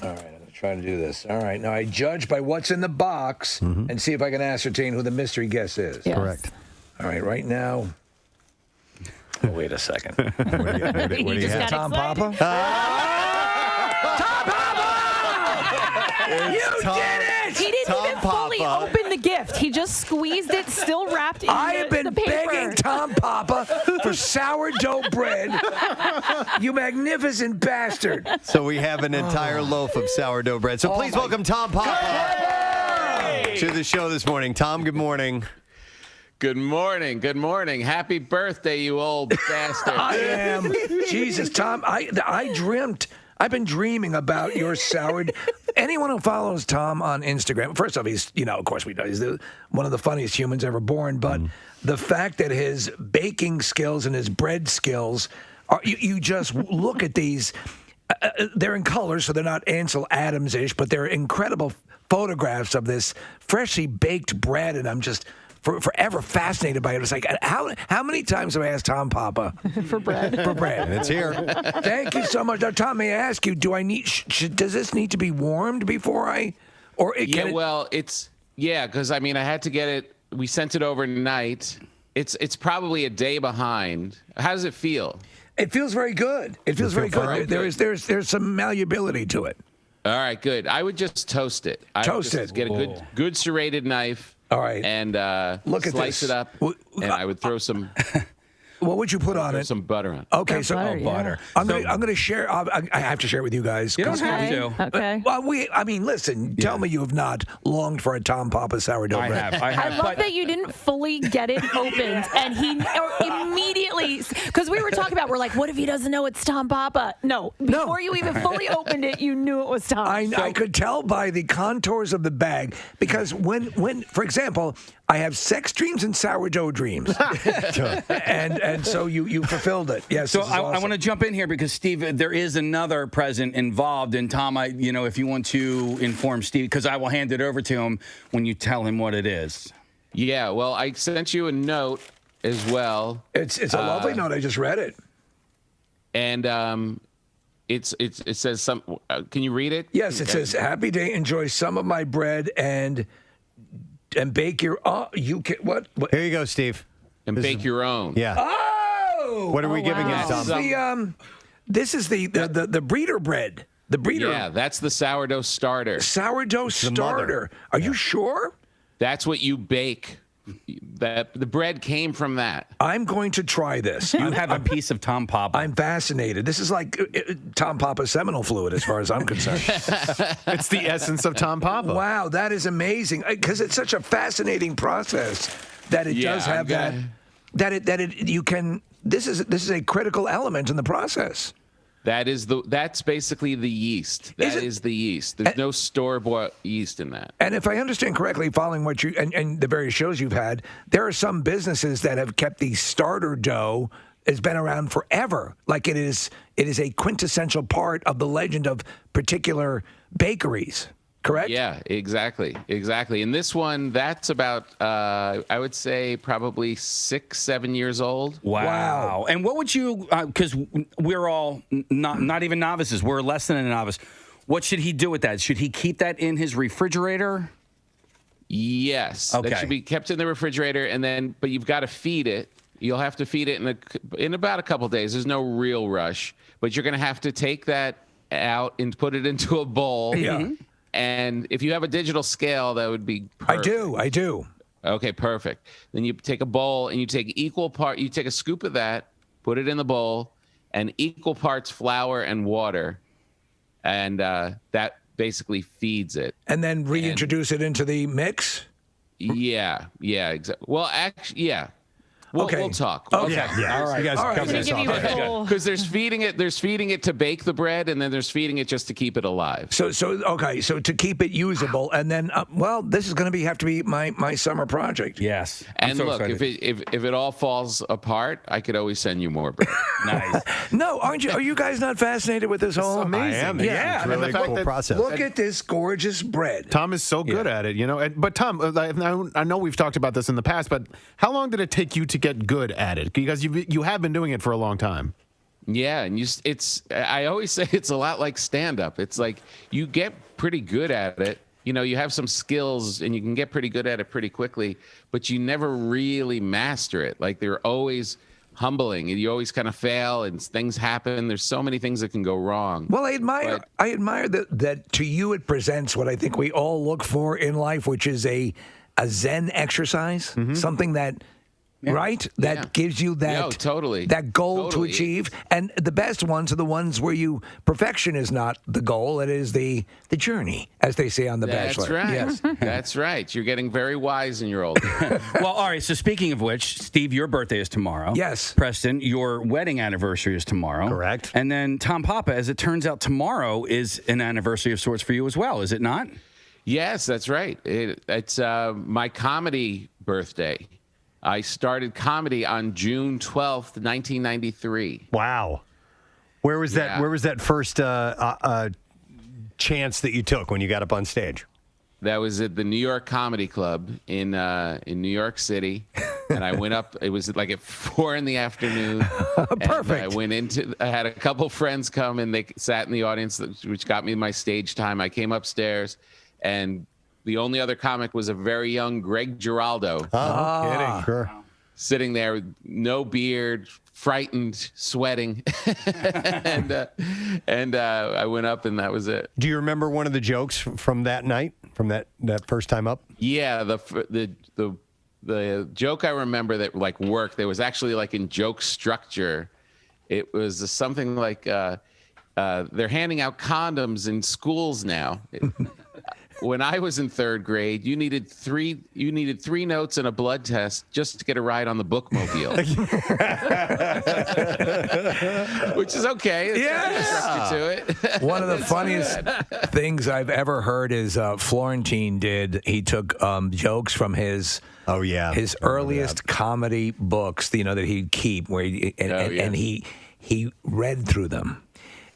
I'm going to try to do this. All right, now I judge by what's in the box and see if I can ascertain who the mystery guest is. Yes. Correct. All right, right now. Oh, wait a second. What do you have? Tom Papa? Tom Papa! You did it! He didn't even fully open the gift. He just squeezed it, still wrapped in I have been the paper. begging Tom Papa for sourdough bread. You magnificent bastard. So we have an entire loaf of sourdough bread. So please welcome Tom Papa to the show this morning. Tom, good morning. Good morning. Good morning. Happy birthday, you old bastard. I am. Jesus, Tom, I dreamt. I've been dreaming about your sourdough. Anyone who follows Tom on Instagram, first off, he's, of course we know, he's one of the funniest humans ever born, but the fact that his baking skills and his bread skills, you just look at these, they're in color, so they're not Ansel Adams-ish, but they're incredible photographs of this freshly baked bread, and I'm just forever fascinated by it. It's like, how many times have I asked Tom Papa for bread? For bread. It's here. Thank you so much. Now, Tom, may I ask you, do I need? Does this need to be warmed before I? Or it, because I had to get it. We sent it overnight. It's probably a day behind. How does it feel? It feels very good. It feels very good. There's some malleability to it. All right, good. I would just toast it. Get a good serrated knife. All right. And slice it up, and I would throw some. What would you put on it? Some butter on it. Okay, butter. I'm going to share. I have to share it with you guys. You don't have to. Okay. Well, listen. Tell me you have not longed for a Tom Papa sourdough bread. I love that you didn't fully get it opened, and he immediately, because we were talking about, we're like, what if he doesn't know it's Tom Papa? No, before you even fully opened it, you knew it was Tom. I could tell by the contours of the bag, because when, for example, I have sex dreams and sourdough dreams, and so you fulfilled it. Yes. So I want to jump in here because Steve, there is another present involved, and Tom, if you want to inform Steve, because I will hand it over to him when you tell him what it is. Yeah. Well, I sent you a note as well. It's a lovely note. I just read it. And it says some. Can you read it? Yes. It says, "Happy day. Enjoy some of my bread and bake your you can what? Here you go, Steve. And bake your own. Yeah. Oh! What are we giving him, Tom? This is the breeder bread. The breeder. Yeah, that's the sourdough starter. Sourdough starter. Are you sure? That's what you bake. The bread came from that. I'm going to try this. You have a piece of Tom Papa. I'm fascinated. This is like Tom Papa's seminal fluid, as far as I'm concerned. It's the essence of Tom Papa. Wow, that is amazing. Because it's such a fascinating process that it does have This is a critical element in the process. That's basically the yeast. That is the yeast. There's no store-bought yeast in that. And if I understand correctly, following what you and the various shows you've had, there are some businesses that have kept the starter dough. It's been around forever. Like it is a quintessential part of the legend of particular bakeries. Correct? Yeah, exactly. And this one, that's about, I would say, probably 6-7 years old. Wow. And what would you, because we're all not even novices, we're less than a novice. What should he do with that? Should he keep that in his refrigerator? Yes. Okay. That should be kept in the refrigerator, but you've got to feed it. You'll have to feed it in about a couple days. There's no real rush, but you're going to have to take that out and put it into a bowl. Yeah. And if you have a digital scale, that would be perfect. I do. Okay, perfect. Then you take a bowl and you take you take a scoop of that, put it in the bowl, and equal parts flour and water. And that basically feeds it. And then reintroduce it into the mix? Yeah, exactly. Well, actually, yeah. We'll talk. Okay. Yeah. All right. You guys cover this off. Because there's feeding it to bake the bread, and then there's feeding it just to keep it alive. So to keep it usable, and then this is going to have to be my summer project. Yes. And look, if it all falls apart, I could always send you more bread. Nice. No, aren't you? Are you guys not fascinated with this whole? Amazing. I am. Yeah. It's really cool process. Look at this gorgeous bread. Tom is so good at it, But Tom, I know we've talked about this in the past, but how long did it take you to get good at it? Because you have been doing it for a long time. Yeah, and I always say it's a lot like stand-up. It's like you get pretty good at it. You have some skills and you can get pretty good at it pretty quickly, but you never really master it. Like they're always humbling and you always kind of fail and things happen. There's so many things that can go wrong. Well, I admire that to you it presents what I think we all look for in life, which is a Zen exercise, something that right? That gives you that totally that goal to achieve. And the best ones are the ones where perfection is not the goal; it is the journey, as they say on The Bachelor. That's right. Yes, that's right. You're getting very wise in your old age. Well, all right. So speaking of which, Steve, your birthday is tomorrow. Yes. Preston, your wedding anniversary is tomorrow. Correct. And then Tom Papa, as it turns out, tomorrow is an anniversary of sorts for you as well, is it not? Yes, that's right. It's my comedy birthday. I started comedy on June 12th, 1993. Wow. Where was that? Where was that first chance that you took when you got up on stage? That was at the New York Comedy Club in New York City, and I went up. It was like at 4 p.m. Perfect. I had a couple friends come, and they sat in the audience, which got me my stage time. I came upstairs, and the only other comic was a very young Greg Giraldo. Oh, kidding. Sure. Sitting there, no beard, frightened, sweating, and I went up, and that was it. Do you remember one of the jokes from that night, from that first time up? Yeah, the joke I remember that like worked. There was actually like in joke structure, it was something like they're handing out condoms in schools now. When I was in 3rd grade, you needed three notes and a blood test just to get a ride on the bookmobile, which is okay. It's to it. One of the funniest things I've ever heard is Florentine did. He took jokes from his earliest comedy books, that he'd keep, where he read through them.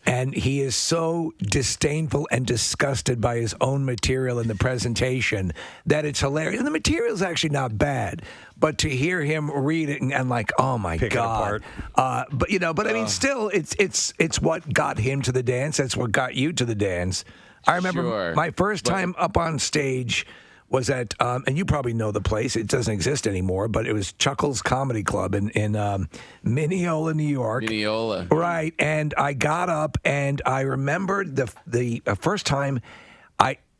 And he is so disdainful and disgusted by his own material in the presentation that it's hilarious. And the material's actually not bad, but to hear him read it and like, oh my God. But I mean, still, it's what got him to the dance. That's what got you to the dance. I remember my first time up on stage was at, and you probably know the place. It doesn't exist anymore, but it was Chuckles Comedy Club in Mineola, New York. Mineola. Right, and I got up, and I remembered the first time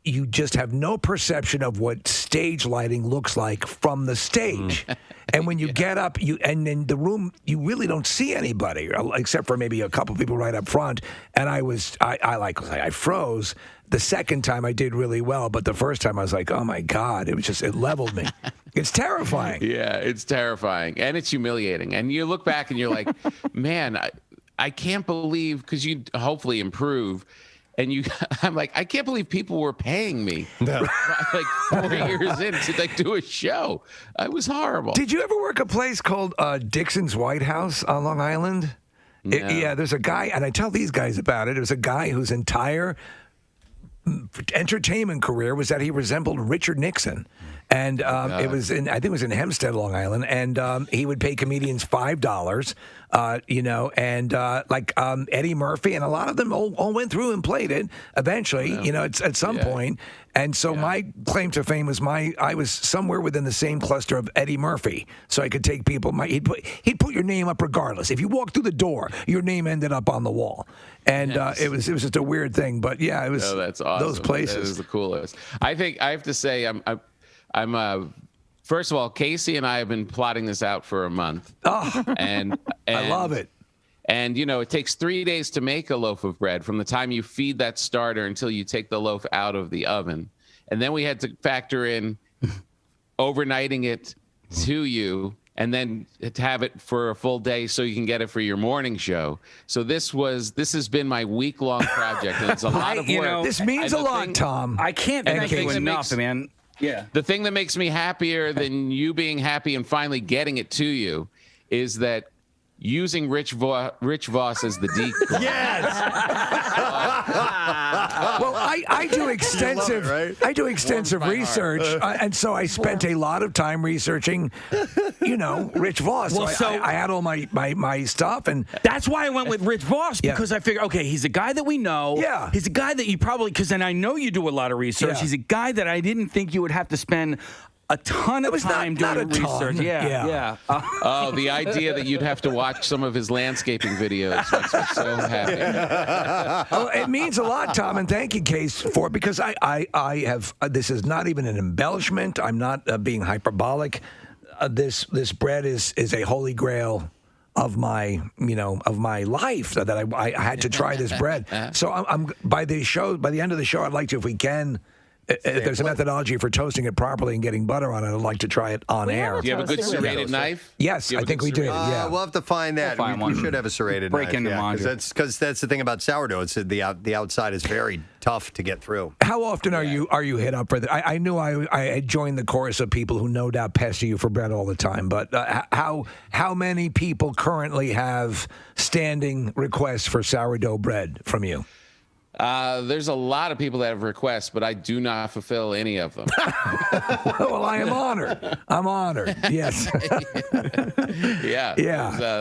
you just have no perception of what stage lighting looks like from the stage. And when you get up, and in the room, you really don't see anybody, except for maybe a couple people right up front. And I froze. The second time I did really well, but the first time I was like, oh my God, it leveled me. It's terrifying. Yeah, it's terrifying. And it's humiliating. And you look back and you're like, man, I can't believe, because you hopefully improve. And I'm like, I can't believe people were paying me like 4 years in to do a show. It was horrible. Did you ever work a place called Dixon's White House on Long Island? No. There's a guy, and I tell these guys about it. It was a guy whose entire entertainment career was that he resembled Richard Nixon. And it was I think it was in Hempstead, Long Island, and he would pay comedians $5, and Eddie Murphy, and a lot of them all went through and played it eventually, at some point. And so my claim to fame was I was somewhere within the same cluster of Eddie Murphy, so I could take people. He'd put your name up regardless. If you walked through the door, your name ended up on the wall, and it was just a weird thing. But yeah, it was. Oh, that's awesome. Those places. That is the coolest. I think I have to say I'm first of all, Casey and I have been plotting this out for a month. Oh, and I love it. And, it takes 3 days to make a loaf of bread from the time you feed that starter until you take the loaf out of the oven. And then we had to factor in overnighting it to you and then to have it for a full day so you can get it for your morning show. So this has been my week-long project, and it's a lot of work. This means a lot, Tom. I can't thank you enough, man. Yeah. The thing that makes me happier than you being happy and finally getting it to you is that using Rich Voss as the decoy. Yes. Well, I do extensive. I do extensive research, and so I spent a lot of time researching, Rich Voss. Well, so I had all my stuff, and that's why I went with Rich Voss, because I figured, okay, he's a guy that we know. Yeah. He's a guy that you probably, because then I know you do a lot of research. Yeah. He's a guy that I didn't think you would have to spend a ton of time doing research. Yeah. Oh, the idea that you'd have to watch some of his landscaping videos makes me so happy. Oh, it means a lot, Tom, and thank you, Case, for it, because I have. This is not even an embellishment. I'm not being hyperbolic. This bread is a holy grail of my life, that I had to try this bread. So I'm by the end of the show, I'd like to, if we can. If there's a methodology for toasting it properly and getting butter on it, I'd like to try it on air. Do you have a good serrated knife? Yes, I think we do. Yeah, we'll have to find that. We should have a serrated Break knife. into mine. Because that's the thing about sourdough. It's the outside is very tough to get through. How often are you hit up for that? I knew I had joined the chorus of people who no doubt pester you for bread all the time. But how many people currently have standing requests for sourdough bread from you? There's a lot of people that have requests, but I do not fulfill any of them. Well, I am honored. I'm honored. Yes. Yeah.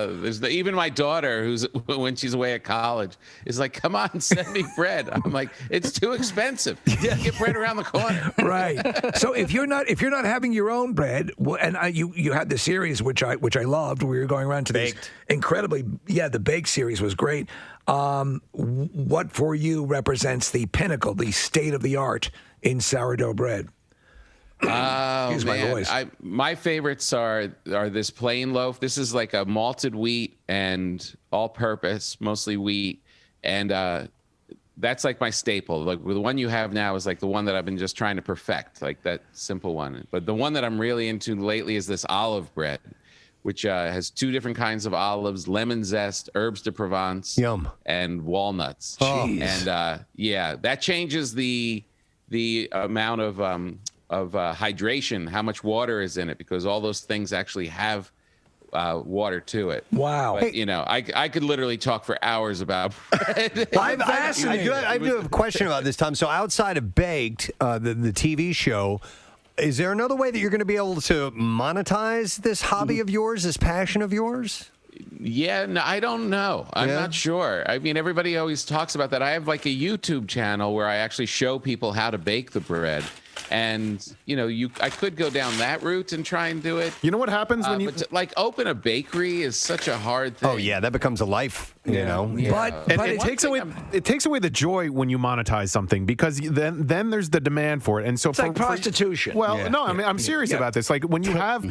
There's even my daughter, who's when she's away at college, is like, "Come on, send me bread." I'm like, "It's too expensive. Get bread around the corner." Right. So if you're not having your own bread, and you had the series which I loved, where you're going around to these incredibly, the Bake series was great. What for you represents the pinnacle, the state of the art in sourdough bread? Oh, Use my voice. My favorites are this plain loaf. This is like a malted wheat and all-purpose, mostly wheat, and that's like my staple. Like the one you have now is like the one that I've been just trying to perfect, like that simple one. But the one that I'm really into lately is this olive bread, which has two different kinds of olives, lemon zest, herbs de Provence, and walnuts. Oh. And that changes the amount of hydration, how much water is in it, because all those things actually have water to it. Wow. But, I could literally talk for hours about bread. I do have a question about this, Tom. So outside of Baked, the TV show, is there another way that you're going to be able to monetize this hobby of yours, this passion of yours? Yeah, no, I don't know. I'm not sure. I mean, everybody always talks about that. I have like a YouTube channel where I actually show people how to bake the bread. And, I could go down that route and try and do it. You know what happens when you... But to, open a bakery is such a hard thing. Oh, yeah, that becomes a life, you know. Yeah. But it takes away the joy when you monetize something, because then there's the demand for it. And so it's like prostitution. No, I'm serious about this. Like when you have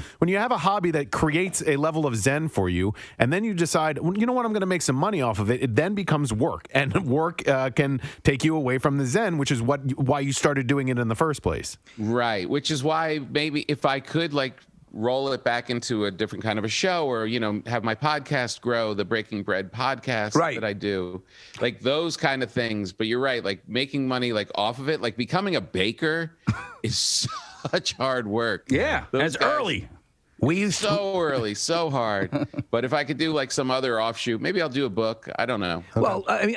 a hobby that creates a level of zen for you, and then you decide, you know what, I'm going to make some money off of it. It then becomes work, and work can take you away from the zen, which is why you started doing it in the first place. Right, which is why maybe if I could roll it back into a different kind of a show, or have my podcast grow, the Breaking Bread podcast that I do, like those kind of things. But you're right, like making money off of it, like becoming a baker is such hard work. Yeah, that's early. So early, so hard. But if I could do some other offshoot, maybe I'll do a book. I don't know. Well, I mean,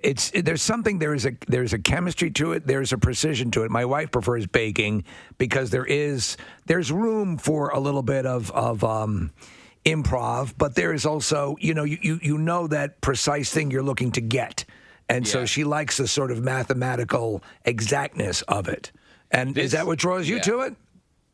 there's a chemistry to it. There's a precision to it. My wife prefers baking because there's room for a little bit of improv, but there is also you know that precise thing you're looking to get, and so she likes the sort of mathematical exactness of it. And is that what draws you to it?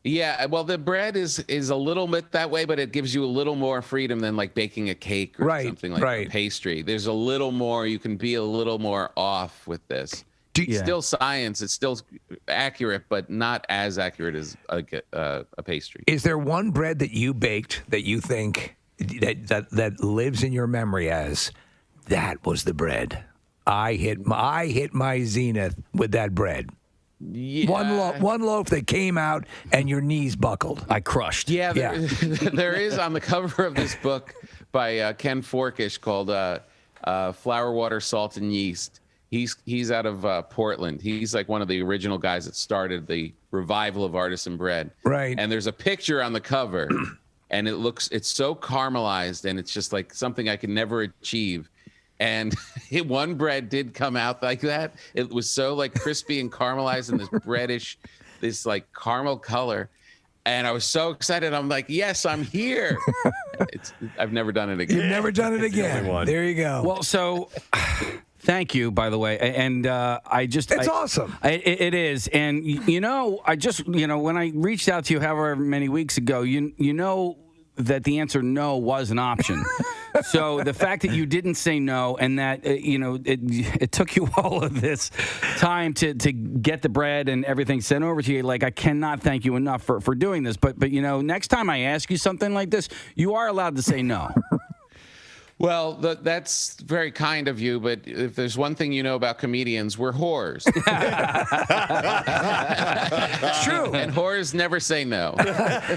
Yeah, well, the bread is a little bit that way, but it gives you a little more freedom than like baking a cake or something like a pastry. There's a little more, you can be a little more off with this. It's still science, it's still accurate, but not as accurate as a pastry. Is there one bread that you baked that you think that lives in your memory as that was the bread? I hit my zenith with that bread. Yeah. One loaf that came out and your knees buckled. I crushed. Yeah, there is on the cover of this book by Ken Forkish called Flour, Water, Salt, and Yeast. He's out of Portland. He's like one of the original guys that started the revival of artisan bread. Right. And there's a picture on the cover, and it's so caramelized, and it's just like something I could never achieve. And one bread did come out like that. It was so like crispy and caramelized and this breadish, this like caramel color. And I was so excited. I'm like, yes, I'm here. I've never done it again. You've never done it again. There you go. Well, so thank you, by the way. And it's awesome. It is. And, when I reached out to you however many weeks ago, you know that the answer no was an option. So the fact that you didn't say no and that, it took you all of this time to get the bread and everything sent over to you, like, I cannot thank you enough for doing this. But next time I ask you something like this, you are allowed to say no. Well, that's very kind of you, but if there's one thing you know about comedians, we're whores. It's true. And whores never say no.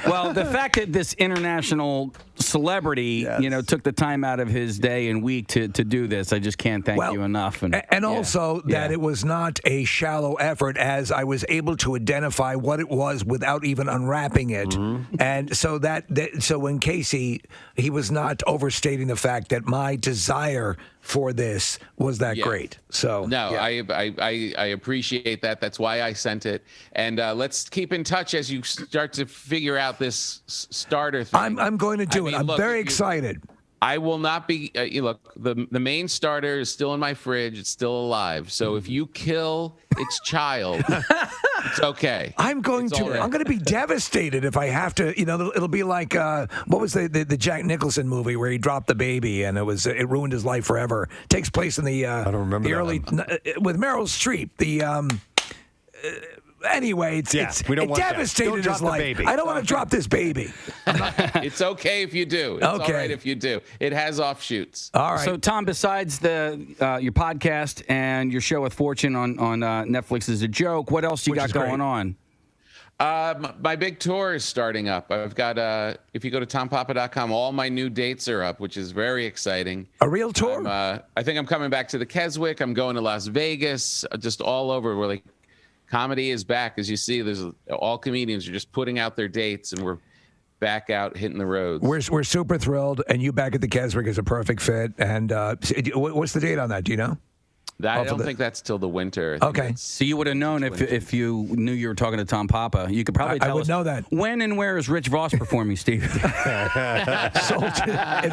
Well, the fact that this international celebrity, took the time out of his day and week to do this, I just can't thank you enough. And also that it was not a shallow effort, as I was able to identify what it was without even unwrapping it. Mm-hmm. And so so when Casey, he was not overstating the fact that my desire for this was that great. So I appreciate that. That's why I sent it. And let's keep in touch as you start to figure out this starter thing. I'm going to do it. I'm very excited. I will not be. Look, the main starter is still in my fridge. It's still alive. So if you kill its child, it's okay. I'm going to be devastated if I have to. It'll be like what was the Jack Nicholson movie where he dropped the baby and it ruined his life forever. It takes place in the I don't remember the early with Meryl Streep. Anyway, it devastated his life. Baby. I don't want to drop this baby. It's okay if you do. It's all right if you do. It has offshoots. All right. So, Tom, besides your podcast and your show with Fortune on Netflix is a joke, what else you got going on? My big tour is starting up. I've got, if you go to tompapa.com, all my new dates are up, which is very exciting. A real tour? I think I'm coming back to the Keswick. I'm going to Las Vegas, just all over. We're like, comedy is back. As you see, all comedians are just putting out their dates, and we're back out hitting the roads. We're super thrilled, and you back at the Keswick is a perfect fit. And what's the date on that? Do you know? I don't think that's till the winter. Okay. So you would have known if you knew you were talking to Tom Papa. You could probably tell us. I would know that. When and where is Rich Voss performing, Steve? If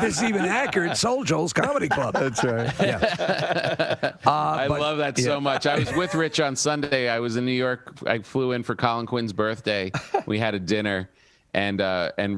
this is even accurate, Soul Joel's Comedy Club. That's right. Yeah. I love that so much. I was with Rich on Sunday. I was in New York. I flew in for Colin Quinn's birthday. We had a dinner, and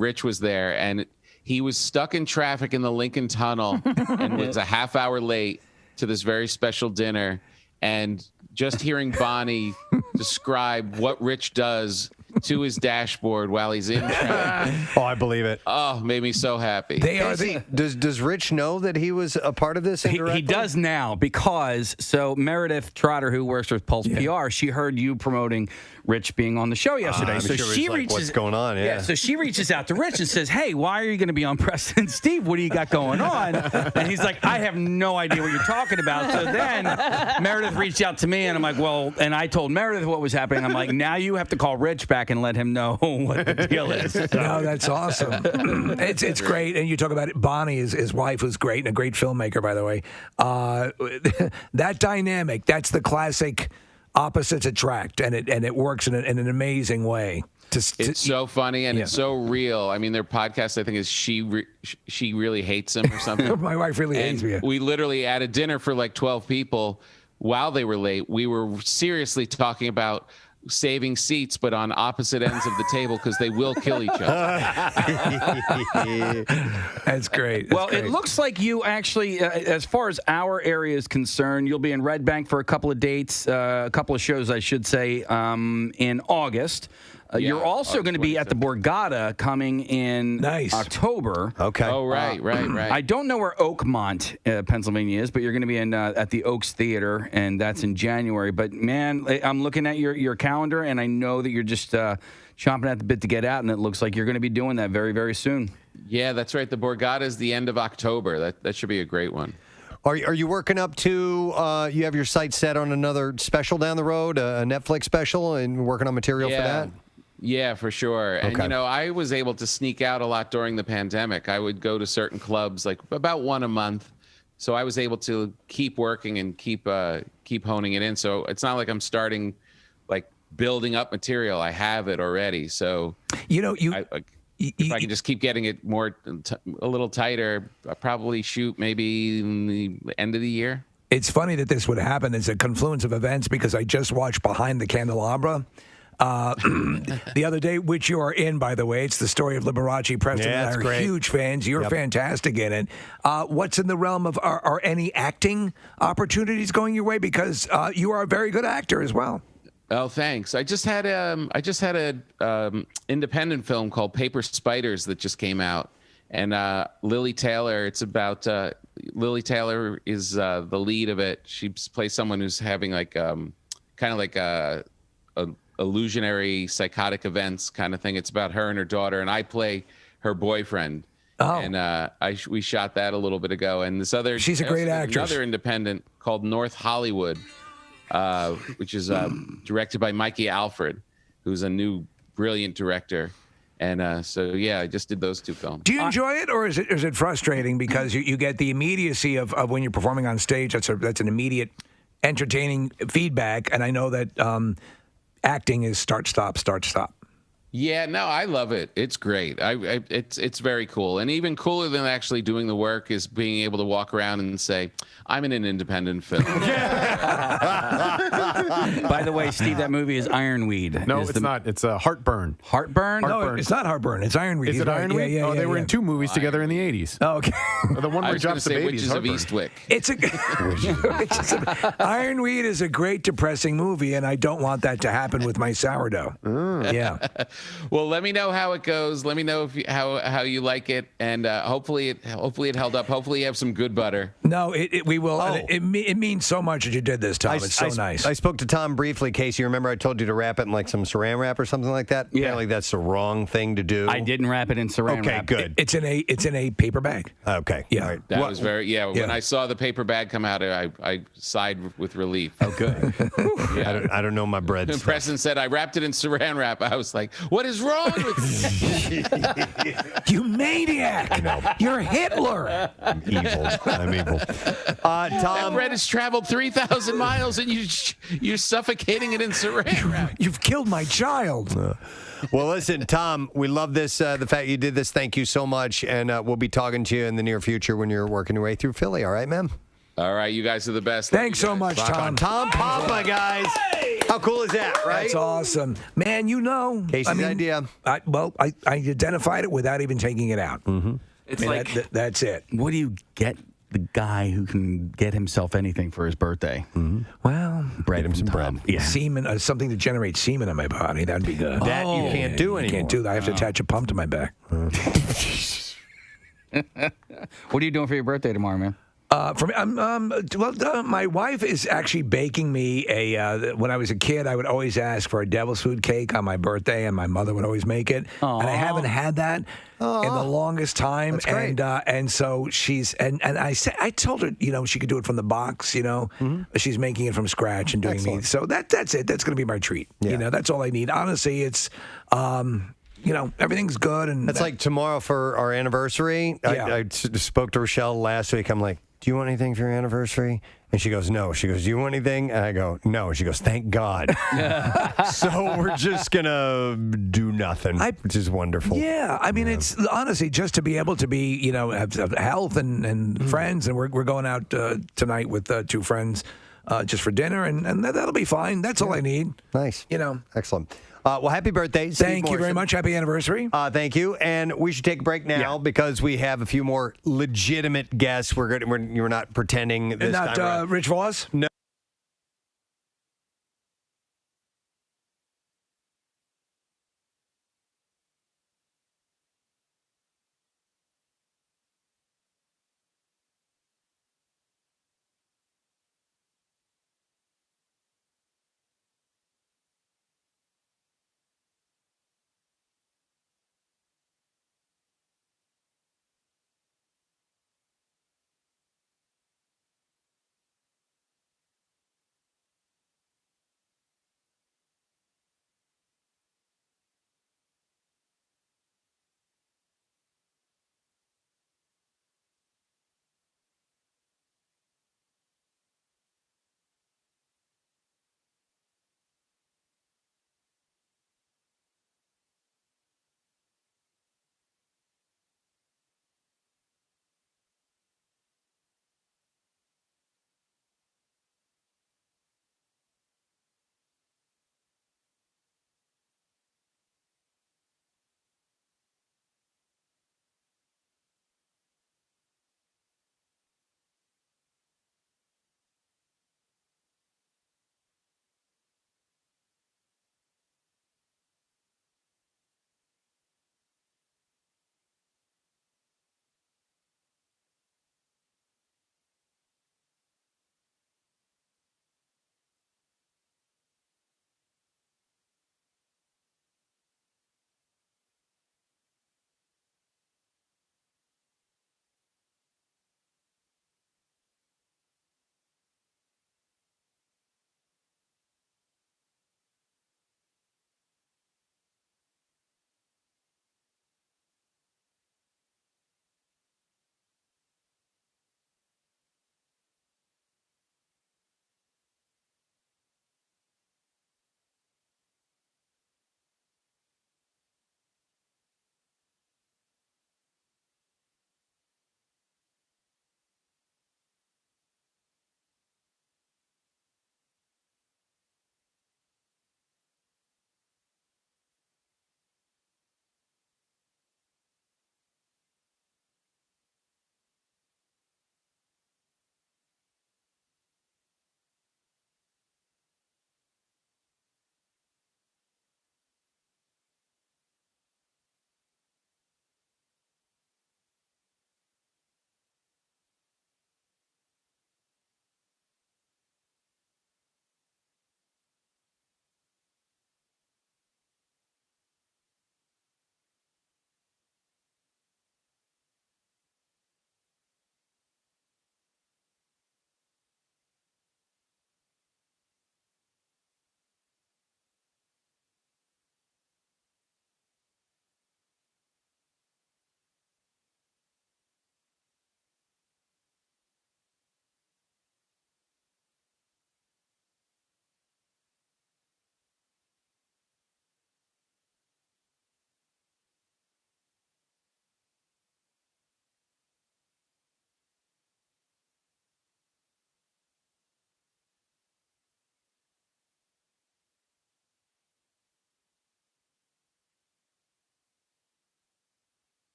Rich was there, and he was stuck in traffic in the Lincoln Tunnel and was a half hour late to this very special dinner, and just hearing Bonnie describe what Rich does to his dashboard while he's in traffic. Oh, I believe it. Oh, made me so happy. Does Rich know that he was a part of this indirectly? He does now, because Meredith Trotter, who works with Pulse PR, she heard you promoting Rich being on the show yesterday. So she reaches, what's going on? Yeah. So she reaches out to Rich and says, "Hey, why are you going to be on Preston and Steve? What do you got going on?" And he's like, "I have no idea what you're talking about." So then Meredith reached out to me, and I'm like, "Well," and I told Meredith what was happening. I'm like, "Now you have to call Rich back back and let him know what the deal is. So. No, that's awesome. It's great. And you talk about it. Bonnie, his wife, who's great and a great filmmaker, by the way. That dynamic, that's the classic opposites attract, and it works in an amazing way. It's so funny and it's so real. I mean, their podcast, I think, is she really hates him or something. My wife really hates me. We literally at a dinner for like 12 people. While they were late, we were seriously talking about saving seats, but on opposite ends of the table because they will kill each other. That's great. Well, it looks like you actually, as far as our area is concerned, you'll be in Red Bank for a couple of dates, a couple of shows, I should say, in August. You're also going to be at the Borgata coming in October. Okay. Oh, right. I don't know where Oakmont, Pennsylvania is, but you're going to be at the Oaks Theater, and that's in January. But, man, I'm looking at your calendar, and I know that you're just chomping at the bit to get out, and it looks like you're going to be doing that very, very soon. Yeah, that's right. The Borgata is the end of October. That should be a great one. Are you working up to, you have your sights set on another special down the road, a Netflix special, and working on material for that? Yeah, for sure. And, Okay. I was able to sneak out a lot during the pandemic. I would go to certain clubs, like about one a month. So I was able to keep working and keep honing it in. So it's not like I'm starting, like, building up material. I have it already. So, if I can just keep getting it a little tighter, I'll probably shoot maybe in the end of the year. It's funny that this would happen. It's a confluence of events because I just watched Behind the Candelabra the other day, which you are in, by the way. It's the story of Liberace. Preston and I are huge fans. You're fantastic in it. What's in the realm of, are any acting opportunities going your way? Because you are a very good actor as well. Oh, thanks. I just had a independent film called Paper Spiders that just came out, and Lily Taylor. It's about Lily Taylor is the lead of it. She plays someone who's having like kind of like a illusionary psychotic events kind of thing. It's about her and her daughter, and I play her boyfriend. Oh. And we shot that a little bit ago. And this other, she's a great actress. Another independent called North Hollywood, which is directed by Mikey Alfred, who's a new brilliant director. And so I just did those two films. Do you enjoy it, or is it frustrating because you get the immediacy of when you're performing on stage? That's an immediate, entertaining feedback, and I know that acting is start stop. Yeah, no, I love it. It's great. It's very cool, and even cooler than actually doing the work is being able to walk around and say, "I'm in an independent film." By the way, Steve, that movie is Ironweed. No, it's not. It's Heartburn. Heartburn? No, it's not Heartburn. It's Ironweed. Is it Ironweed? Yeah, they were in two movies together in the 80s. Oh, okay. The one where he drops the baby. Witches of Eastwick. Ironweed is a great depressing movie, and I don't want that to happen with my sourdough. Yeah. Well, let me know how it goes. Let me know how you like it, and hopefully it held up. Hopefully you have some good butter. No, we will. Oh. It means so much that you did this, Tom. It's so nice. I spoke to Tom briefly, Casey. Remember I told you to wrap it in like some saran wrap or something like that? Yeah. Apparently that's the wrong thing to do. I didn't wrap it in saran wrap. Okay, good. It's in a paper bag. Okay. Yeah. All right. That was very, when I saw the paper bag come out, I sighed with relief. Oh, good. I don't know my bread. And Preston said, I wrapped it in saran wrap. I was like, what is wrong with you? You maniac. No. You're Hitler. I'm evil. Tom, that bread has traveled 3,000 miles and you're suffocating it in saran wrap. You've killed my child. Well, listen, Tom, we love this, the fact you did this. Thank you so much. And we'll be talking to you in the near future when you're working your way through Philly. All right, man? All right, you guys are the best. Thanks so much, Tom. Tom Papa, guys. How cool is that, right? That's awesome. Man, Casey's idea. I identified it without even taking it out. Mm-hmm. It's like, that's it. What do you get the guy who can get himself anything for his birthday? Mm-hmm. Well, bread him some bread. Yeah. Semen, something to generate semen in my body. That'd be good. That you can't do anymore. You can't do that. I have to attach a pump to my back. What are you doing for your birthday tomorrow, man? For me, my wife is actually baking me a. When I was a kid, I would always ask for a devil's food cake on my birthday, and my mother would always make it. Aww. And I haven't had that in the longest time. That's great. And so she's and I told her, she could do it from the box. She's making it from scratch and doing me. So that's it. That's going to be my treat. Yeah. That's all I need. Honestly, it's. Everything's good. And that's like tomorrow for our anniversary. Yeah. I spoke to Rochelle last week. I'm like, do you want anything for your anniversary? And she goes, no. She goes, do you want anything? And I go, no. She goes, thank God. So we're just going to do nothing, which is wonderful. Yeah. I mean, it's honestly just to be able to be, have health and friends. And we're going out tonight with 2 friends just for dinner. And that'll be fine. That's all I need. Nice. Excellent. Well, happy birthday, Steve Thank you very much. Happy anniversary. Thank you. And we should take a break now because we have a few more legitimate guests. You're not pretending this time. Not Rich Voss? No.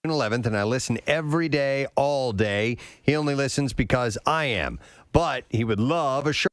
11th, and I listen every day, all day. He only listens because I am. But he would love a shirt.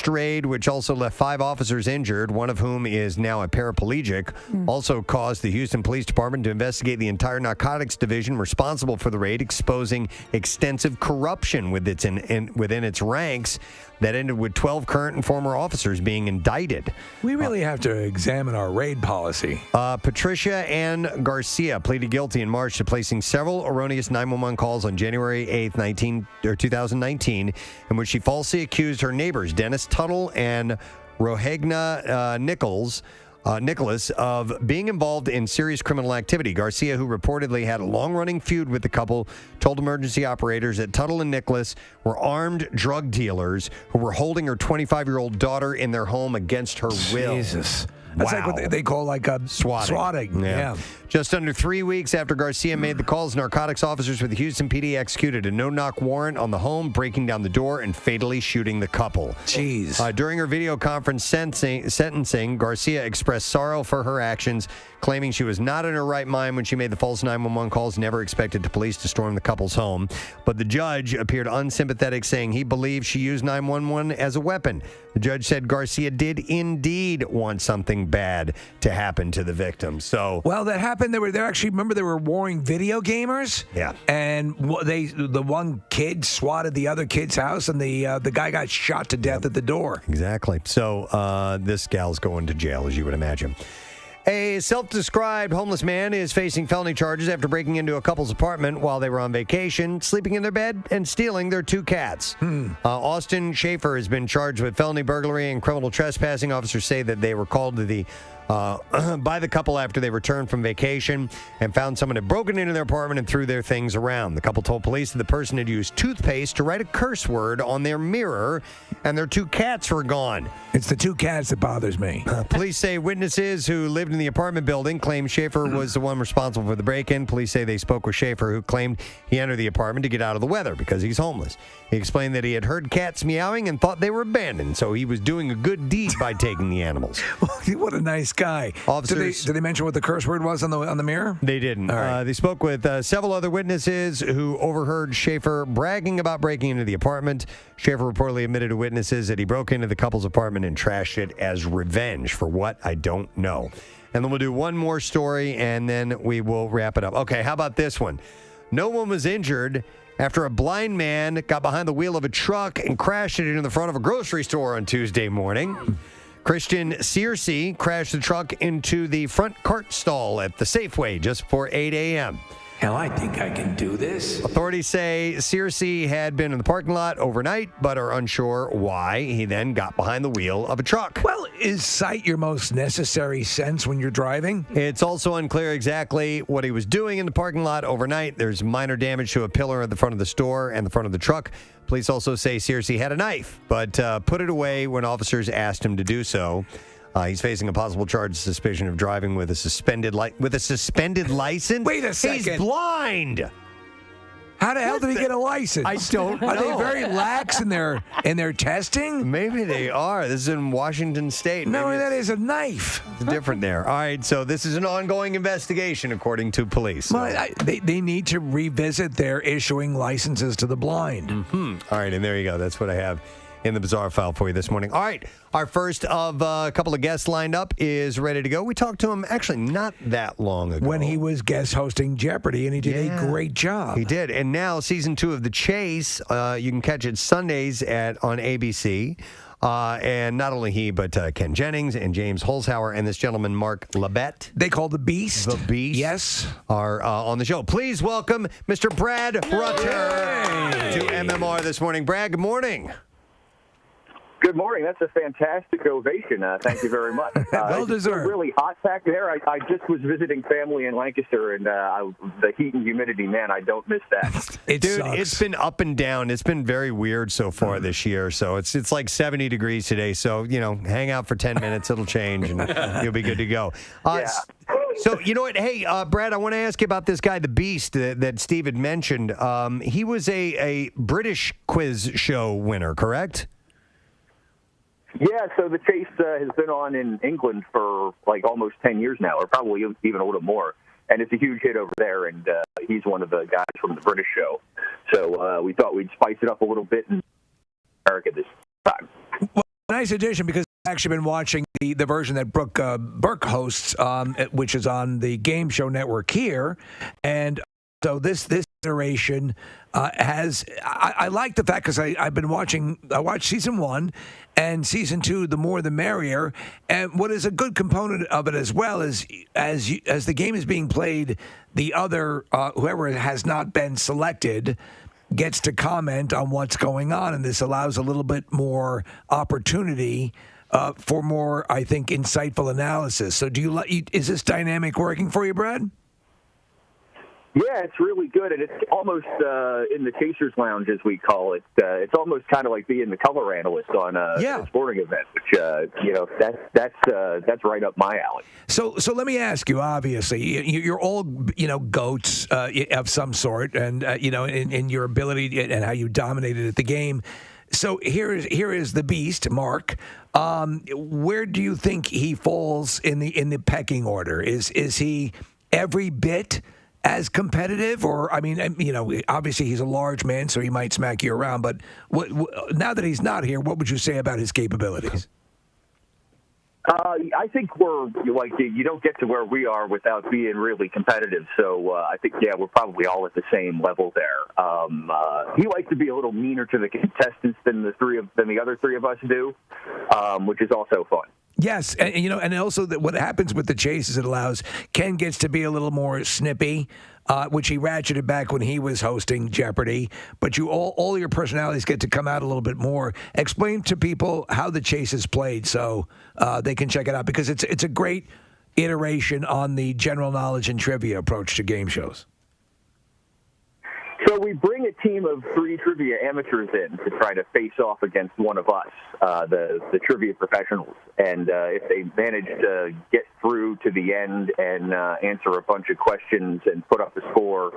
Raid, which also left 5 officers injured, one of whom is now a paraplegic, also caused the Houston Police Department to investigate the entire narcotics division responsible for the raid, exposing extensive corruption within its ranks that ended with 12 current and former officers being indicted. We really have to examine our raid policy. Patricia Ann Garcia pleaded guilty in March to placing several erroneous 911 calls on January 8th, 2019, in which she falsely accused her neighbors, Dennis Tuttle and Rohegna Nicholas, of being involved in serious criminal activity. Garcia, who reportedly had a long-running feud with the couple, told emergency operators that Tuttle and Nicholas were armed drug dealers who were holding her 25-year-old daughter in their home against her will. Jesus. That's like what they call like a swatting. Yeah. Just under 3 weeks after Garcia made the calls, narcotics officers with the Houston PD executed a no-knock warrant on the home, breaking down the door and fatally shooting the couple. Jeez. During her video conference sentencing, Garcia expressed sorrow for her actions, claiming she was not in her right mind when she made the false 911 calls, never expected the police to storm the couple's home. But the judge appeared unsympathetic, saying he believed she used 911 as a weapon. The judge said Garcia did indeed want something bad to happen to the victim. So, well, that happened. They were warring video gamers. Yeah, and the one kid swatted the other kid's house, and the guy got shot to death at the door. Exactly. So this gal's going to jail, as you would imagine. A self-described homeless man is facing felony charges after breaking into a couple's apartment while they were on vacation, sleeping in their bed, and stealing their 2 cats. Austin Schaefer has been charged with felony burglary and criminal trespassing. Officers say that they were called to by the couple after they returned from vacation and found someone had broken into their apartment and threw their things around. The couple told police that the person had used toothpaste to write a curse word on their mirror, and their 2 cats were gone. It's the 2 cats that bothers me. Police say witnesses who lived in the apartment building claim Schaefer was the one responsible for the break-in. Police say they spoke with Schaefer, who claimed he entered the apartment to get out of the weather because he's homeless. He explained that he had heard cats meowing and thought they were abandoned, so he was doing a good deed by taking the animals. What a nice guy. Officers, did they mention what the curse word was on the mirror? They didn't. They spoke with several other witnesses who overheard Schaefer bragging about breaking into the apartment. Schaefer reportedly admitted to witnesses that he broke into the couple's apartment and trashed it as revenge for what, I don't know. And then we'll do one more story, and then we will wrap it up. Okay, how about this one? No one was injured after a blind man got behind the wheel of a truck and crashed it into the front of a grocery store on Tuesday morning. Christian Searcy crashed the truck into the front cart stall at the Safeway just before 8 a.m. Hell, I think I can do this. Authorities say Searcy had been in the parking lot overnight, but are unsure why he then got behind the wheel of a truck. Well, is sight your most necessary sense when you're driving? It's also unclear exactly what he was doing in the parking lot overnight. There's minor damage to a pillar at the front of the store and the front of the truck. Police also say Searcy had a knife, but put it away when officers asked him to do so. He's facing a possible charge of suspicion of driving with a suspended license. Wait a second. He's blind. How the hell did he get a license? I don't know. Are they very lax in their testing? Maybe they are. This is in Washington State. No, Maybe that is a knife. It's different there. All right, so this is an ongoing investigation, according to police. Well, they need to revisit their issuing licenses to the blind. Mm-hmm. All right, and there you go. That's what I have in the bizarre file for you this morning. All right, our first of a couple of guests lined up is ready to go. We talked to him actually not that long ago. When he was guest hosting Jeopardy, and he did a great job. He did. And now season 2 of The Chase, you can catch it Sundays on ABC. And not only he, but Ken Jennings and James Holzhauer and this gentleman, Mark Labette. They call The Beast. The Beast. Yes. Are on the show. Please welcome Mr. Brad Rutter to MMR this morning. Brad, good morning. Good morning. That's a fantastic ovation. Thank you very much. Well deserved. It's really hot back there. I just was visiting family in Lancaster, and the heat and humidity, man, I don't miss that. It's been up and down. It's been very weird so far this year. So it's like 70 degrees today. So, hang out for 10 minutes. It'll change, and you'll be good to go. So, you know what? Hey, Brad, I want to ask you about this guy, The Beast, that Steve had mentioned. He was a British quiz show winner, correct? Yeah, so The Chase has been on in England for like almost 10 years now, or probably even a little more. And it's a huge hit over there, and he's one of the guys from the British show. So we thought we'd spice it up a little bit in America this time. Well, nice addition, because I've actually been watching the version that Brooke Burke hosts, which is on the Game Show Network here. And so this iteration has, I like the fact, because I watched season 1 and season 2, the more the merrier. And what is a good component of it as well is as the game is being played, the other, whoever has not been selected, gets to comment on what's going on. And this allows a little bit more opportunity for more, I think, insightful analysis. So is this dynamic working for you, Brad? Yeah, it's really good, and it's almost in the Chasers Lounge, as we call it. It's almost kind of like being the color analyst on a sporting event, which that's right up my alley. So let me ask you. Obviously, you're all goats of some sort, and in your ability and how you dominated at the game. So here is the Beast, Mark. Where do you think he falls in the pecking order? Is he every bit as competitive, or obviously he's a large man, so he might smack you around. But now that he's not here, what would you say about his capabilities? I think you don't get to where we are without being really competitive. So I think we're probably all at the same level there. He likes to be a little meaner to the contestants than the other three of us do, which is also fun. Yes, and also what happens with the Chase is it allows Ken gets to be a little more snippy, which he ratcheted back when he was hosting Jeopardy. But you all your personalities get to come out a little bit more. Explain to people how the Chase is played so they can check it out, because it's a great iteration on the general knowledge and trivia approach to game shows. So we bring a team of 3 trivia amateurs in to try to face off against one of us, the trivia professionals. And if they manage to get through to the end and answer a bunch of questions and put up a score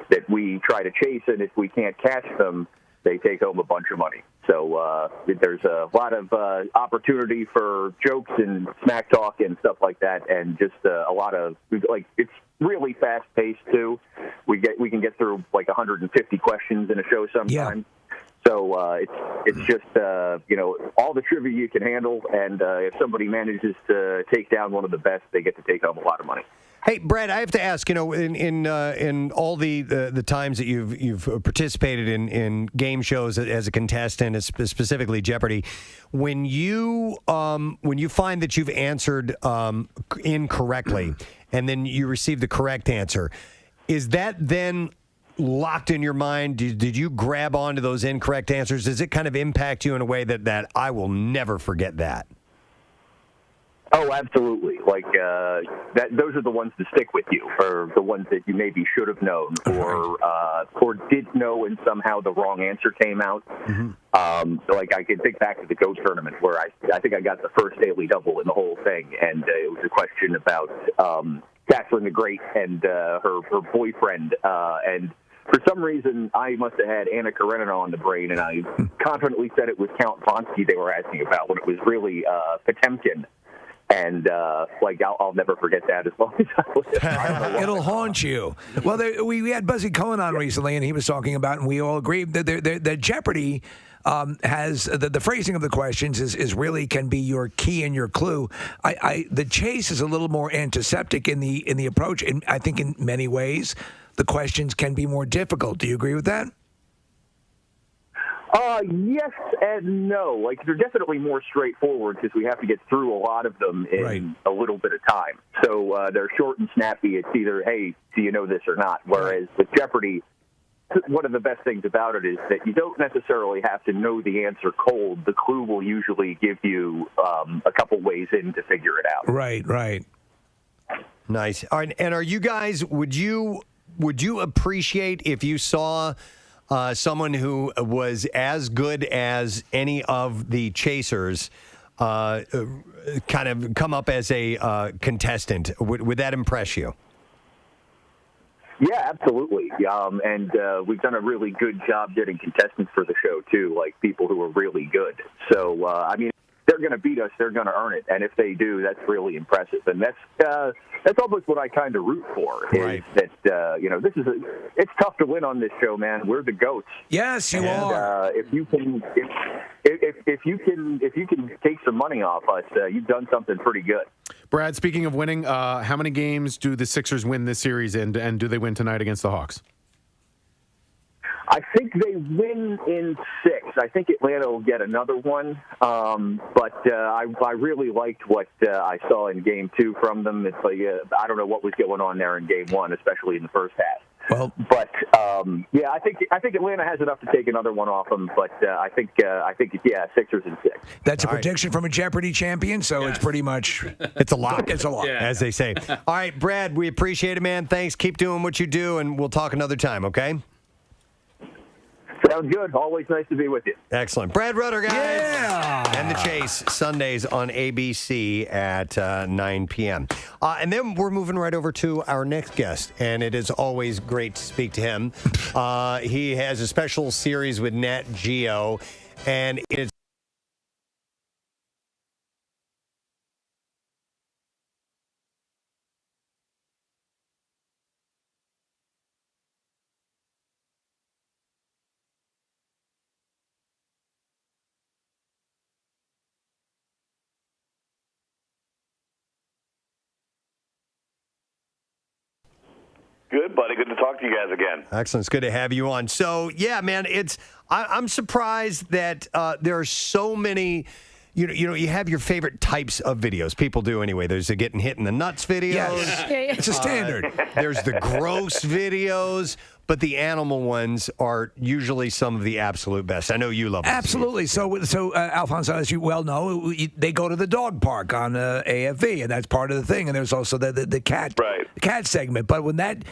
that we try to chase, and if we can't catch them, they take home a bunch of money. So there's a lot of opportunity for jokes and smack talk and stuff like that, and just a lot of it's really fast paced too. We can get through like 150 questions in a show sometimes. Yeah. So it's just all the trivia you can handle, and if somebody manages to take down one of the best, they get to take home a lot of money. Hey, Brad, I have to ask, in all the times that you've participated in game shows as a contestant, specifically Jeopardy, when you find that you've answered incorrectly and then you receive the correct answer, is that then locked in your mind? Did you grab onto those incorrect answers? Does it kind of impact you in a way that I will never forget that? Oh, absolutely. Like those are the ones that stick with you, or the ones that you maybe should have known, or did know, and somehow the wrong answer came out. Like I can think back to the GOAT tournament where I think I got the first daily double in the whole thing, and it was a question about Catherine the Great and her boyfriend, and for some reason, I must have had Anna Karenina on the brain, and I confidently said it was Count Vronsky they were asking about when it was really Potemkin. And I'll never forget that as long as I live. It'll haunt you. Well, we had Buzzy Cohen on recently, and he was talking about, and we all agreed that Jeopardy has the phrasing of the questions is really can be your key and your clue. The chase is a little more antiseptic in the approach, and I think in many ways the questions can be more difficult. Do you agree with that? Yes and no. Like, they're definitely more straightforward because we have to get through a lot of them in a little bit of time. So they're short and snappy. It's either, hey, do you know this or not? Whereas with Jeopardy, one of the best things about it is that you don't necessarily have to know the answer cold. The clue will usually give you a couple ways in to figure it out. Right. Nice. All right, and are you guys, would you appreciate if you saw someone who was as good as any of the chasers kind of come up as a contestant? Would that impress you? Yeah, absolutely. And we've done a really good job getting contestants for the show, too, like people who are really good. So, I mean, they're going to beat us. They're going to earn it. And if they do, that's really impressive. And that's almost what I kind of root for. Is that it's tough to win on this show, man. We're the GOATs. Yes, you are. If you can take some money off us, you've done something pretty good. Brad, speaking of winning, how many games do the Sixers win this series, and do they win tonight against the Hawks? I think they win in 6. I think Atlanta will get another one. But I really liked what I saw in Game 2 from them. It's like I don't know what was going on there in Game 1, especially in the first half. Well, but I think Atlanta has enough to take another one off them. But I think Sixers in 6. That's a prediction from a Jeopardy champion, so it's pretty much it's a lock. It's a lock, as they say. All right, Brad, we appreciate it, man. Thanks. Keep doing what you do, and we'll talk another time. Okay. Sounds good. Always nice to be with you. Excellent. Brad Rutter, guys. Yeah. And The Chase, Sundays on ABC at 9 p.m. And then we're moving right over to our next guest, and it is always great to speak to him. He has a special series with Nat Geo, and it's Good, buddy. Good to talk to you guys again. excellent. It's good to have you on. So, yeah, man, I'm surprised that there are so many. You have your favorite types of videos. People do anyway. There's the getting hit in the nuts videos. Yes. It's a standard. There's the gross videos, but the animal ones are usually some of the absolute best. I know you love them. Absolutely. So Alfonso, as you well know, they go to the dog park on AFV, and that's part of the thing. And there's also the cat segment. But when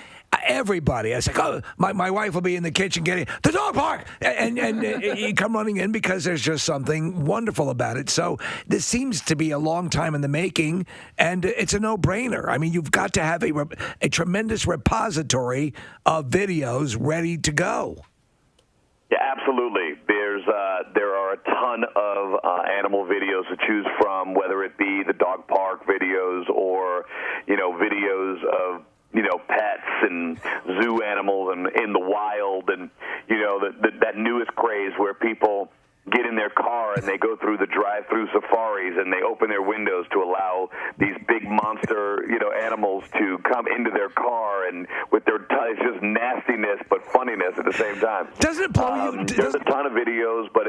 everybody, I was like, oh, my wife will be in the kitchen getting the dog park, and you come running in because there's just something wonderful about it. So this seems to be a long time in the making, and it's a no-brainer. I mean, you've got to have a tremendous repository of videos ready to go. Yeah, absolutely. There are a ton of animal videos to choose from, whether it be the dog park videos or videos of pets and zoo animals and in the wild, and that newest craze where people get in their car and they go through the drive-through safaris and they open their windows to allow these big monster animals to come into their car, and with their it's just nastiness but funniness at the same time. Doesn't it blow you? There's a ton of videos, but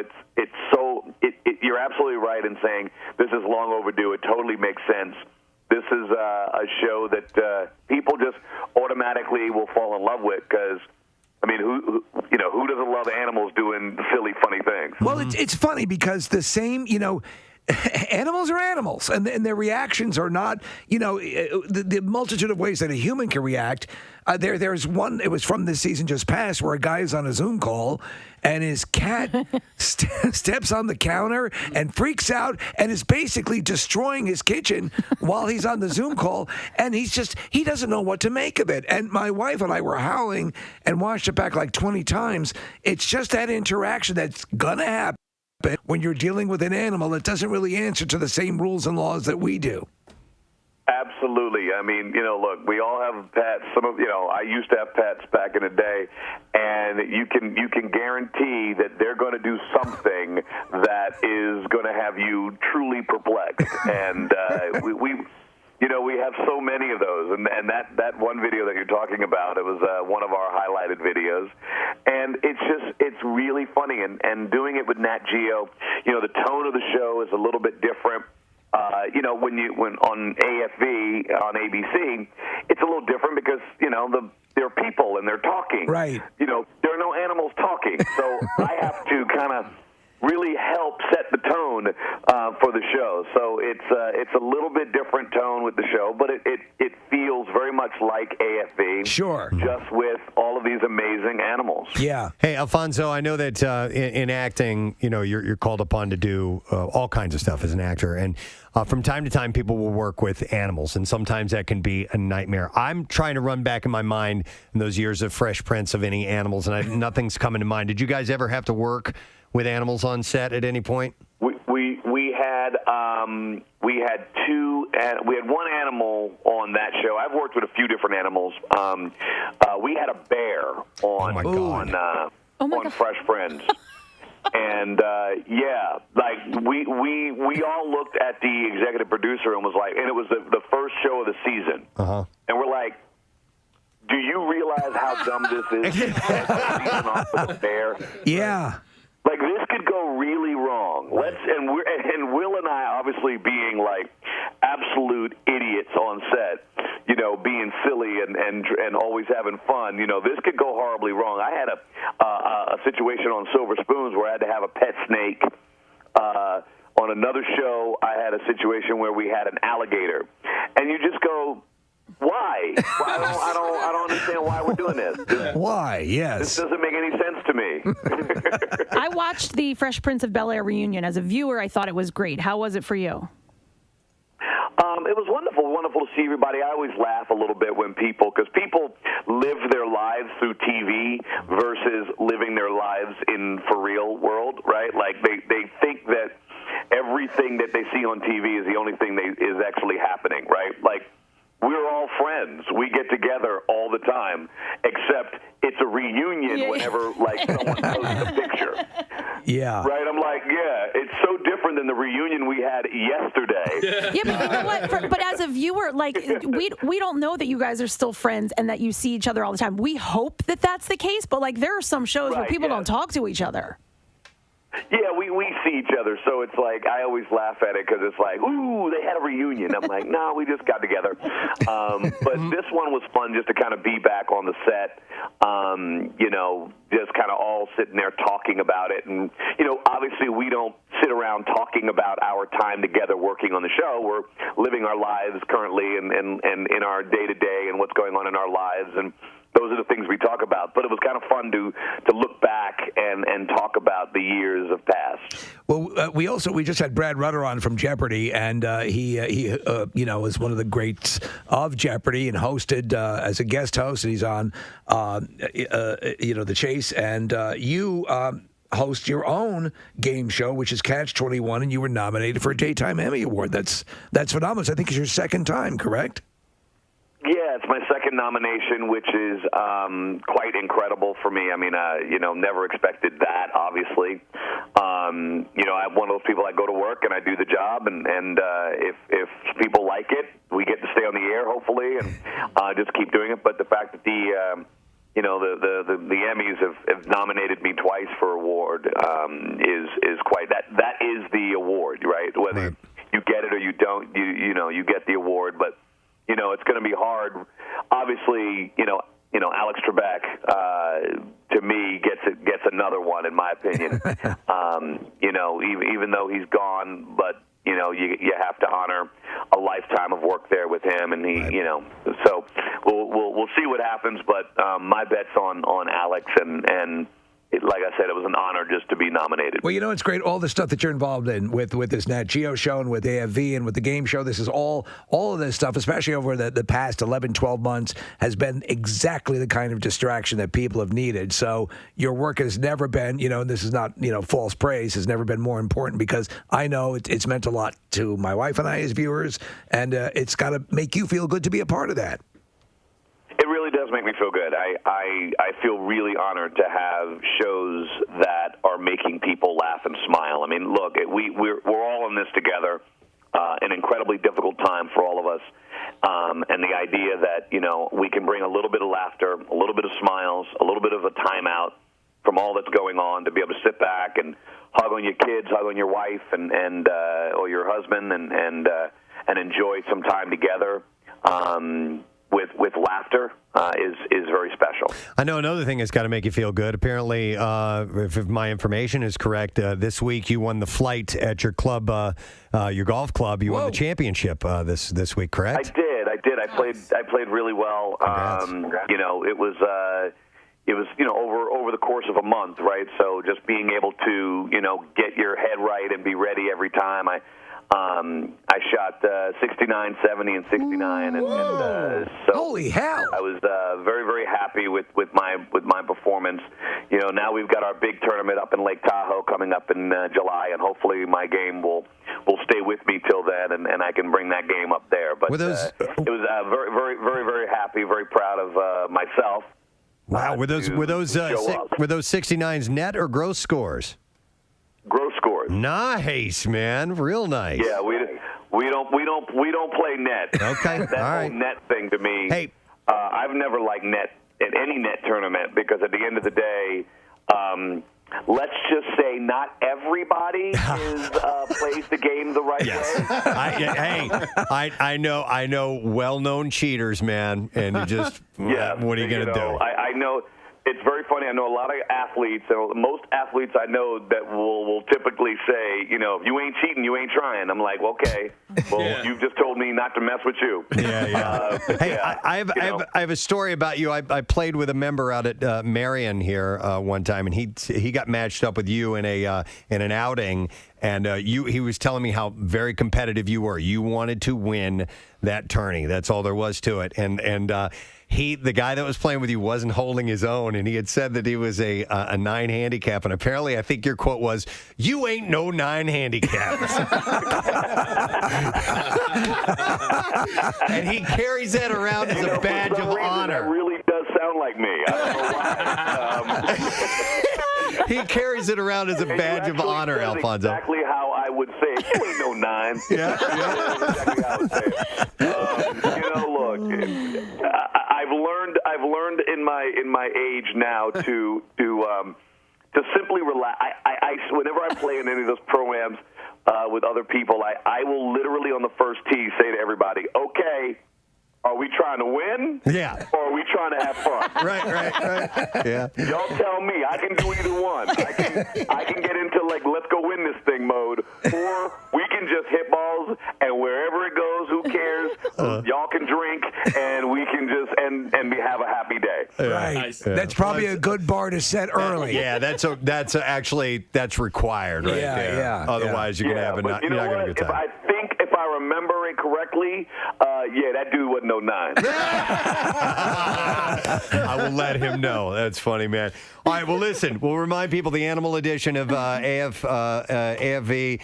you're absolutely right in saying this is long overdue. It totally makes sense. This is a show that people just automatically will fall in love with because, I mean, who doesn't love animals doing silly, funny things? Well, it's funny because the same, animals are animals, and their reactions are not, the multitude of ways that a human can react. There's one, it was from this season just past, where a guy is on a Zoom call and his cat steps on the counter and freaks out and is basically destroying his kitchen while he's on the Zoom call. And he doesn't know what to make of it. And my wife and I were howling and watched it back like 20 times. It's just that interaction that's going to happen when you're dealing with an animal that doesn't really answer to the same rules and laws that we do. Absolutely. I mean, look, we all have pets. I used to have pets back in the day, and you can guarantee that they're going to do something that is going to have you truly perplexed. And we have so many of those. And that one video that you're talking about, it was one of our highlighted videos, and it's really funny. And doing it with Nat Geo, the tone of the show is a little bit different. When on AFV on ABC, it's a little different because they're people and they're talking. Right. There are no animals talking, so I have to kind of really help set the tone for the show. So it's a little bit different tone with the show, but it feels very much like AFV. Sure. Just with all of these amazing animals. Yeah. Hey, Alfonso, I know that in acting, you're called upon to do all kinds of stuff as an actor, and from time to time, people will work with animals, and sometimes that can be a nightmare. I'm trying to run back in my mind in those years of Fresh Prince of any animals, and nothing's coming to mind. Did you guys ever have to work with animals on set at any point? We had one animal on that show. I've worked with a few different animals. We had a bear on Fresh Prince. And we all looked at the executive producer and was like, and it was the first show of the season, and we're like, do you realize how dumb this is? Season off with a bear. Yeah. Like, this could go really wrong. And Will and I, obviously being like absolute idiots on set, being silly and always having fun, this could go horribly wrong. I had a situation on Silver Spoons where I had to have a pet snake. On another show, I had a situation where we had an alligator, and you just go, why? I don't understand why we're doing this. Why? Yes. This doesn't make any sense to me. I watched the Fresh Prince of Bel-Air reunion. As a viewer, I thought it was great. How was it for you? It was wonderful to see everybody. I always laugh a little bit when people live their lives through TV versus living their lives in for real world, right? Like they think that everything that they see on TV is the only thing is actually happening, right? Like, we're all friends. We get together all the time, except it's a reunion whenever, someone posts a picture. Yeah. Right? I'm like, it's so different than the reunion we had yesterday. Yeah, but you know what? But as a viewer, we don't know that you guys are still friends and that you see each other all the time. We hope that that's the case, but, there are some shows where people don't talk to each other. Yeah, we see each other, so it's like I always laugh at it because it's like, ooh, they had a reunion. I'm like, no, we just got together. But this one was fun just to kind of be back on the set, just kind of all sitting there talking about it. And, obviously we don't sit around talking about our time together working on the show. We're living our lives currently and in our day-to-day and what's going on in our lives, and those are the things we talk about. But it was kind of fun to look back and talk about the years of past. Well, we just had Brad Rutter on from Jeopardy, and he is one of the greats of Jeopardy and hosted as a guest host, and he's on The Chase, and you host your own game show, which is Catch 21, and you were nominated for a Daytime Emmy Award. That's phenomenal. I think it's your second time, correct? Yeah, it's my second nomination, which is quite incredible for me. I mean, never expected that, obviously. I'm one of those people, I go to work and I do the job, and if people like it, we get to stay on the air, hopefully, and just keep doing it. But the fact that the Emmys have nominated me twice for award is quite, that is the award, right? Whether you get it or you don't, you get the award, but it's going to be hard. Obviously, Alex Trebek, to me, gets another one, in my opinion. even though he's gone, but you have to honor a lifetime of work there with him, and he, so we'll see what happens. But my bet's on Alex, and like I said, it was an honor just to be nominated. Well, it's great. All the stuff that you're involved in with this Nat Geo show and with AFV and with the game show, this is all of this stuff, especially over the past 11, 12 months, has been exactly the kind of distraction that people have needed. So your work has never been, and this is not, false praise, has never been more important, because I know it's meant a lot to my wife and I as viewers, and it's got to make you feel good to be a part of that. It really does make me feel good. I feel really honored to have shows that are making people laugh and smile. I mean, look, we're all in this together. An incredibly difficult time for all of us, and the idea that we can bring a little bit of laughter, a little bit of smiles, a little bit of a timeout from all that's going on, to be able to sit back and hug on your kids, hug on your wife, and or your husband, and enjoy some time together. With laughter is very special. I know another thing that's got to make you feel good. Apparently, if my information is correct, this week you won the flight at your club, your golf club. You won the championship this week, correct? I did. I played really well. It was over the course of a month, right? So just being able to get your head right and be ready every time. I shot 69, 70, and 69, and so holy hell! I was very, very happy with my performance. Now we've got our big tournament up in Lake Tahoe coming up in July, and hopefully my game will stay with me till then, and I can bring that game up there. But it was very, very, very, very happy, very proud of myself. Wow, were those 69s net or gross scores? Gross scores. Nice, man. Real nice. Yeah, we don't play net. Okay, that all right. whole net thing to me. Hey, I've never liked net at any net tournament, because at the end of the day, let's just say not everybody plays the game the right way. I know well-known cheaters, man, and you just what are you going to do? I know. It's very funny. I know a lot of athletes, most athletes I know that will typically say, if you ain't cheating, you ain't trying. I'm like, okay, well, you've just told me not to mess with you. I have a story about you. I played with a member out at Marion here one time, and he got matched up with you in an outing, and he was telling me how very competitive you were. You wanted to win that tourney. That's all there was to it, and the guy that was playing with you wasn't holding his own, and he had said that he was a 9 handicap, and apparently I think your quote was, "You ain't no 9 handicap." And he carries that around as a badge of honor. That really does sound like me. I don't know why. He carries it around as a badge of honor, Alfonso. Exactly how I would say it. You ain't no 9. Yeah. Exactly how I would say it. Look, I've learned in my age now to simply relax. Whenever I play in any of those programs with other people, I will literally on the first tee say to everybody, okay, are we trying to win? Yeah. Or are we trying to have fun? Right. Yeah. Y'all tell me. I can do either one. I can get into let's go win this thing mode, or we can just hit balls and wherever it goes, who cares? Y'all can drink and we can just and have a happy day. Right. Nice. That's probably a good bar to set early. Yeah, that's required right there. Yeah. Otherwise, you're gonna have you're not gonna have a good time. If I remember it correctly, that dude wasn't no 9. I will let him know. That's funny, man. All right, well, listen, we'll remind people the animal edition of AFV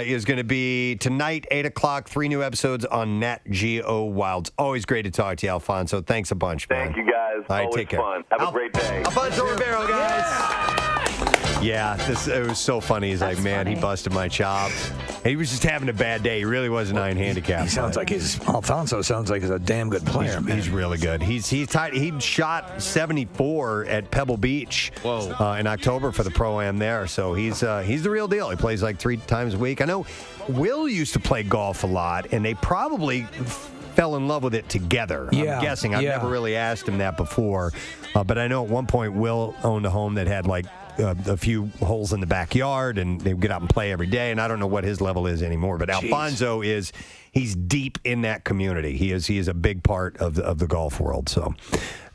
is going to be tonight, 8 o'clock, 3 new episodes on Nat Geo Wild. It's always great to talk to you, Alfonso. Thanks a bunch, man. Thank you, guys. All right, always take care. fun. Have a great day. Alfonso Ribeiro, guys. Yeah, it was so funny. He's like, man, he busted my chops. He was just having a bad day. He really was a 9 handicap. Alfonso sounds like he's a damn good player. He's really good. He's tight. He shot 74 at Pebble Beach in October for the Pro-Am there. So he's the real deal. He plays 3 times a week. I know Will used to play golf a lot, and they probably fell in love with it together. Yeah, I'm guessing. I've never really asked him that before. But I know at one point Will owned a home that had a few holes in the backyard, and they get out and play every day. And I don't know what his level is anymore, but Alfonso he's deep in that community. He is a big part of the golf world. So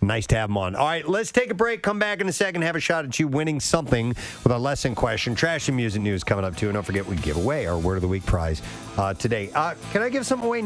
nice to have him on. All right, let's take a break. Come back in a second. Have a shot at you winning something with our lesson question. Trash and music news coming up too. And don't forget we give away our Word of the Week prize today. Can I give something away?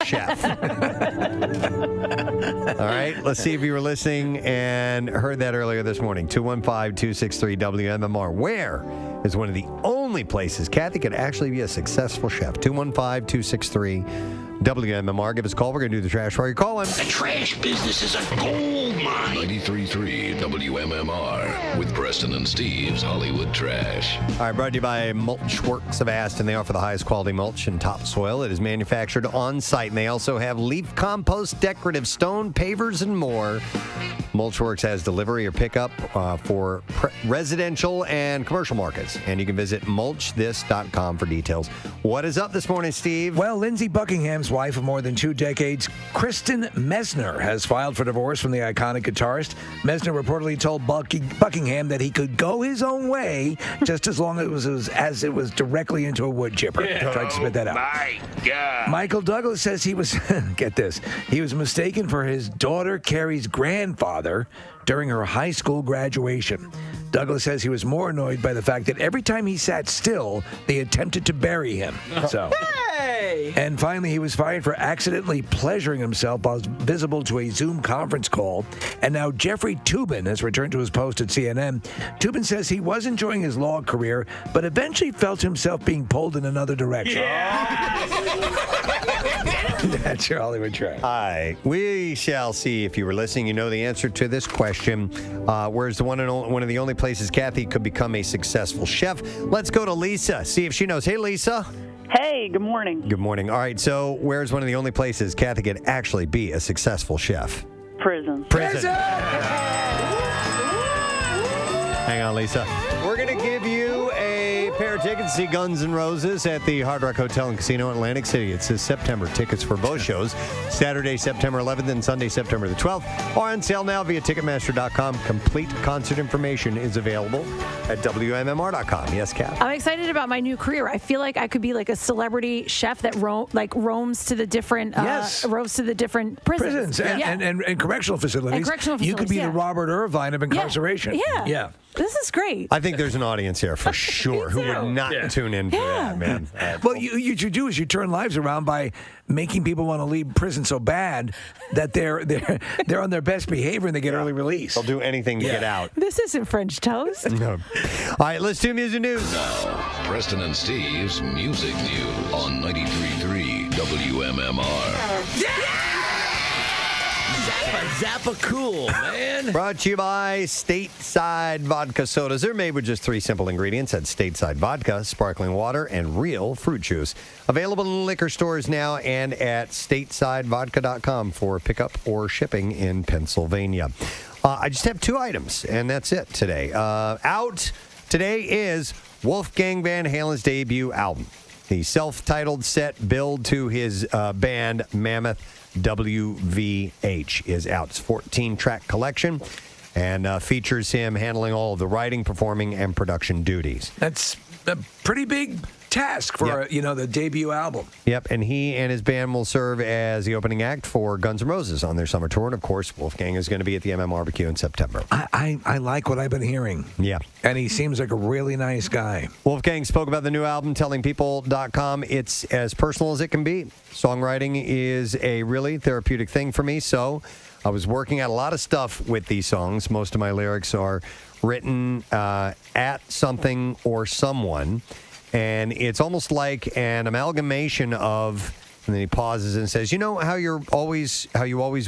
chef. All right, let's see if you were listening and heard that earlier this morning. 215-263-WMMR. Where is one of the only places Kathy could actually be a successful chef? 215-263-WMMR. Give us a call. We're going to do the trash while you're calling. The trash business is a gold mine. 93.3 WMMR with Preston and Steve's Hollywood Trash. All right, brought to you by Mulch Works of Aston. They offer the highest quality mulch and topsoil. It is manufactured on site, and they also have leaf compost, decorative stone, pavers, and more. Mulchworks has delivery or pickup for residential and commercial markets. And you can visit mulchthis.com for details. What is up this morning, Steve? Well, Lindsey Buckingham's wife of more than 2 decades, Kristen Messner, has filed for divorce from the iconic guitarist. Messner reportedly told Buckingham that he could go his own way just as long as it was directly into a wood chipper. Tried to spit that out. My God. Michael Douglas says he was, get this, he was mistaken for his daughter Carrie's grandfather during her high school graduation. Douglas says he was more annoyed by the fact that every time he sat still, they attempted to bury him. So, and finally, he was fired for accidentally pleasuring himself while visible to a Zoom conference call. And now Jeffrey Toobin has returned to his post at CNN. Toobin says he was enjoying his law career, but eventually felt himself being pulled in another direction. That's your Hollywood Trash. Hi. We shall see if you were listening. You know the answer to this question. Where's one of the only places Kathy could become a successful chef? Let's go to Lisa. See if she knows. Hey, Lisa. Hey, good morning. Good morning. All right. So, where's one of the only places Kathy could actually be a successful chef? Prison. Hang on, Lisa. We're going to give you a pair of tickets to see Guns N' Roses at the Hard Rock Hotel and Casino in Atlantic City. It's this September. Tickets for both shows, Saturday, September 11th and Sunday, September the 12th, are on sale now via Ticketmaster.com. Complete concert information is available at WMMR.com. Yes, Kat? I'm excited about my new career. I feel like I could be like a celebrity chef that roams to the different prisons. And correctional facilities. And correctional You could be facilities, the Robert Irvine of incarceration. Yeah. This is great. I think there's an audience here for sure who would not tune in for that, man. Well, what you do is you turn lives around by making people want to leave prison so bad that they're on their best behavior and they get early release. They'll do anything to get out. This isn't French toast. No. All right, let's do music news. Now, Preston and Steve's Music News on 93.3 WMMR. Zappa cool, man. Brought to you by Stateside Vodka Sodas. They're made with just 3 simple ingredients. That's Stateside Vodka, sparkling water, and real fruit juice. Available in liquor stores now and at statesidevodka.com for pickup or shipping in Pennsylvania. I just have 2 items, and that's it today. Out today is Wolfgang Van Halen's debut album. The self-titled set billed to his band Mammoth WVH is out. It's a 14-track collection and features him handling all of the writing, performing, and production duties. That's a pretty big task for the debut album. Yep, and he and his band will serve as the opening act for Guns N' Roses on their summer tour. And, of course, Wolfgang is going to be at the Barbecue in September. I like what I've been hearing. Yeah. And he seems like a really nice guy. Wolfgang spoke about the new album, telling People.com it's as personal as it can be. Songwriting is a really therapeutic thing for me, so I was working out a lot of stuff with these songs. Most of my lyrics are written at something or someone. And it's almost like an amalgamation of, and then he pauses and says, you know how you always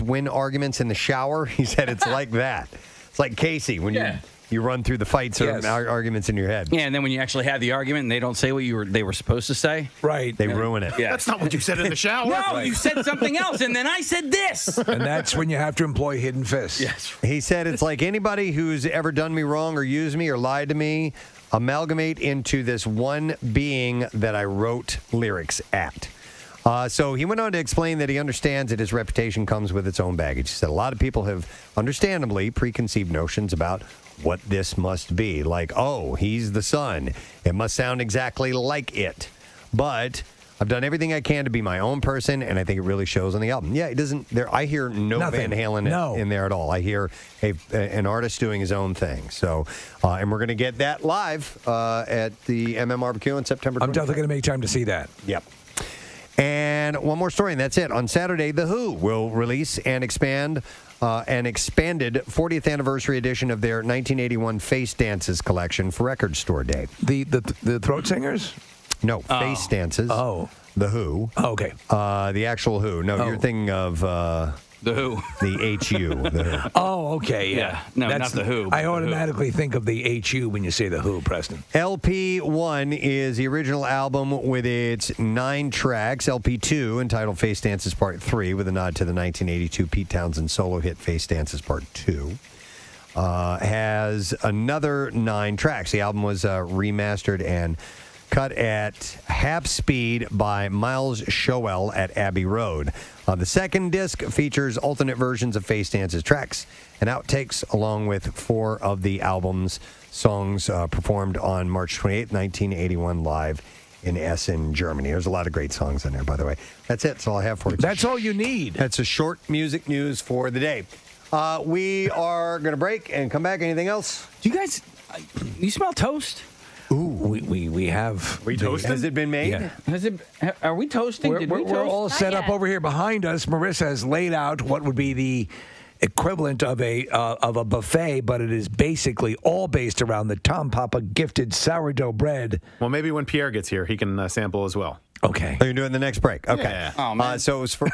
win arguments in the shower? He said it's like that. It's like Casey when you run through the fights or arguments in your head. Yeah, and then when you actually have the argument and they don't say what they were supposed to say. Right. They ruin it. Yeah. That's not what you said in the shower. No, you said something else, and then I said this. And that's when you have to employ hidden fists. Yes. He said it's like anybody who's ever done me wrong or used me or lied to me, amalgamate into this one being that I wrote lyrics at. So he went on to explain that he understands that his reputation comes with its own baggage. He said a lot of people have understandably preconceived notions about what this must be. Like, oh, he's the son. It must sound exactly like it. But I've done everything I can to be my own person, and I think it really shows on the album. Yeah, it doesn't. I hear Nothing. Van Halen in there at all. I hear an artist doing his own thing. So, and we're going to get that live at the Barbecue on September 25th. I'm definitely going to make time to see that. Yep. And one more story, and that's it. On Saturday, The Who will release an expanded 40th anniversary edition of their 1981 Face Dances collection for Record Store Day. The throat singers? No, Face Dances. Oh. The Who. Oh, okay. The actual Who. No, you're thinking of... The Who. The HU. The Who. Oh, okay, yeah. No, not The Who. I automatically think of the HU when you say The Who, Preston. LP1 is the original album with its 9 tracks. LP2, entitled Face Dances Part 3, with a nod to the 1982 Pete Townsend solo hit Face Dances Part 2, has another 9 tracks. The album was remastered and cut at half speed by Miles Showell at Abbey Road. The second disc features alternate versions of Face Dance's tracks and outtakes, along with 4 of the album's songs performed on March 28, 1981, live in Essen, Germany. There's a lot of great songs in there, by the way. That's it. That's all I have for you. That's all you need. That's a short music news for the day. We are going to break and come back. Anything else? Do you guys, you smell toast? Ooh, we have. We toasted? Has it been made? Yeah. Are we toasting? Did we toast? We're all set up over here behind us. Marissa has laid out what would be the equivalent of a buffet, but it is basically all based around the Tom Papa gifted sourdough bread. Well, maybe when Pierre gets here, he can sample as well. Okay. Oh, you're doing the next break. Okay. Yeah. Oh, man. So it was for.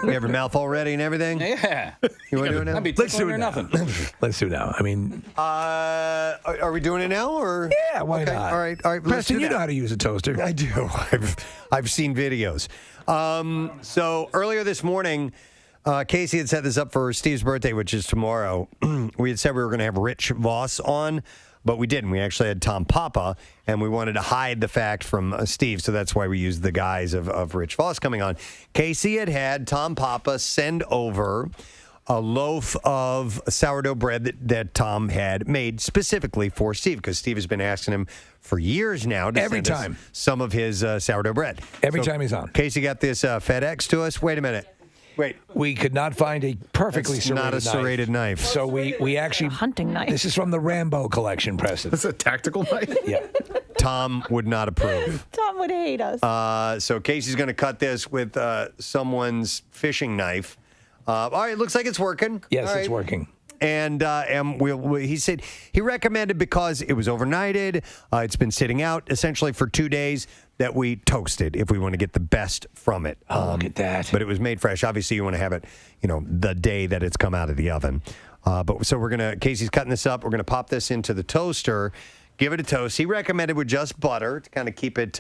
You have your mouth all ready and everything? Yeah. You want to do it now? I'd be Let's do tickling it or now. nothing. Let's do it now. I mean, Are we doing it now or? yeah, why Okay, not? all right. Let's Preston, do you that. know how to use a toaster. I do. I've seen videos. So earlier this morning, Casey had set this up for Steve's birthday, which is tomorrow. We had said we were going to have Rich Voss on, but we didn't. We actually had Tom Papa, and we wanted to hide the fact from Steve, so that's why we used the guise of Rich Voss coming on. Casey had Tom Papa send over a loaf of sourdough bread that Tom had made specifically for Steve, because Steve has been asking him for years now to Every send us time. some of his sourdough bread. Every time he's on. Casey got this FedEx to us. Wait a minute. Wait. We could not find a perfectly It's serrated not a serrated knife. So we actually hunting knife. This is from the Rambo collection, Preston. That's a tactical knife? Yeah. Tom would not approve. Tom would hate us. So Casey's going to cut this with someone's fishing knife. All right, looks like it's working. Yes, All it's right. working. And he said he recommended, because it was overnighted, it's been sitting out essentially for 2 days, that we toast it if we want to get the best from it. Look at that. But it was made fresh. Obviously, you want to have it, the day that it's come out of the oven. Casey's cutting this up. We're gonna pop this into the toaster, give it a toast. He recommended with just butter to kind of keep it,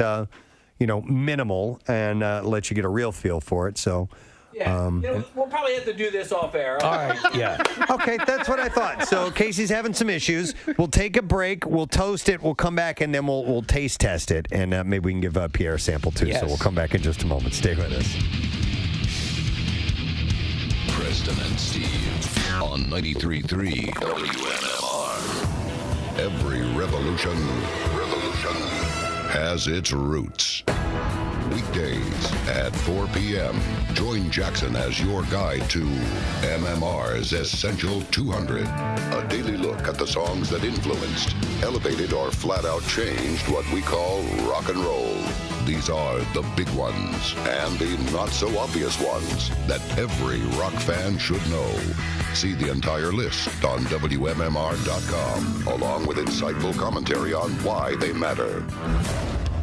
minimal and let you get a real feel for it. So. Yeah. We'll probably have to do this off air. All right, yeah. Okay, that's what I thought. So Casey's having some issues. We'll take a break. We'll toast it. We'll come back, and then we'll taste test it. And maybe we can give Pierre a sample, too. Yes. So we'll come back in just a moment. Stay with us. Preston and Steve on 93.3 WMMR. Every revolution has its roots. Weekdays at 4 p.m. Join Jackson as your guide to MMR's Essential 200. A daily look at the songs that influenced, elevated, or flat out changed what we call rock and roll. These are the big ones and the not so obvious ones that every rock fan should know. See the entire list on WMMR.com, along with insightful commentary on why they matter.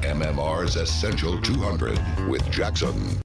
MMR's Essential 200 with Jackson.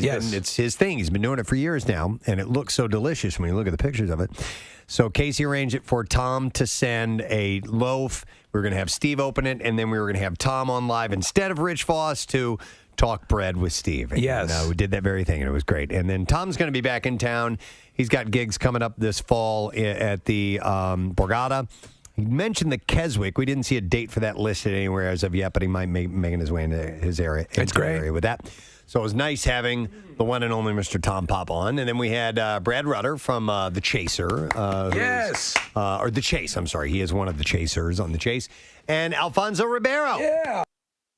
It's his thing. He's been doing it for years now, and it looks so delicious when you look at the pictures of it. So Casey arranged it for Tom to send a loaf. We were going to have Steve open it, and then we were going to have Tom on live instead of Rich Voss to talk bread with Steve. And, Yes. we did that very thing, and it was great. And then Tom's going to be back in town. He's got gigs coming up this fall at the Borgata. He mentioned the Keswick. We didn't see a date for that listed anywhere as of yet, but he might be making his way into his area. That's great. Area with that. So it was nice having the one and only Mr. Tom Pop on. And then we had Brad Rutter from The Chaser. Yes. Or The Chase, I'm sorry. He is one of the Chasers on The Chase. And Alfonso Ribeiro. Yeah.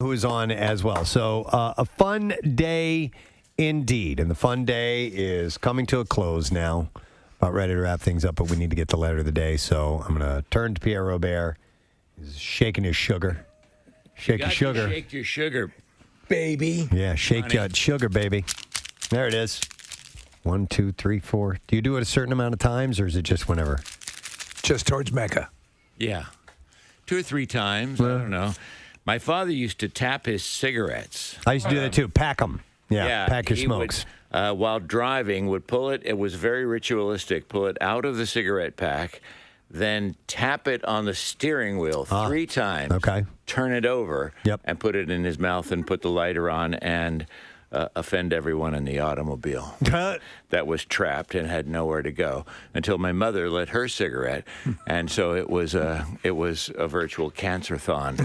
Who is on as well. So a fun day indeed. And the fun day is coming to a close now. About ready to wrap things up, but we need to get the letter of the day. So I'm going to turn to Pierre Robert. He's shaking his sugar. Shake your sugar. Shake your sugar, baby. Yeah, shake that sugar, baby. There it is. 1, 2, 3, 4. Do you do it a certain amount of times, or is it just whenever? Just towards Mecca. Yeah. 2 or 3 times. I don't know. My father used to tap his cigarettes. I used to do that too. Pack them. Yeah, pack your he smokes. Would, while driving, would pull it. It was very ritualistic. Pull it out of the cigarette pack, then tap it on the steering wheel 3 times. Okay. Turn it over. Yep. And put it in his mouth and put the lighter on and offend everyone in the automobile that was trapped and had nowhere to go until my mother lit her cigarette, and so it was a virtual cancer-thon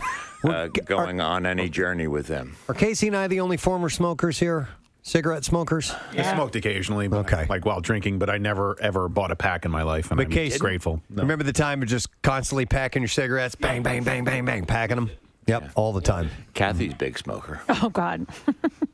going on any journey with them. Are Casey and I the only former smokers here? Cigarette smokers? I smoked occasionally, but like while drinking, but I never, ever bought a pack in my life, and I'm grateful. No. Remember the time of just constantly packing your cigarettes? Bang, bang, bang, bang, bang, packing them? Yep, all the time. Kathy's big smoker. Oh, God.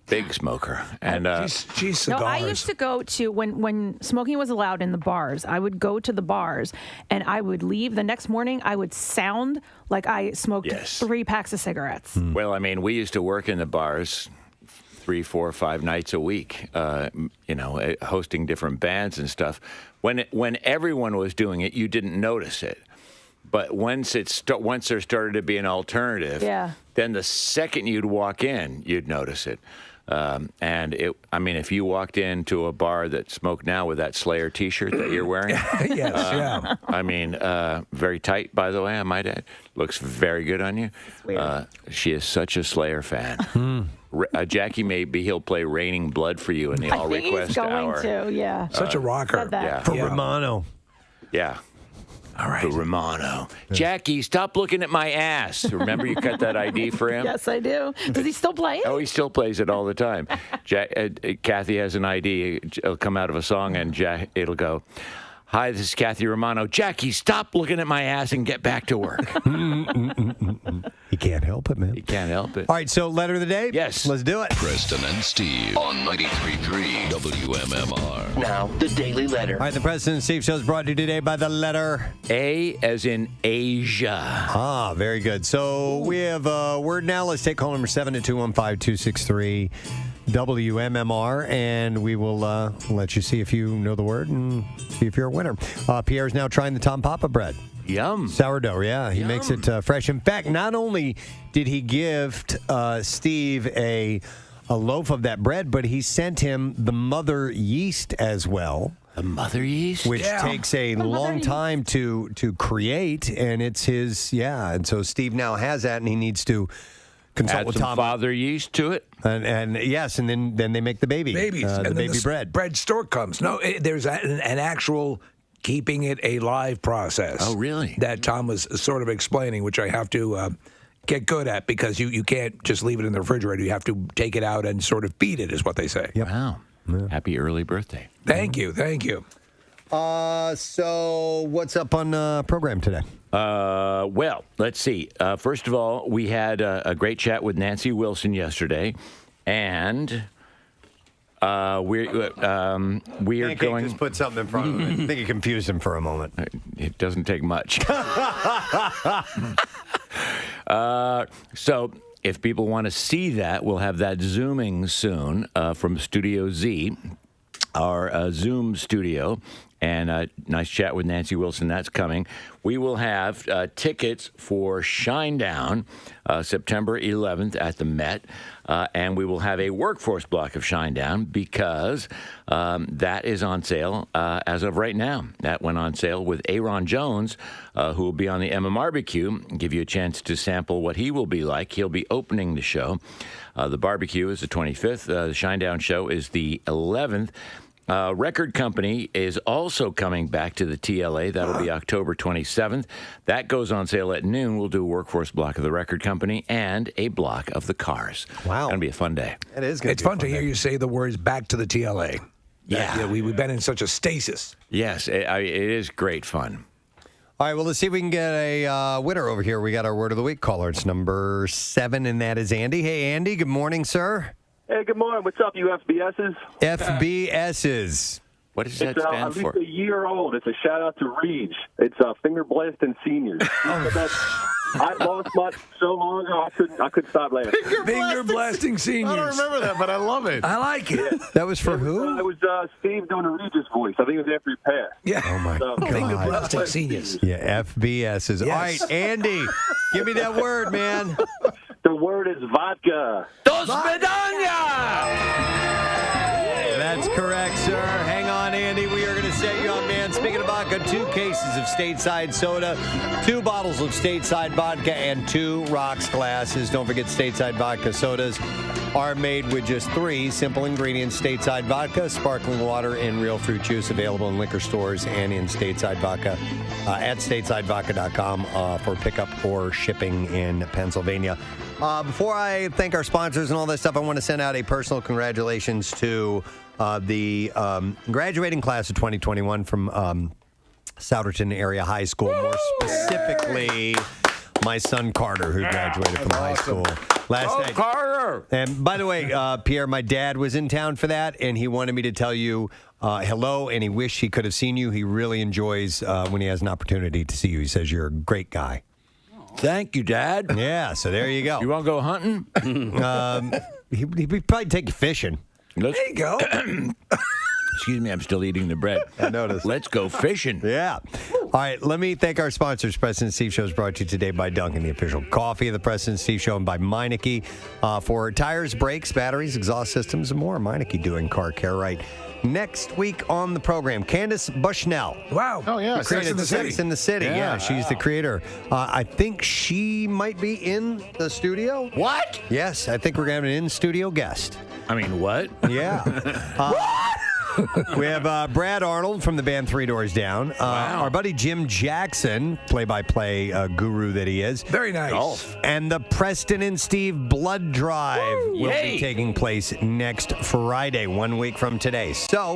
Big smoker. And she's No, cigars. I used to go to, when smoking was allowed in the bars, I would go to the bars and I would leave. The next morning, I would sound like I smoked 3 packs of cigarettes. Well, I mean, we used to work in the bars 3, 4, 5 nights a week, hosting different bands and stuff. When everyone was doing it, you didn't notice it. But once there started to be an alternative, then the second you'd walk in, you'd notice it. If you walked into a bar that smoked now with that Slayer T-shirt that you're wearing, very tight, by the way, I might add, looks very good on you. She is such a Slayer fan. Jackie he'll play "Raining Blood" for you in the All Request Hour. Such a rocker. For Romano. Yeah. All right. For Romano. Jackie, stop looking at my ass. Remember you cut that ID for him? Yes, I do. Does he still play it? Oh, he still plays it all the time. Kathy has an ID. It'll come out of a song, and it'll go, "Hi, this is Kathy Romano. Jackie, stop looking at my ass and get back to work." He can't help it, man. He can't help it. All right, so letter of the day? Yes. Let's do it. Preston and Steve on 93.3 WMMR. Now, the Daily Letter. All right, the Preston and Steve show is brought to you today by the letter A as in Asia. Ah, very good. So we have a word now. Let's take call number 7 at 215-263 WMMR, and we will let you see if you know the word and see if you're a winner. Pierre's now trying the Tom Papa bread. Yum. Sourdough, yeah. He makes it fresh. In fact, not only did he give Steve a loaf of that bread, but he sent him the mother yeast as well. The mother yeast? Which takes a long time to create, and it's his, and so Steve now has that, and he needs to consult Add with some Tom. father yeast to it. And yes, and then they make the baby. Babies. The and then baby bread. Bread store comes. No, there's an actual keeping it alive process. Oh, really? That Tom was sort of explaining, which I have to get good at because you can't just leave it in the refrigerator. You have to take it out and sort of feed it, is what they say. Yep. Wow. Yeah. Happy early birthday. Thank you. So what's up on program today? Well, let's see. First of all, we had a great chat with Nancy Wilson yesterday, and we are going. Just put something in front of him. I think it confused him for a moment. It doesn't take much. So if people want to see that, we'll have that zooming soon from Studio Z, our Zoom studio. and a nice chat with Nancy Wilson. That's coming. We will have tickets for Shinedown, September 11th at the Met, and we will have a workforce block of Shinedown because that is on sale as of right now. That went on sale with Aaron Jones, who will be on the MMRBQ, give you a chance to sample what he will be like. He'll be opening the show. The barbecue is the 25th. The Shinedown show is the 11th. Record Company is also coming back to the TLA. That'll be October 27th. That goes on sale at noon. We'll do a workforce block of the Record Company and a block of the Cars. Wow. Going to be a fun day. It is going It's fun to hear you say the words back to the TLA. Yeah. We've been in such a stasis. Yes, it is great fun. All right, well, let's see if we can get a winner over here. We got our word of the week caller. It's number 7, and that is Andy. Hey, Andy, good morning, sir. Hey, good morning. What's up, you FBSs? FBSs. What does It's at least a year old. It's a shout out to Reach. It's Finger Blasting Seniors. I lost my so long ago I couldn't stop laughing. Finger Blasting Seniors. I don't remember that, but I love it. I like it. That was for who? It was Steve doing the Regis voice. I think it was after he passed. Yeah. Oh, my God. Finger Blasting Seniors. Yeah, FBSs. All right, Andy, give me that word, man. The word is vodka. Dos Medalla! That's correct, sir. Hang on, Andy. We are going to set you up, man. Speaking of vodka, 2 cases of Stateside soda, 2 bottles of Stateside vodka, and 2 rocks glasses. Don't forget, Stateside vodka sodas are made with just 3 simple ingredients: Stateside vodka, sparkling water, and real fruit juice. Available in liquor stores and in Stateside vodka at statesidevodka.com for pickup or shipping in Pennsylvania. Before I thank our sponsors and all that stuff, I want to send out a personal congratulations to the graduating class of 2021 from Souderton Area High School, more specifically my son Carter, who graduated from high school last night. Carter! And by the way, Pierre, my dad was in town for that, and he wanted me to tell you hello, and he wished he could have seen you. He really enjoys when he has an opportunity to see you. He says you're a great guy. Thank you, Dad. Yeah, so there you go. You want to go hunting? He'd probably take you fishing. There you go. Excuse me, I'm still eating the bread. I noticed. Let's go fishing. Yeah. All right, let me thank our sponsors. Preston and Steve Show is brought to you today by Dunkin', the official coffee of the Preston and Steve Show, and by Meineke for tires, brakes, batteries, exhaust systems, and more. Meineke doing car care right. Next week on the program, Candace Bushnell. Wow. Oh, yeah. Sex in the City. Sex in the City. Yeah, she's the creator. I think she might be in the studio. What? Yes, I think we're going to have an in-studio guest. I mean, what? Yeah. We have Brad Arnold from the band 3 Doors Down. Our buddy Jim Jackson, play-by-play guru that he is. Very nice. Golf. And the Preston and Steve Blood Drive will be taking place next Friday, 1 week from today. So